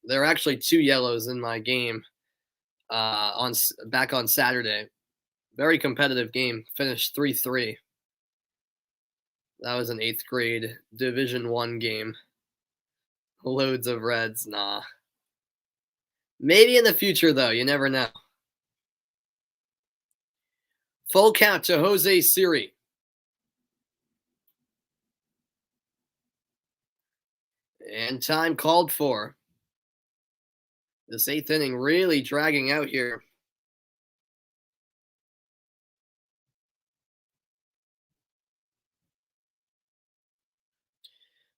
There are actually 2 yellows in my game back on Saturday. Very competitive game. Finished 3-3. That was an 8th grade Division 1 game. Loads of reds. Nah. Maybe in the future though. You never know. Full count to Jose Siri. And time called for. This 8th inning really dragging out here.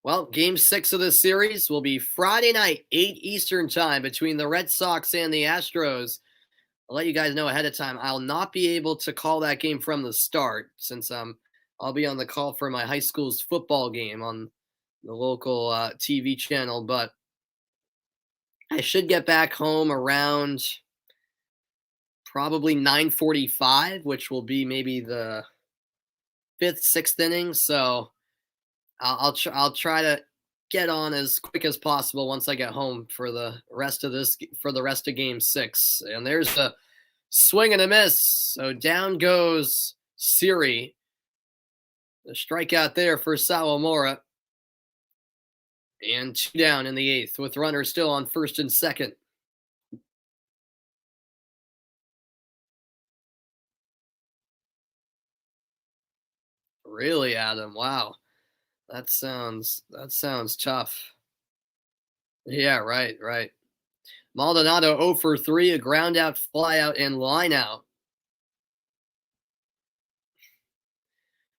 Well, game 6 of this series will be Friday night, 8 Eastern time between the Red Sox and the Astros. I'll let you guys know ahead of time. I'll not be able to call that game from the start since I'll be on the call for my high school's football game on the local TV channel, but I should get back home around probably 9:45, which will be maybe the 5th, 6th inning. So I'll try to get on as quick as possible once I get home for the rest of game 6. And there's a swing and a miss. So down goes Siri. The strikeout there for Sawamura. And 2 down in the 8th with runners still on first and second. Really, Adam? Wow. That sounds tough. Yeah, right, right. Maldonado 0 for 3, a ground out, fly out, and line out.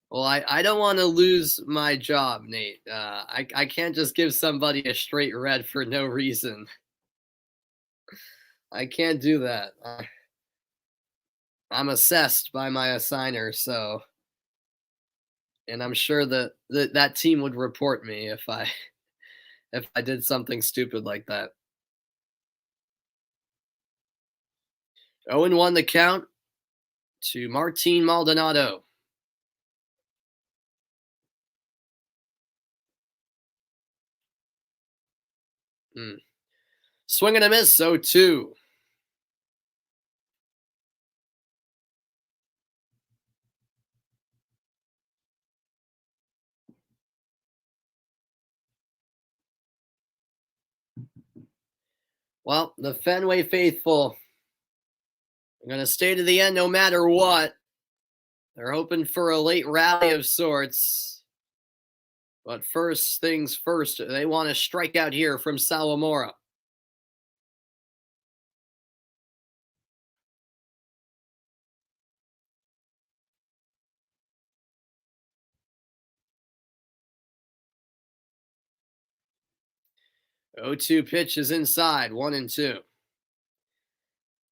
Well, I don't want to lose my job, Nate. I can't just give somebody a straight red for no reason. I can't do that. I'm assessed by my assigner, so, and I'm sure that team would report me if I if I did something stupid like that. 0-1 the count to Martin Maldonado. Hmm. Swing and a miss, 0-2. Well, the Fenway faithful are going to stay to the end no matter what. They're hoping for a late rally of sorts. But first things first, they want a strikeout here from Sawamura. Oh, 2 pitch is inside, 1-2.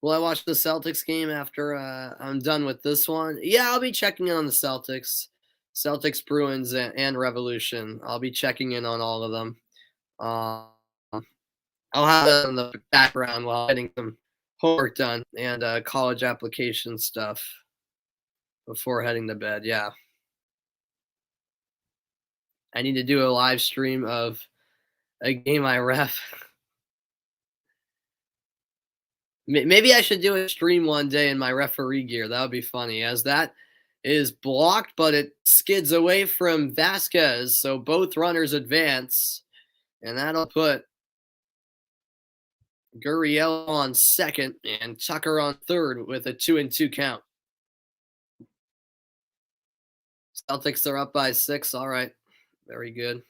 Will I watch the Celtics game after I'm done with this one? Yeah, I'll be checking in on the Celtics. Celtics, Bruins, and Revolution. I'll be checking in on all of them. Uh, I'll have it in the background while getting some homework done and college application stuff before heading to bed. Yeah. I need to do a live stream of a game I ref. Maybe I should do a stream one day in my referee gear. That would be funny, as that is blocked, but it skids away from Vasquez. So both runners advance, and that'll put Gurriel on second and Tucker on third with a 2-2 count. Celtics are up by 6. All right. Very good.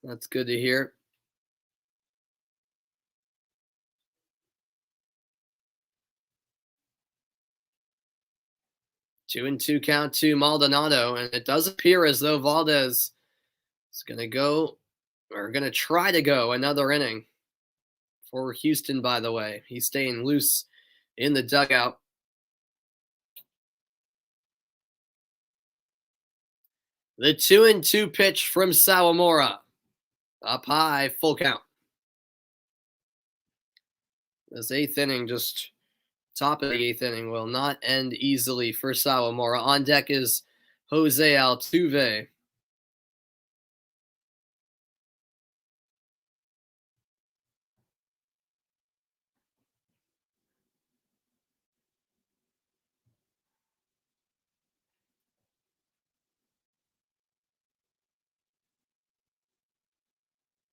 That's good to hear. 2-2 count to Maldonado, and it does appear as though Valdez is going to go, or going to try to go another inning for Houston, by the way. He's staying loose in the dugout. The 2-2 pitch from Sawamura. Up high, full count. This eighth inning, just top of the eighth inning, will not end easily for Sawamura. On deck is Jose Altuve.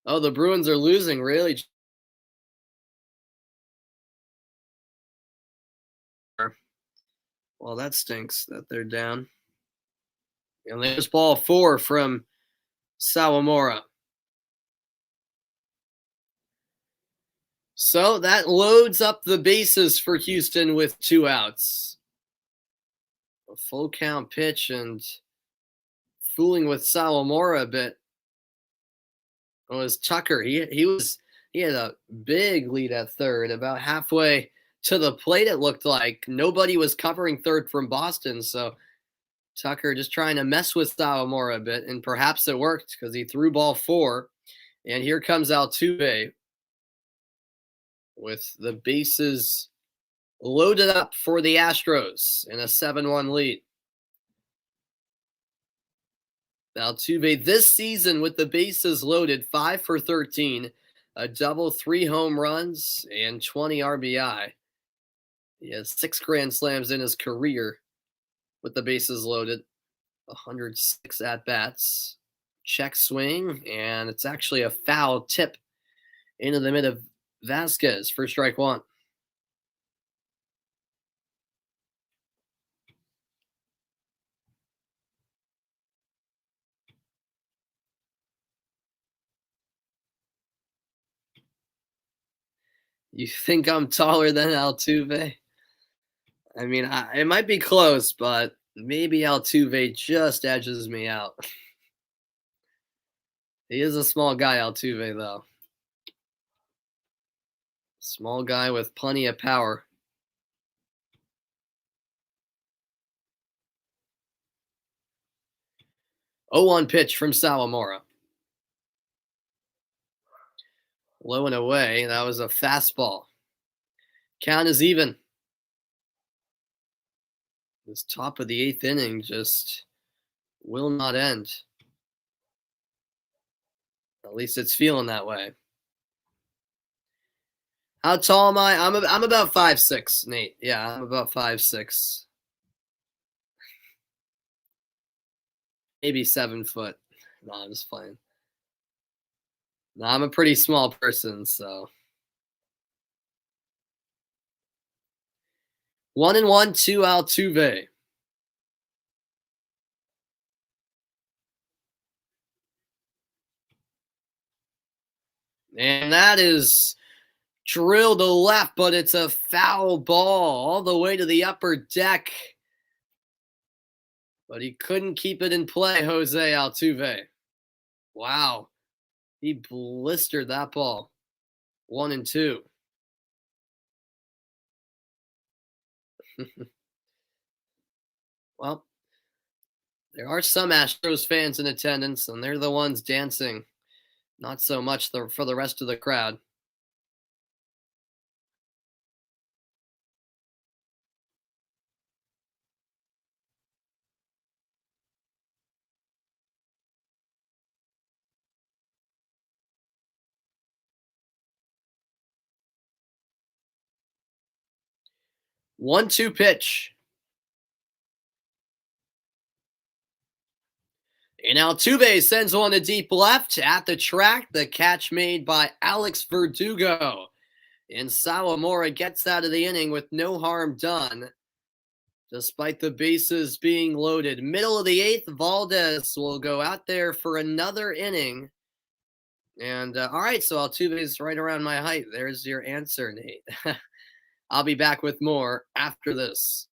Oh, the Bruins are losing, really? Well, that stinks that they're down. And there's ball 4 from Sawamura. So that loads up the bases for Houston with 2 outs. A full count pitch and fooling with Sawamura a bit was Tucker. He had a big lead at third, about halfway to the plate. It looked like nobody was covering third from Boston, so Tucker just trying to mess with Sawamura a bit, and perhaps it worked because he threw ball 4. And here comes Altuve with the bases loaded up for the Astros in a 7-1 lead. Altuve this season with the bases loaded, 5 for 13, a double, 3 home runs, and 20 RBI. He has 6 grand slams in his career with the bases loaded, 106 at-bats. Check swing, and it's actually a foul tip into the mid of Vasquez for strike 1. You think I'm taller than Altuve? I mean, it might be close, but maybe Altuve just edges me out. He is a small guy, Altuve, though. Small guy with plenty of power. 0-1 pitch from Sawamura. Low and away. That was a fastball. Count is even. This top of the eighth inning just will not end. At least it's feeling that way. How tall am I? I'm about 5'6", Nate. Yeah, I'm about 5'6". Maybe 7 foot. No, I'm just playing. No, I'm a pretty small person, so. 1-1 to Altuve. And that is drilled to left, but it's a foul ball all the way to the upper deck. But he couldn't keep it in play, Jose Altuve. Wow. He blistered that ball. 1-2. Well, there are some Astros fans in attendance, and they're the ones dancing. Not so much for the rest of the crowd. One-two pitch. And Altuve sends one to deep left at the track. The catch made by Alex Verdugo. And Sawamura gets out of the inning with no harm done, despite the bases being loaded. Middle of the eighth, Valdez will go out there for another inning. And all right, so Altuve's right around my height. There's your answer, Nate. I'll be back with more after this.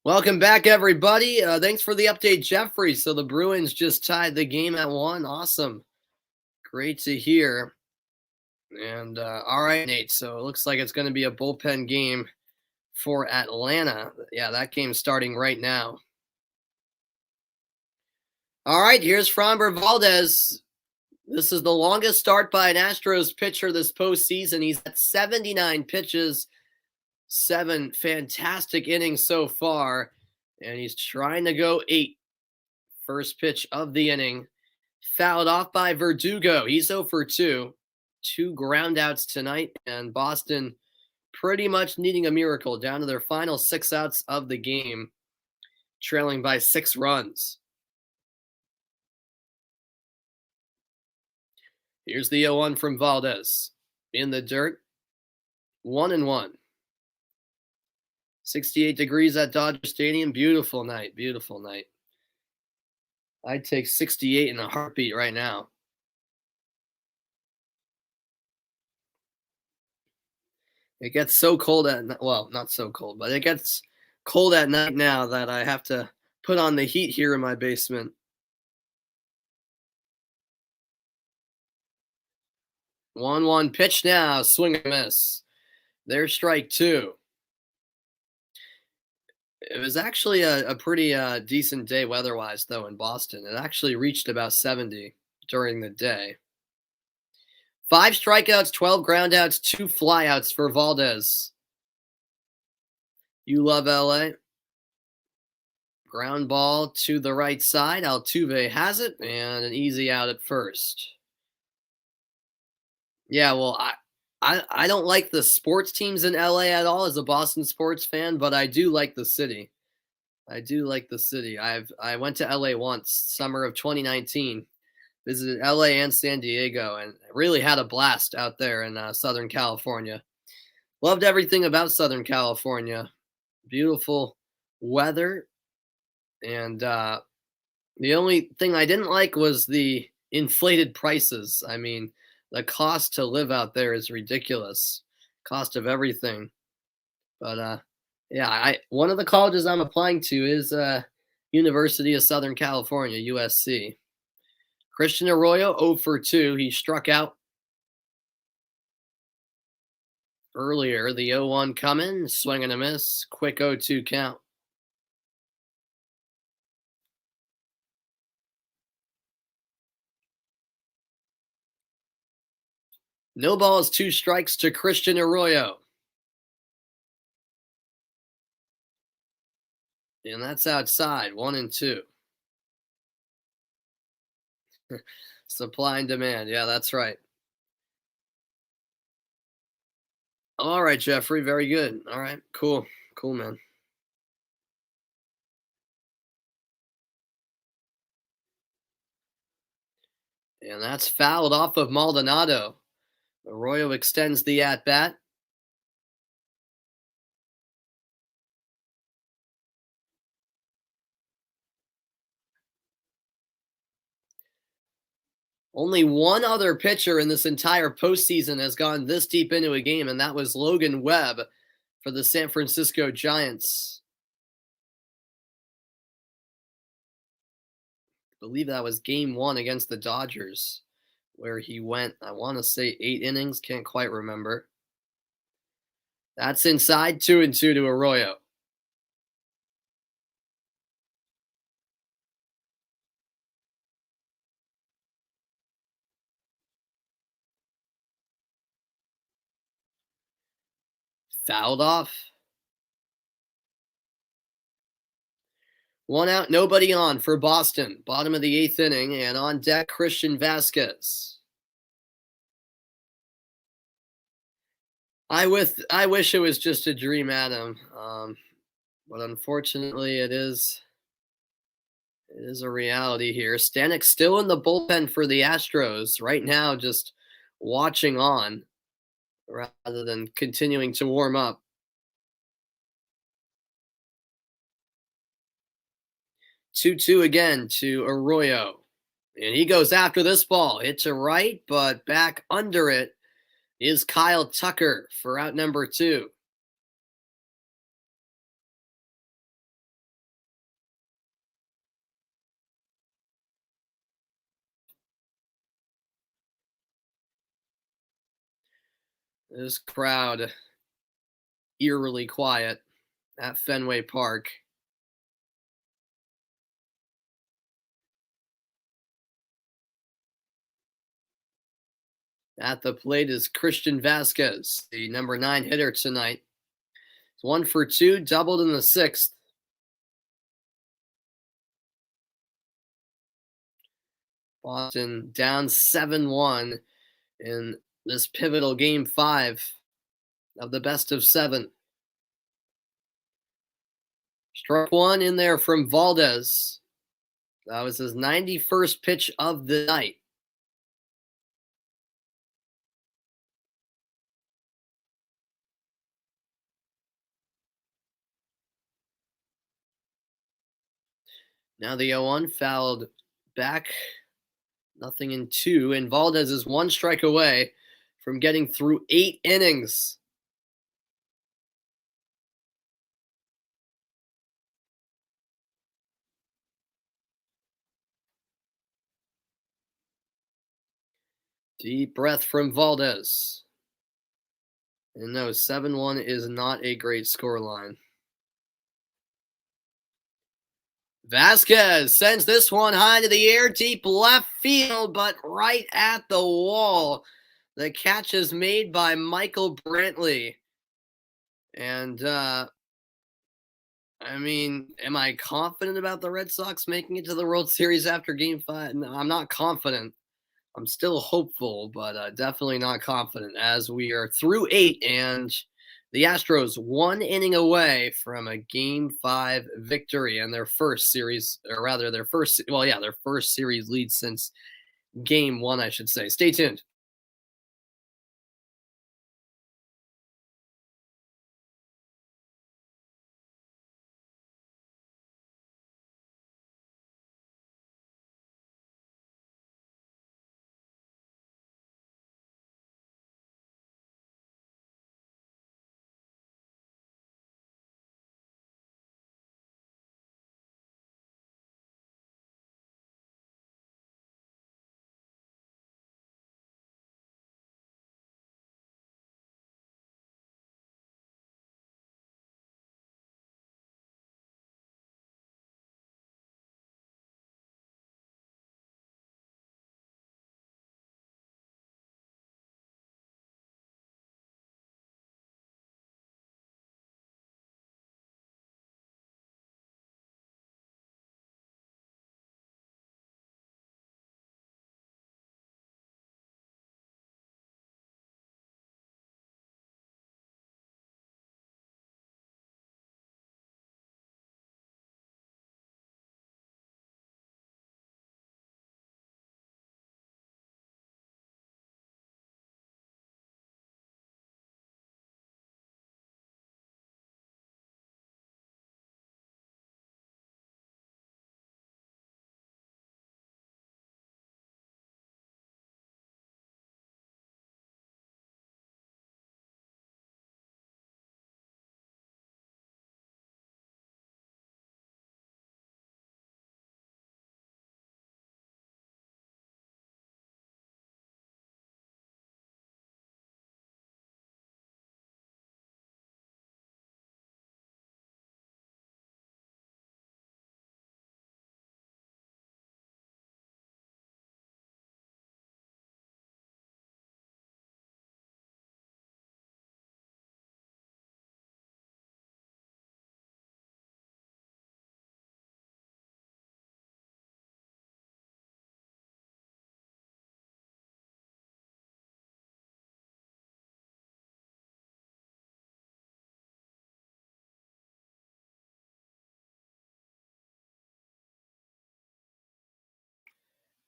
Welcome back, everybody. Thanks for the update, Jeffrey. So the Bruins just tied the game at 1. Awesome. Great to hear. And all right, Nate. So it looks like it's going to be a bullpen game for Atlanta. Yeah, that game's starting right now. All right, here's Framber Valdez. This is the longest start by an Astros pitcher this postseason. He's at 79 pitches, 7 fantastic innings so far, and he's trying to go 8. First pitch of the inning, fouled off by Verdugo. He's 0 for 2. 2 groundouts tonight, and Boston pretty much needing a miracle, down to their final 6 outs of the game, trailing by 6 runs. Here's the 0-1 from Valdez. In the dirt, 1-1. 68 degrees at Dodger Stadium. Beautiful night. Beautiful night. I'd take 68 in a heartbeat right now. It gets so cold well, not so cold, but it gets cold at night now that I have to put on the heat here in my basement. 1-1 pitch now, swing and miss. There's strike 2. It was actually a pretty decent day weather-wise, though, in Boston. It actually reached about 70 during the day. 5 strikeouts, 12 groundouts, 2 flyouts for Valdez. You love LA. Ground ball to the right side. Altuve has it, and an easy out at first. Yeah, well, I don't like the sports teams in LA at all as a Boston sports fan, but I do like the city. I do like the city. I went to LA once, summer of 2019. Visited LA and San Diego, and really had a blast out there in Southern California. Loved everything about Southern California. Beautiful weather, and the only thing I didn't like was the inflated prices. I mean, the cost to live out there is ridiculous. Cost of everything. But yeah, one of the colleges I'm applying to is University of Southern California, USC. Christian Arroyo 0 for 2. He struck out earlier. The 0-1 coming, swing and a miss. Quick 0-2 count. No balls, 2 strikes to Christian Arroyo. And that's outside, 1-2. Supply and demand. Yeah, that's right. All right, Jeffrey. Very good. All right. Cool. Cool, man. And that's fouled off of Maldonado. Arroyo extends the at-bat. Only one other pitcher in this entire postseason has gone this deep into a game, and that was Logan Webb for the San Francisco Giants. I believe that was game 1 against the Dodgers, where he went, I want to say 8 innings, can't quite remember. That's inside, 2-2 to Arroyo. Fouled off. 1 out, nobody on for Boston. Bottom of the 8th inning, and on deck, Christian Vasquez. I wish it was just a dream, Adam. But unfortunately, it is a reality here. Stanek's still in the bullpen for the Astros right now, just watching on rather than continuing to warm up. 2-2 again to Arroyo. And he goes after this ball. Hit to right, but back under it is Kyle Tucker for out number 2. This crowd eerily quiet at Fenway Park. At the plate is Christian Vasquez, the number 9 hitter tonight. It's 1 for 2, doubled in the 6th. Boston down 7-1 in this pivotal Game 5 of the best of 7. Struck one in there from Valdez. That was his 91st pitch of the night. Now the 0-1 fouled back. Nothing in 2, and Valdez is 1 strike away from getting through 8 innings. Deep breath from Valdez. And no, 7-1 is not a great scoreline. Vasquez sends this one high into the air, deep left field, but right at the wall. The catch is made by Michael Brantley. And, am I confident about the Red Sox making it to the World Series after Game 5? No, I'm not confident. I'm still hopeful, but definitely not confident as we are through 8 and the Astros 1 inning away from a Game 5 victory and their first series, or rather their first series lead since Game 1, I should say. Stay tuned.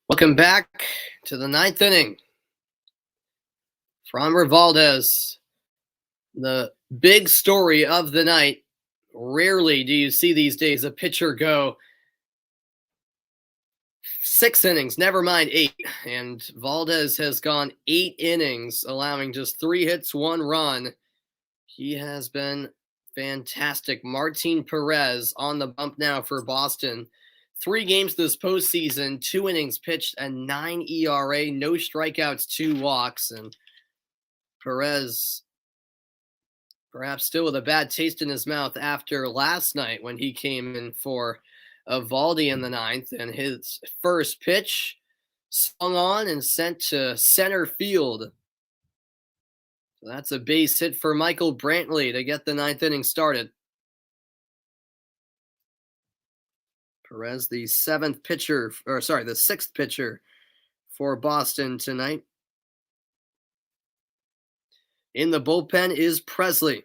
Welcome back to the 9th inning. Framber Valdez, the big story of the night. Rarely do you see these days a pitcher go 6 innings, never mind 8. And Valdez has gone 8 innings, allowing just 3 hits, 1 run. He has been fantastic. Martin Perez on the bump now for Boston. 3 games this postseason, 2 innings pitched, a 9 ERA, no strikeouts, 2 walks. And Perez perhaps still with a bad taste in his mouth after last night when he came in for Eovaldi in the ninth, and his first pitch swung on and sent to center field. So that's a base hit for Michael Brantley to get the ninth inning started. Perez, the the sixth pitcher for Boston tonight. In the bullpen is Presley.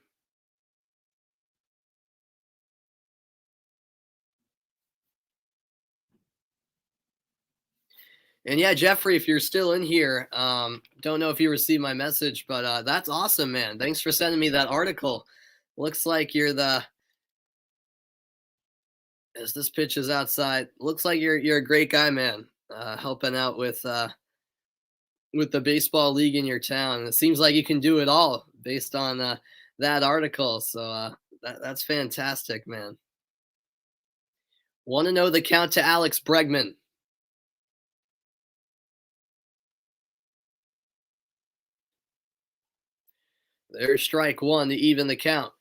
And yeah, Jeffrey, if you're still in here, don't know if you received my message, but that's awesome, man. Thanks for sending me that article. Looks like you're as this pitch is outside, looks like you're a great guy, man. Helping out with the baseball league in your town. It seems like you can do it all based on that article. So that's fantastic, man. Want to know the count to Alex Bregman? There's strike one to even the count.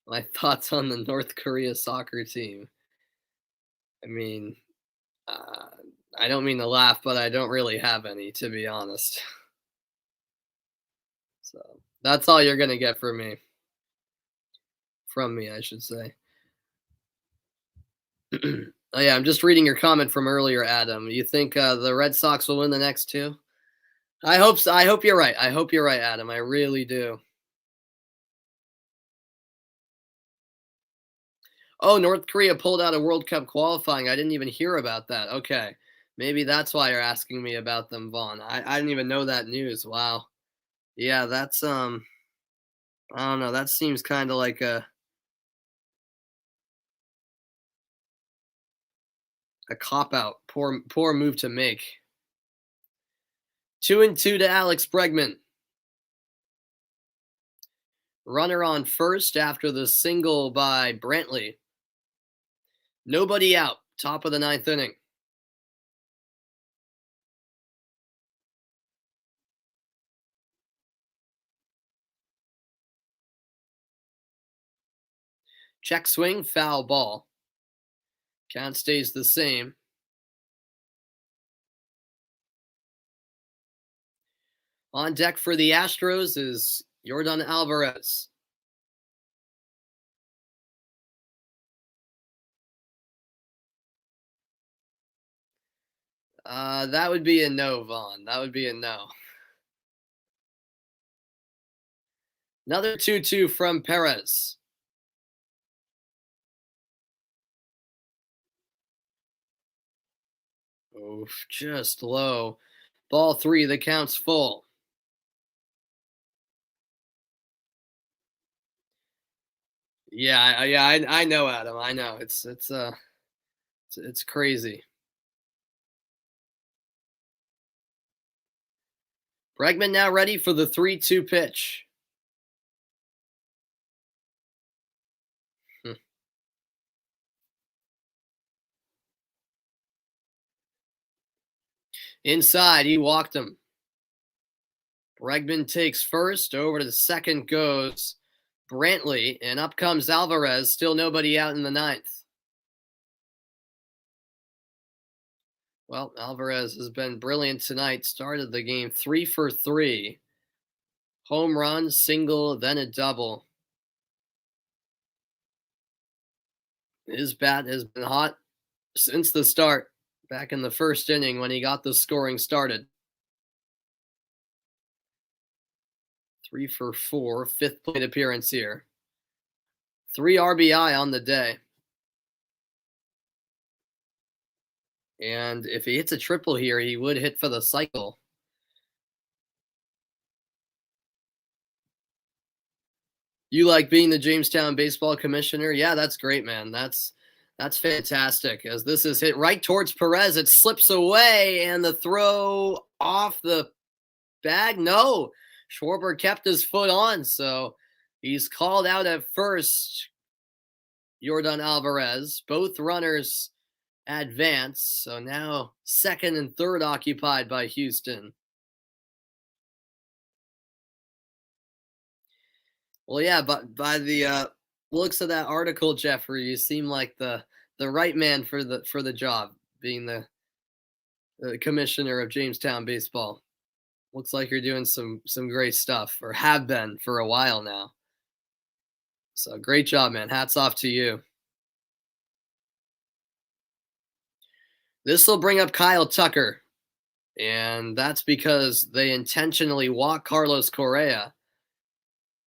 My thoughts on the North Korea soccer team. I mean, I don't mean to laugh, but I don't really have any, to be honest. So that's all you're gonna get from me. From me, I should say. Oh yeah, I'm just reading your comment from earlier, Adam. You think the Red Sox will win the next two? I hope so. I hope you're right. I hope you're right, Adam. I really do. Oh, North Korea pulled out of World Cup qualifying. I didn't even hear about that. Okay. Maybe that's why you're asking me about them, Vaughn. I didn't even know that news. Wow. Yeah, that's I don't know. That seems kind of like a cop out. Poor move to make. 2-2 to Alex Bregman. Runner on first after the single by Brantley. Nobody out. Top of the ninth inning. Check swing, foul ball. Count stays the same. On deck for the Astros is Yordan Alvarez. That would be a no, Vaughn. That would be a no. Another 2-2 from Perez. Oof, just low. Ball three, the count's full. Yeah, I know, Adam. I know. It's crazy. Bregman now ready for the 3-2 pitch. Inside, he walked him. Bregman takes first. Over to the second goes Brantley, and up comes Alvarez. Still nobody out in the ninth. Well, Alvarez has been brilliant tonight. Started the game 3 for 3. Home run, single, then a double. His bat has been hot since the start, back in the first inning when he got the scoring started. 3 for 4, fifth plate appearance here. 3 RBI on the day. And if he hits a triple here, he would hit for the cycle. You like being the Jamestown baseball commissioner? Yeah, that's great, man. That's fantastic. As this is hit right towards Perez, it slips away, and the throw off the bag. No, Schwarber kept his foot on, so he's called out at first. Yordan Alvarez. Both runners advance. So now second and third occupied by Houston. Well, yeah, but by the looks of that article, Jeffrey, you seem like the right man for the job, being the commissioner of Jamestown baseball. Looks like you're doing some great stuff, or have been for a while now. So great job, man. Hats off to you. This will bring up Kyle Tucker, and that's because they intentionally walk Carlos Correa.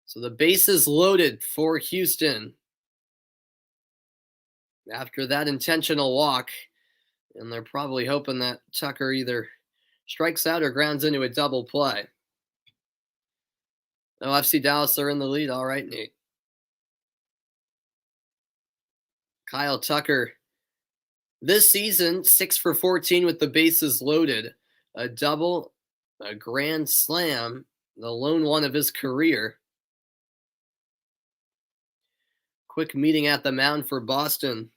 So the base is loaded for Houston after that intentional walk, and they're probably hoping that Tucker either strikes out or grounds into a double play. Oh, FC Dallas are in the lead. All right, Nate. Kyle Tucker this season, 6 for 14 with the bases loaded, a double, a grand slam, the lone one of his career. Quick meeting at the mound for Boston.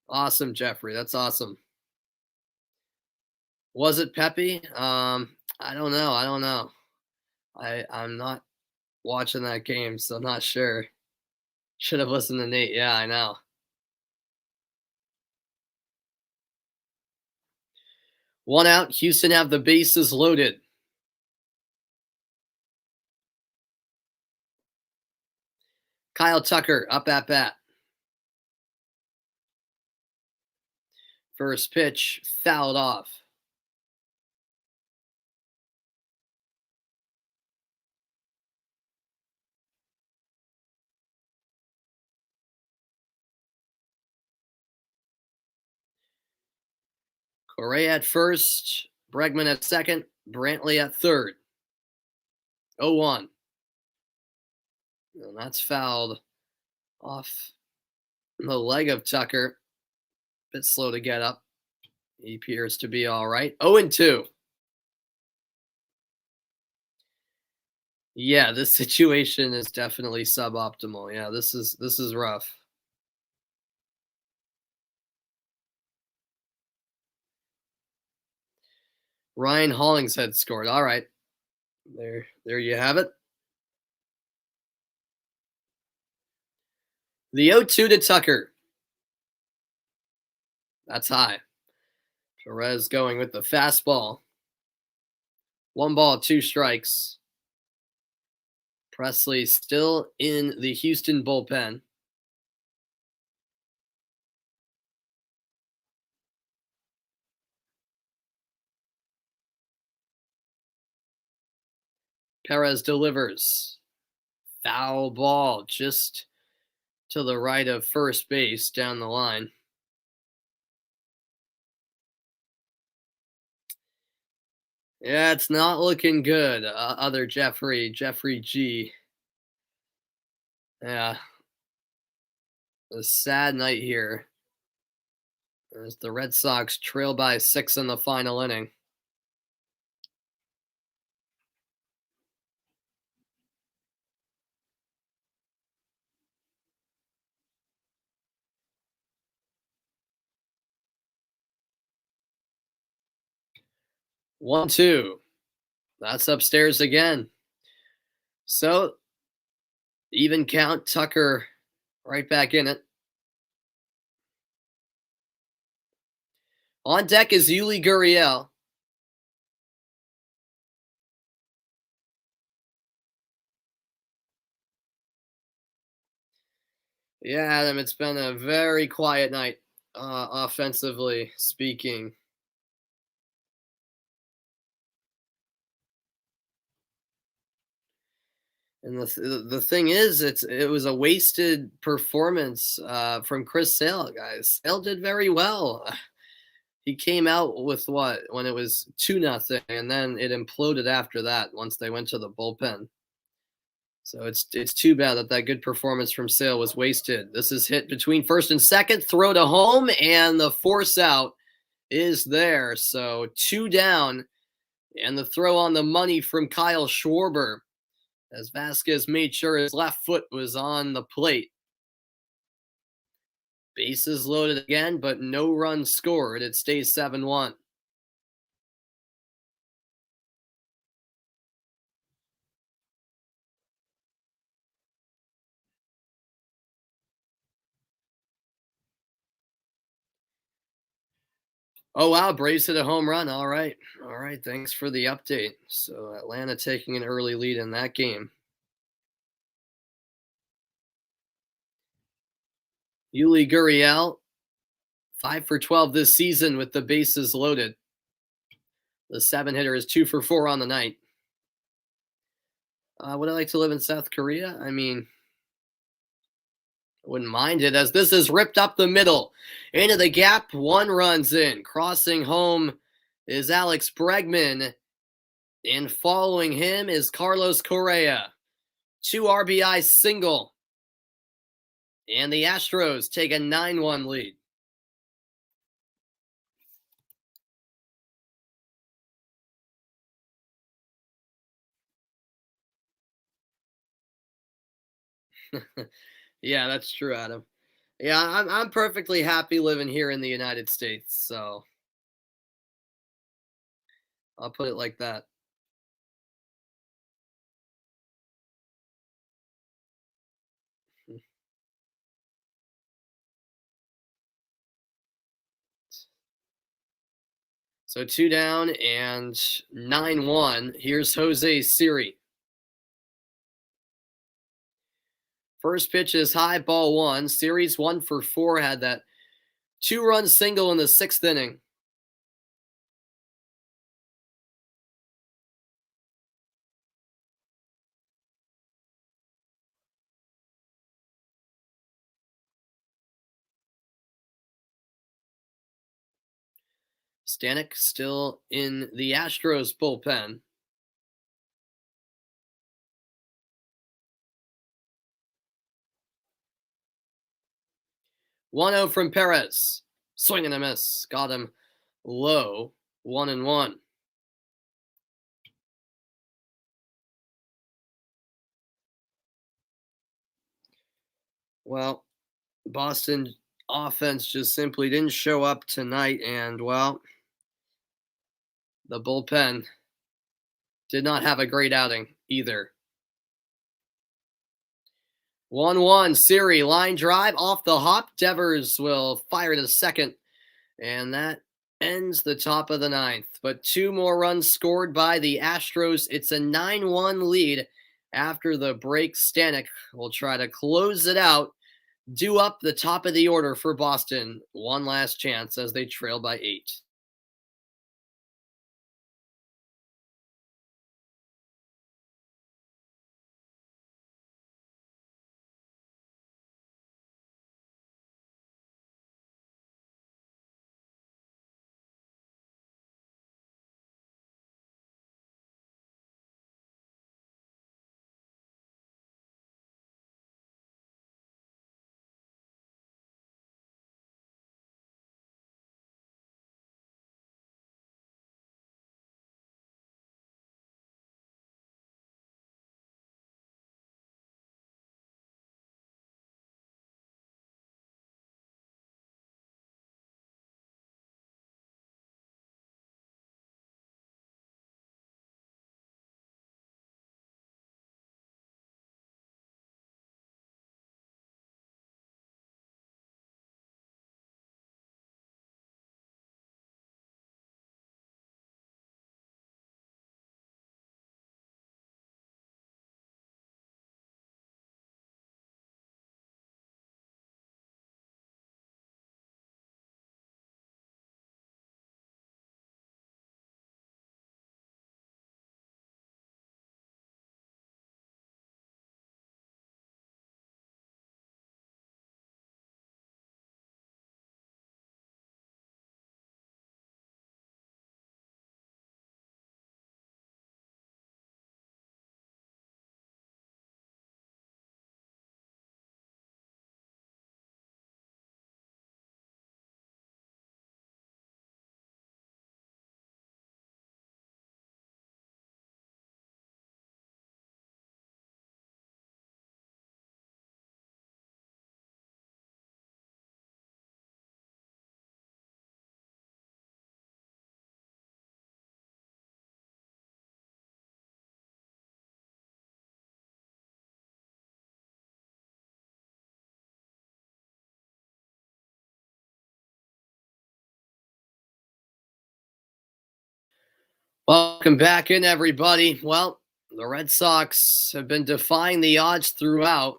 Awesome, Jeffrey. That's awesome. Was it Pepe? I don't know. I'm not watching that game, so I'm not sure. Should have listened to Nate. Yeah, I know. One out. Houston have the bases loaded. Kyle Tucker up at bat. First pitch fouled off. Correa at first, Bregman at second, Brantley at third. 0-1. And that's fouled off the leg of Tucker. Bit slow to get up. He appears to be all right. 0-2. Yeah, this situation is definitely suboptimal. Yeah, this is rough. Ryan Hollingshead scored. All right. There you have it. The 0-2 to Tucker. That's high. Perez going with the fastball. 1 ball, 2 strikes. Presley still in the Houston bullpen. Perez delivers. Foul ball just to the right of first base down the line. Yeah, it's not looking good. Other Jeffrey G. Yeah. A sad night here as the Red Sox trail by 6 in the final inning. One, two. That's upstairs again. So, even count, Tucker right back in it. On deck is Yuli Gurriel. Yeah, Adam, it's been a very quiet night, offensively speaking. And the thing is, it was a wasted performance from Chris Sale, guys. Sale did very well. He came out with what when it was 2-0, and then it imploded after that once they went to the bullpen. So it's too bad that good performance from Sale was wasted. This is hit between first and second, throw to home, and the force out is there. So 2 down, and the throw on the money from Kyle Schwarber as Vasquez made sure his left foot was on the plate. Bases loaded again, but no runs scored. It stays 7-1. Oh, wow. Braves hit a home run. All right. All right. Thanks for the update. So Atlanta taking an early lead in that game. Yuli Gurriel, 5 for 12 this season with the bases loaded. The 7-hitter is 2 for 4 on the night. Would I like to live in South Korea? I mean, I wouldn't mind it, as this is ripped up the middle. Into the gap, 1 runs in. Crossing home is Alex Bregman. And following him is Carlos Correa. 2 RBI single. And the Astros take a 9-1 lead. Yeah, that's true, Adam. Yeah, I'm perfectly happy living here in the United States, so I'll put it like that. So 2 down and 9-1. Here's Jose Siri. First pitch is high, ball 1. Series 1 for 4, had that 2-run single in the 6th inning. Stanek still in the Astros bullpen. 1-0 from Perez. Swing and a miss. Got him low. 1-1. Well, Boston offense just simply didn't show up tonight, and, well, the bullpen did not have a great outing either. 1-1. Siri, line drive off the hop. Devers will fire to second, and that ends the top of the 9th. But 2 more runs scored by the Astros. It's a 9-1 lead after the break. Stanek will try to close it out, do up the top of the order for Boston. One last chance as they trail by 8. Welcome back in, everybody. Well, the Red Sox have been defying the odds throughout.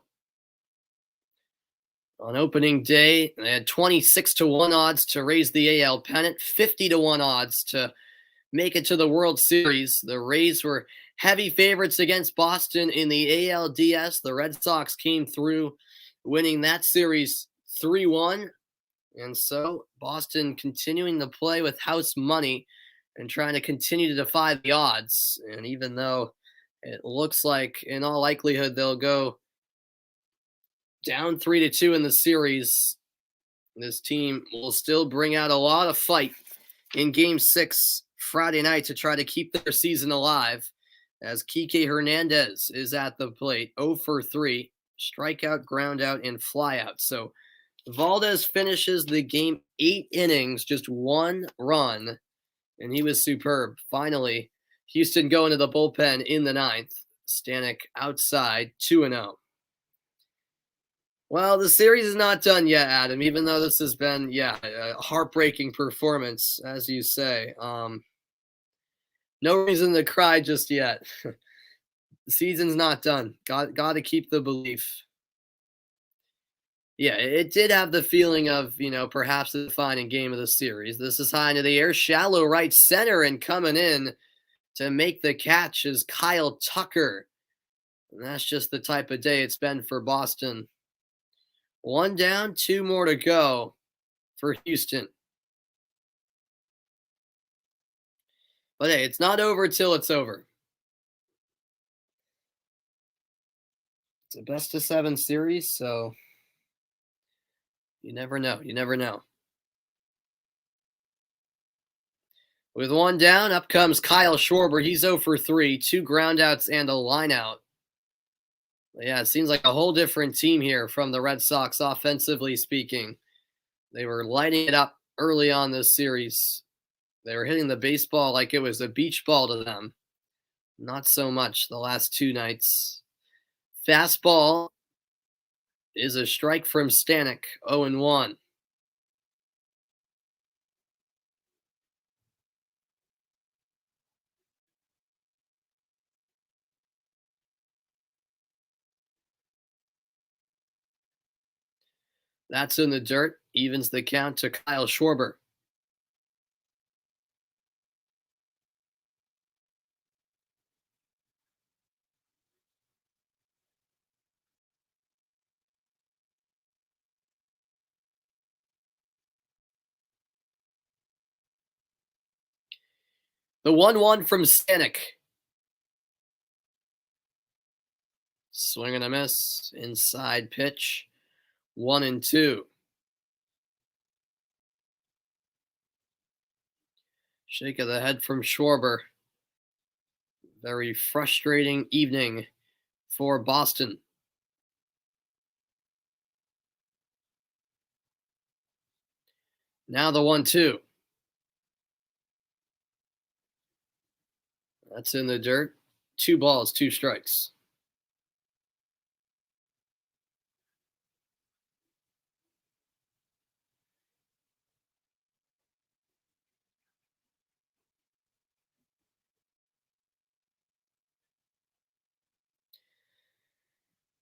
On opening day, they had 26 to 1 odds to raise the AL pennant, 50 to 1 odds to make it to the World Series. The Rays were heavy favorites against Boston in the ALDS. The Red Sox came through, winning that series 3-1. And so Boston continuing to play with house money and trying to continue to defy the odds. And even though it looks like, in all likelihood, they'll go down 3-2 in the series, this team will still bring out a lot of fight in Game 6 Friday night to try to keep their season alive, as Kike Hernandez is at the plate, 0 for 3, strikeout, groundout, and flyout. So Valdez finishes the game 8 innings, just 1 run, and he was superb. Finally, Houston going to the bullpen in the 9th. Stanek outside, 2-0. Well, the series is not done yet, Adam, even though this has been, a heartbreaking performance, as you say. No reason to cry just yet. The season's not done. Got to keep the belief. Yeah, it did have the feeling of, perhaps the defining game of the series. This is high into the air, shallow right center, and coming in to make the catch is Kyle Tucker. And that's just the type of day it's been for Boston. 1 down, 2 more to go for Houston. But hey, it's not over till it's over. It's a best of 7 series, so you never know. You never know. With 1 down, up comes Kyle Schwarber. He's 0 for 3, 2 groundouts and a lineout. Yeah, it seems like a whole different team here from the Red Sox, offensively speaking. They were lighting it up early on this series. They were hitting the baseball like it was a beach ball to them. Not so much the last 2 nights. Fastball is a strike from Stanek, 0-1. That's in the dirt, evens the count to Kyle Schwarber. The 1-1 from Stanek. Swing and a miss, inside pitch, 1-2. Shake of the head from Schwarber. Very frustrating evening for Boston. Now the 1-2. That's in the dirt. 2 balls, 2 strikes.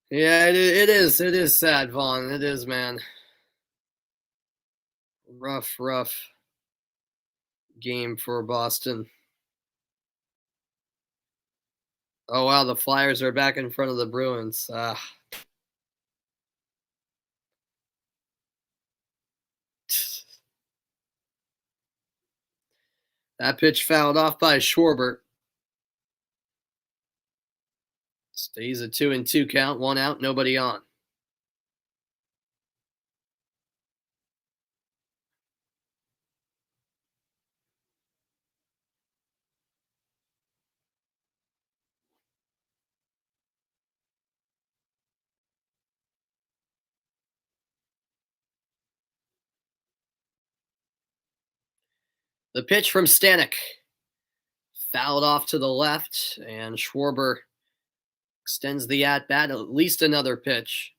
Yeah, it is. It is sad, Vaughn. It is, man. Rough game for Boston. Oh, wow, the Flyers are back in front of the Bruins. That pitch fouled off by Schwarber. Stays a 2-2 count, 1 out, nobody on. The pitch from Stanek. Fouled off to the left, and Schwarber extends the at-bat, at least another pitch.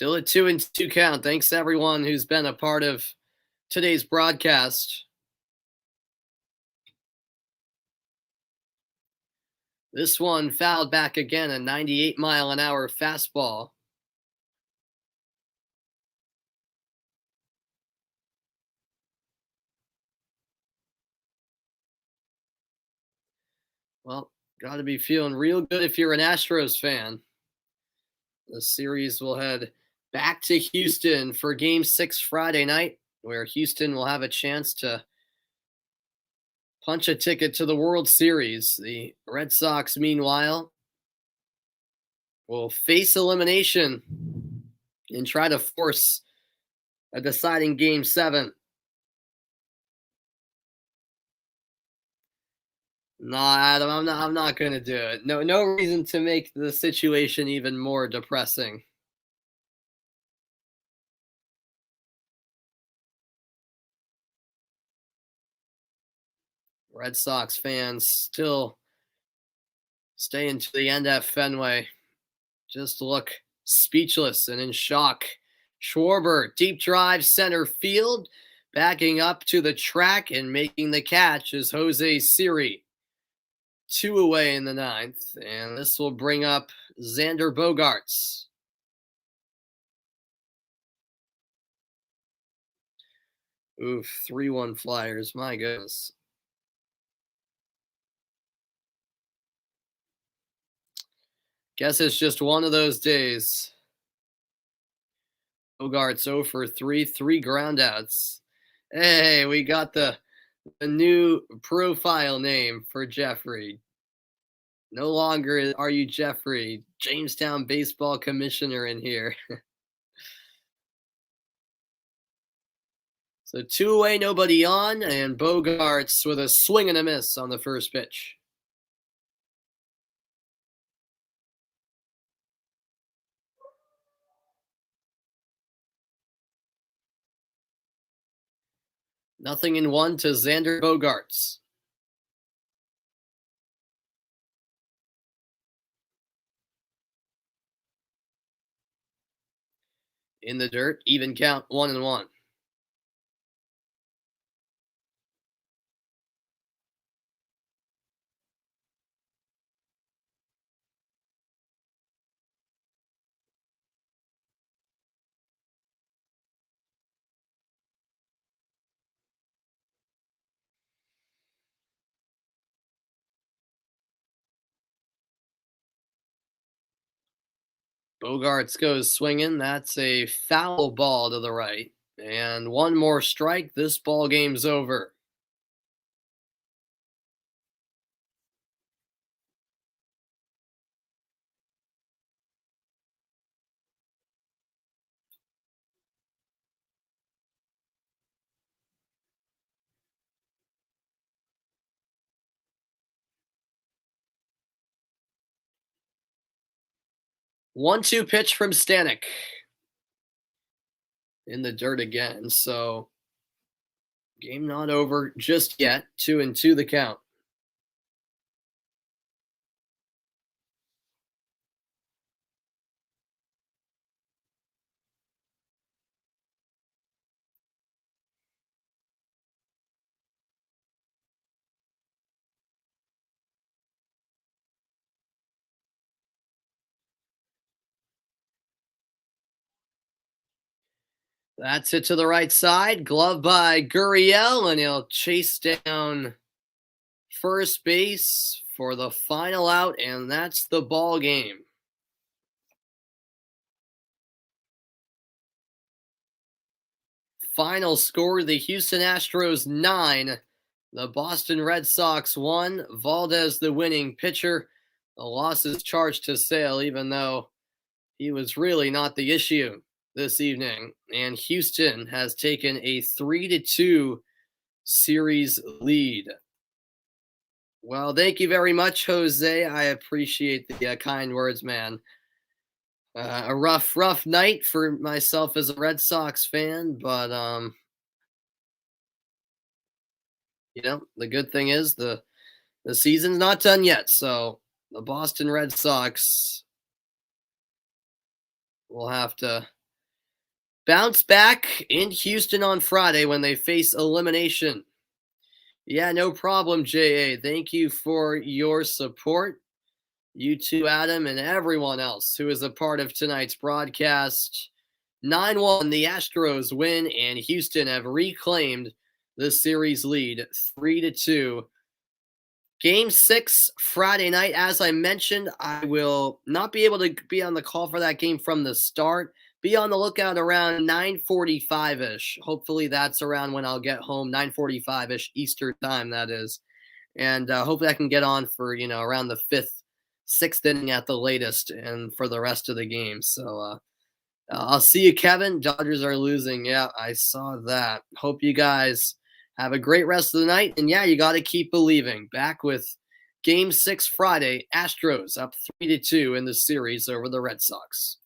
Still a 2-2 count. Thanks to everyone who's been a part of today's broadcast. This one fouled back again, a 98-mile-an-hour fastball. Well, got to be feeling real good if you're an Astros fan. The series will head back to Houston for Game 6 Friday night, where Houston will have a chance to punch a ticket to the World Series. The Red Sox, meanwhile, will face elimination and try to force a deciding Game 7. No, Adam, I'm not going to do it. No reason to make the situation even more depressing. Red Sox fans still staying to the end at Fenway. Just look speechless and in shock. Schwarber, deep drive center field, backing up to the track and making the catch is Jose Siri. 2 away in the 9th, and this will bring up Xander Bogaerts. Oof, 3-1 Flyers, my goodness. Guess it's just one of those days. Bogaerts 0 for 3, 3 groundouts. Hey, we got the new profile name for Jeffrey. No longer are you Jeffrey, Jamestown baseball commissioner in here. So 2 away, nobody on, and Bogaerts with a swing and a miss on the first pitch. Nothing in 1 to Xander Bogaerts. In the dirt, even count, 1-1. Bogaerts goes swinging. That's a foul ball to the right. And one more strike. This ball game's over. One-two pitch from Stanek. In the dirt again. So game not over just yet. 2-2 the count. That's it to the right side. Glove by Gurriel, and he'll chase down first base for the final out, and that's the ball game. Final score, the Houston Astros 9, the Boston Red Sox 1. Valdez the winning pitcher. The loss is charged to Sale, even though he was really not the issue this evening. And Houston has taken a 3-2 series lead. Well, thank you very much, Jose. I appreciate the kind words, man. A rough night for myself as a Red Sox fan, but the good thing is the season's not done yet. So the Boston Red Sox will have to Bounce back in Houston on Friday when they face elimination. Yeah, no problem, JA. Thank you for your support. You too, Adam, and everyone else who is a part of tonight's broadcast. 9-1, the Astros win, and Houston have reclaimed the series lead 3-2. Game 6, Friday night. As I mentioned, I will not be able to be on the call for that game from the start. Be on the lookout around 9:45-ish. Hopefully that's around when I'll get home, 9:45-ish Eastern time, that is. And hopefully I can get on for, around the 5th, 6th inning at the latest and for the rest of the game. So I'll see you, Kevin. Dodgers are losing. Yeah, I saw that. Hope you guys have a great rest of the night. And yeah, you got to keep believing. Back with Game 6 Friday. Astros up 3-2 in the series over the Red Sox.